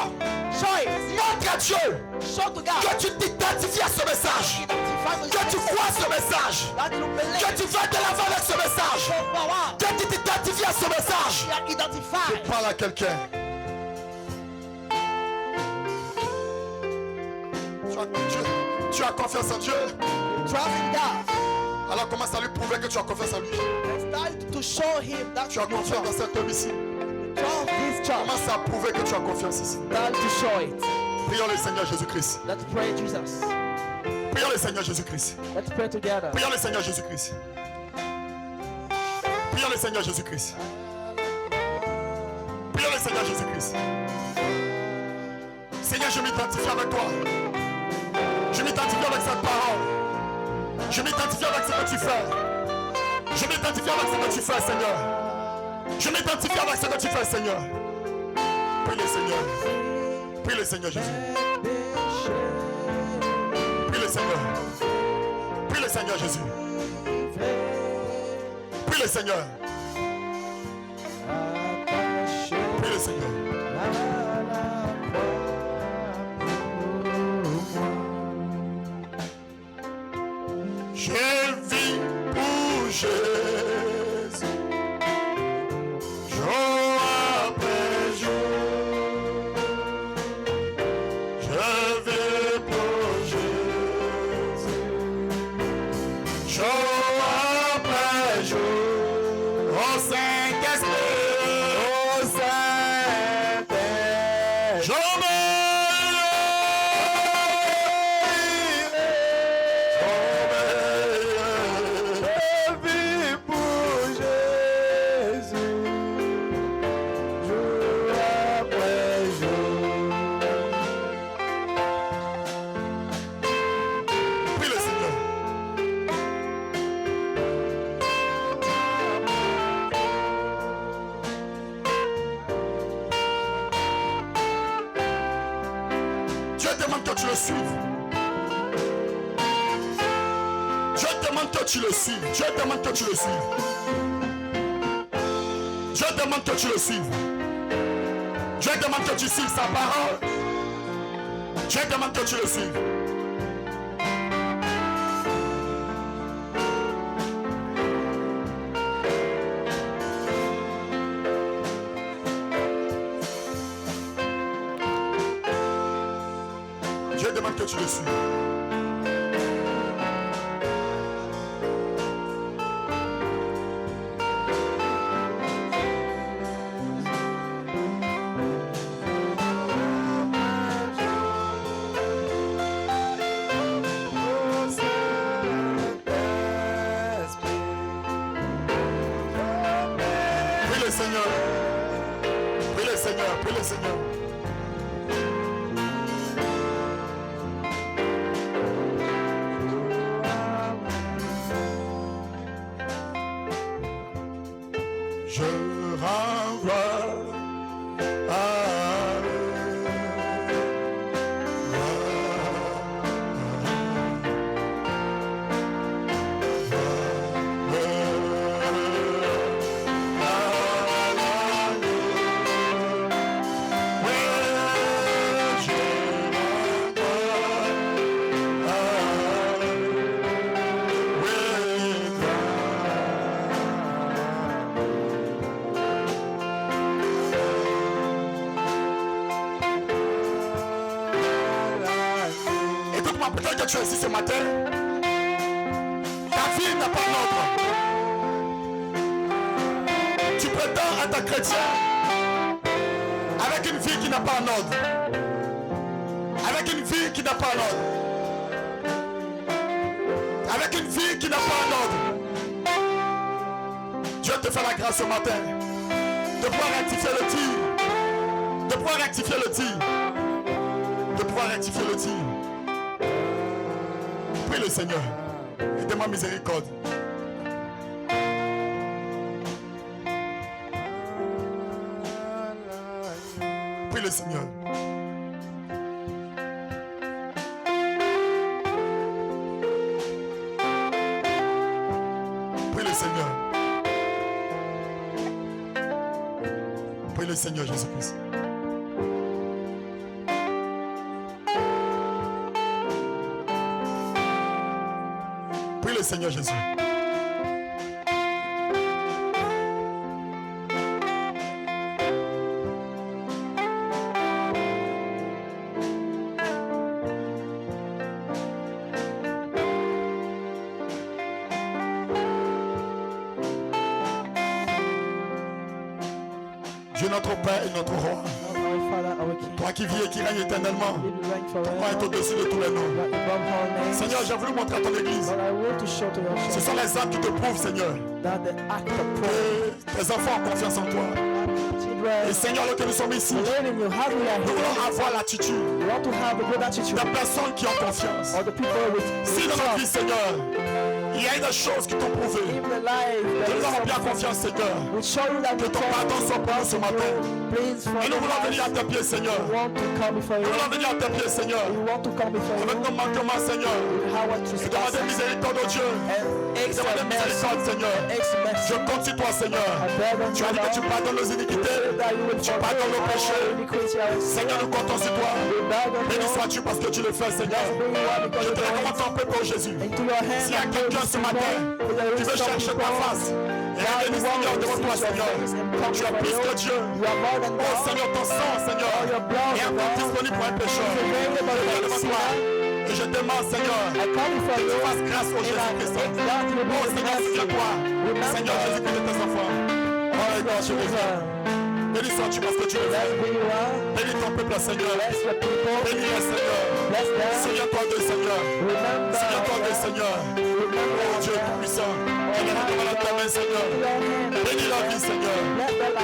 Show it. montre à Dieu Show to God. que tu t'identifies à ce message. Identify with Que this tu message. crois ce message. That you believe. Que tu vas de l'avant avec ce message. Show power. Que tu t'identifies à ce message. You are identified. Parle à quelqu'un. Tu as confiance en Dieu. Trust in God. Alors commence à lui prouver que tu as confiance en lui. And start to show him that Tu as you confiance dans trust. cet homme ici. Trust this child. Commence à prouver que tu as confiance ici. Start to show it. Prions le Seigneur Jésus-Christ. Let's pray, Jesus. Prions le Seigneur Jésus-Christ. Let's pray together. Prions le Seigneur Jésus-Christ. Prions le Seigneur Jésus-Christ. Prions le Seigneur Jésus-Christ. Seigneur, je m'identifie avec toi. Je m'identifie avec cette parole. Je m'identifie avec ce que tu fais. Je m'identifie avec ce que tu fais, Seigneur. Je m'identifie avec ce que tu fais, Seigneur. Prie le Seigneur. Prie le Seigneur Jésus. Prie le Seigneur. Prie le Seigneur Jésus. Prie le Seigneur. Prie le Seigneur. Je vis pour Jésus, jour après jour. Je vis pour Jésus, jour après jour. Au sein tu le suives. Dieu demande que tu le suives. Dieu demande que tu le suives. Dieu demande que tu le suives. Dieu demande que tu suives sa parole. Dieu demande que tu le suives. Dieu demande que tu le suives. Prie le Seigneur. Prie le Seigneur. Prie le Seigneur. Je renvoie Écoute-moi, peut-être que tu es ici ce matin. Ta vie n'a pas d'ordre. Tu prétends être un chrétien avec une vie qui n'a pas un ordre. Avec une vie qui n'a pas un ordre. Avec une vie qui n'a pas un ordre. Dieu te fait la grâce ce matin de pouvoir rectifier le tir. De pouvoir rectifier le tir. De pouvoir rectifier le tir. Prie le Seigneur et demande miséricorde. Prie le Seigneur. Prie le Seigneur. Prie le Seigneur Jésus-Christ. Prie le Seigneur Jésus. Dieu notre Père et notre Roi, Our Father, our King, toi qui vis et qui règnes éternellement, live and reign toi forever. est au-dessus de tous les noms. You are above all names. Seigneur, j'ai voulu montrer à ton Église. But I want to show to your Ce sont children les actes qui te prouvent, Seigneur, that the act of prayer, que tes enfants ont confiance en toi. children, Et Seigneur, lorsque nous sommes ici, believe in you, how we are nous here. voulons avoir l'attitude We want to have a good attitude. des personnes qui ont confiance. Or the people with Si dans notre vie, trust Seigneur, il y a des choses qui t'ont prouvé, in the life que that nous avons bien is confiance, Seigneur, we show you that que we ton pardon soit pour nous ce matin. please for Et nous voulons venir à tes pieds, Seigneur. We want to come before Nous you. voulons venir à tes pieds, Seigneur, We want to come before avec you. nos manquements, Seigneur, How what to et demander miséricorde au Dieu. and extra Demander mercy. miséricorde, Seigneur. Extra mercy. Je compte sur toi, Seigneur. Tu as dit que tu pardonnes nos iniquités, tu pardonnes nos péchés. Seigneur, nous comptons sur toi. Béni sois-tu parce que tu le fais, Seigneur. Je te recommande ton peuple, oh Jésus. S'il y a quelqu'un ce matin qui veut chercher ta face et revenir, Seigneur, devant toi, Seigneur, tu es plus que Dieu. Oh Seigneur, ton sang, Seigneur, est encore disponible pour un pécheur. Je viens devant toi et je demande, Seigneur, que tu fasses grâce au Jésus-Christ. Oh Seigneur, souviens-toi, Seigneur Jésus-Christ de tes enfants. Oh Seigneur, je reviens. Béni sois-tu parce que tu le fais. Bénis ton peuple, Seigneur. Bénis-les, Seigneur. Souviens-toi de Seigneur. Souviens-toi de Seigneur. Oh Dieu tout-puissant. Il est devant la ta main, Seigneur. Bénis la vie, Seigneur.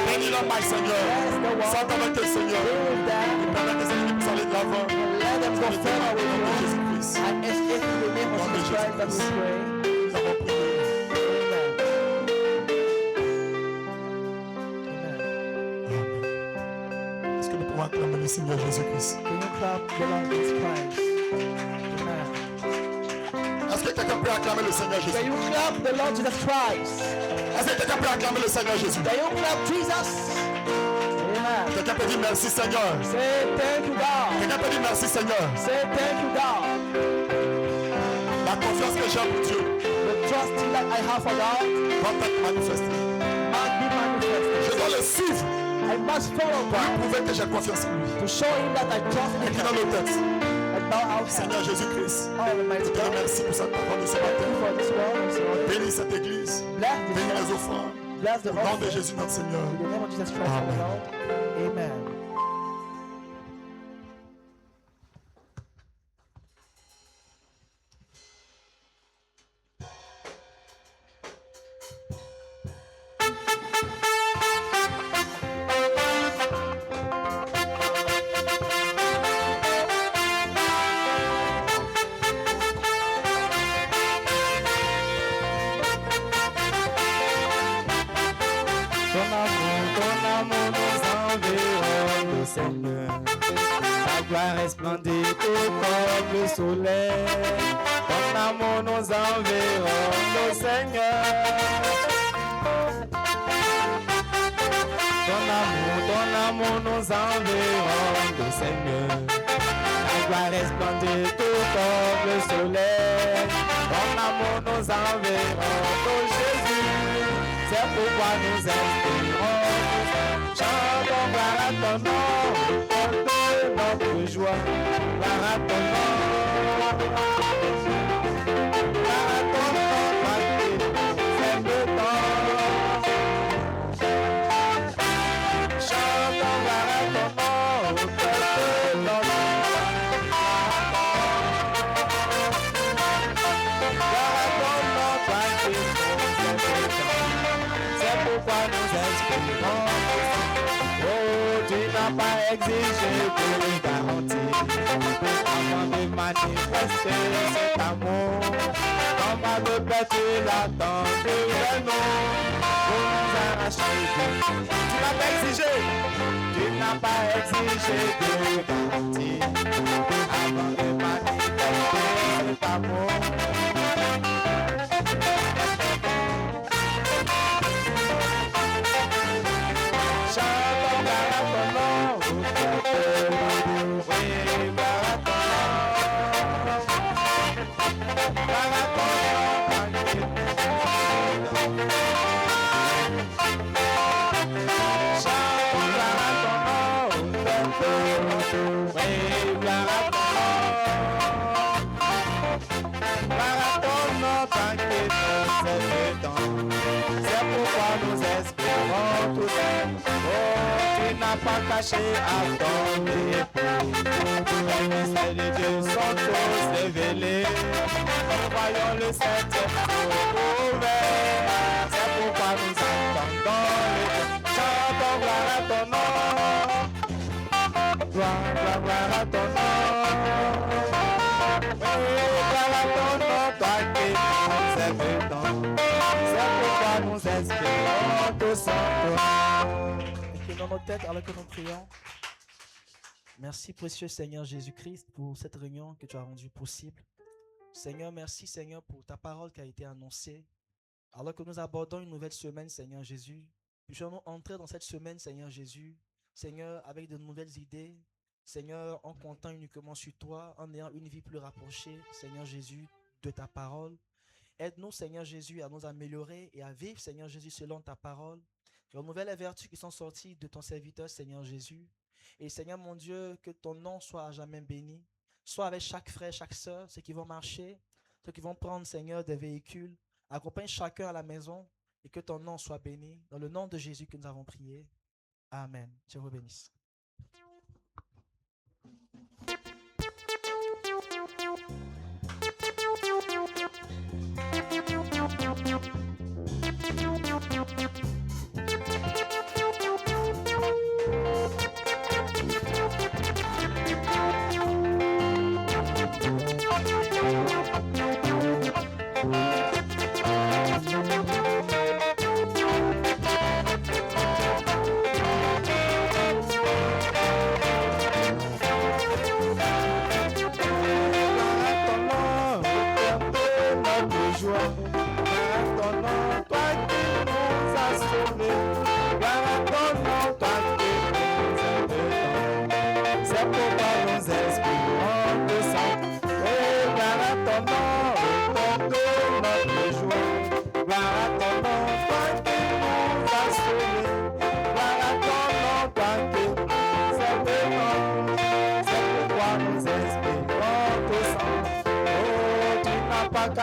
Bénis la maille, Seigneur. Sois avec eux, Seigneur. Et permets que ces ennemis puissent aller de l'avant. Let them go forward with you. Jésus-Christ. And it's in the name of Jesus Christ that we pray. Nous avons prié. Amen. Est-ce que nous pouvons pouvons acclamer le Seigneur Jésus-Christ? Can you clap the Lord Jesus Christ? Amen. Est-ce que quelqu'un peut acclamer le Seigneur Jésus? Can you clap the Lord Jesus Christ? Est-ce que quelqu'un peut acclamer le Seigneur Jésus? Can you clap Jesus? Amen. Quelqu'un peut dire merci Seigneur. Say thank you, God. Quelqu'un peut dire merci Seigneur. Say thank you, God. La confiance que j'ai en Dieu The trusting that I have for God va être manifestée. must be manifested. Je dois le suivre I must follow pour lui God prouver que j'ai confiance en lui. to show him that I trust in Et qui him. dans nos têtes, And bow our heads. Seigneur Jésus-Christ, Oh, Almighty je te God, remercie pour cette parole de ce thank you matin. for this word this morning. Bénis cette église. Bless the Bénis les church. offrandes. Bless the Au nom de offering. Jésus notre Seigneur. In the name of Jesus Christ, our Amen. Lord. Amen. Ton amour nous environne, Seigneur. Ta gloire resplendit tout comme le soleil. Ton amour nous environne, Seigneur. Ton amour nous environne, Seigneur. Ta gloire resplendit tout comme le soleil. Ton amour nous environne, oh Jésus. C'est pourquoi nous espérons. Chantons gloire à ton nom, portez notre joie. Gloire à ton nom. Gloire à ton nom, Marie, c'est le temps. Chantons gloire à ton nom, portez notre joie. Gloire à ton nom, Marie, c'est le temps. C'est pourquoi nous espérons. Oh, tu n'as pas exigé de garantie avant de manifester cet amour. Comme à de paix, tu l'attends de vraiment pour nous arracher. Tu n'as pas exigé, tu n'as pas exigé de garantie avant de manifester cet amour. Chantons gloire à ton nom, oui, gloire à ton nom, gloire à ton nom, chantons gloire à ton nom, oui, gloire à ton nom, gloire à ton nom, t'inquiète, c'est le temps, c'est pourquoi nous espérons tout ça. Oh, tu n'as pas caché à ton époux. Les mystères de Dieu sont tous révélés. Nous voyons le septième jour ouvert. C'est pourquoi nous entendons les chantons gloire à ton nom. Gloire, gloire à ton nom. Oui, gloire à ton nom, toi qui nous aimons. C'est pourquoi nous espérons tous en toi. Dans nos têtes alors que nous prions. Merci précieux Seigneur Jésus-Christ pour cette réunion que tu as rendue possible. Seigneur, merci Seigneur pour ta parole qui a été annoncée. Alors que nous abordons une nouvelle semaine, Seigneur Jésus, puissions-nous entrer dans cette semaine, Seigneur Jésus, Seigneur, avec de nouvelles idées, Seigneur, en comptant uniquement sur toi, en ayant une vie plus rapprochée, Seigneur Jésus, de ta parole. Aide-nous, Seigneur Jésus, à nous améliorer et à vivre, Seigneur Jésus, selon ta parole. Renouvelle les vertus qui sont sorties de ton serviteur, Seigneur Jésus. Et Seigneur mon Dieu, que ton nom soit à jamais béni. Sois avec chaque frère, chaque sœur, ceux qui vont marcher, ceux qui vont prendre, Seigneur, des véhicules. Accompagne chacun à la maison et que ton nom soit béni. Dans le nom de Jésus que nous avons prié. Amen. Je vous bénisse.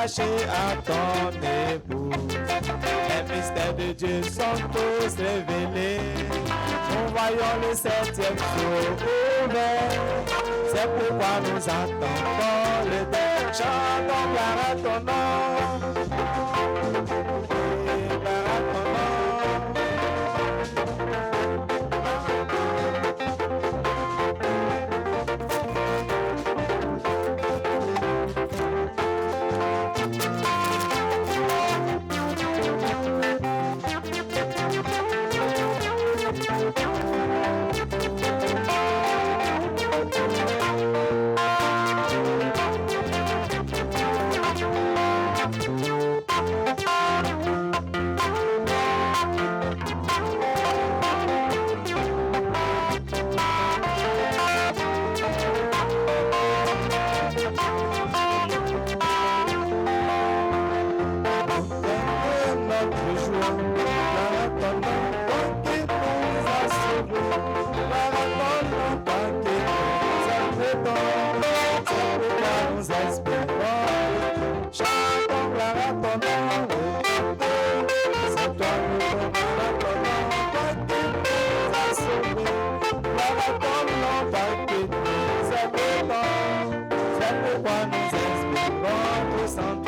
attachés à ton épouse. Les mystères de Dieu sont tous révélés. Nous voyons le 7e jour ouvert. C'est pourquoi nous attendons le dernier. Chantons gloire à ton nom. Gloire à ton nom. C'est pourquoi nous espérons tous en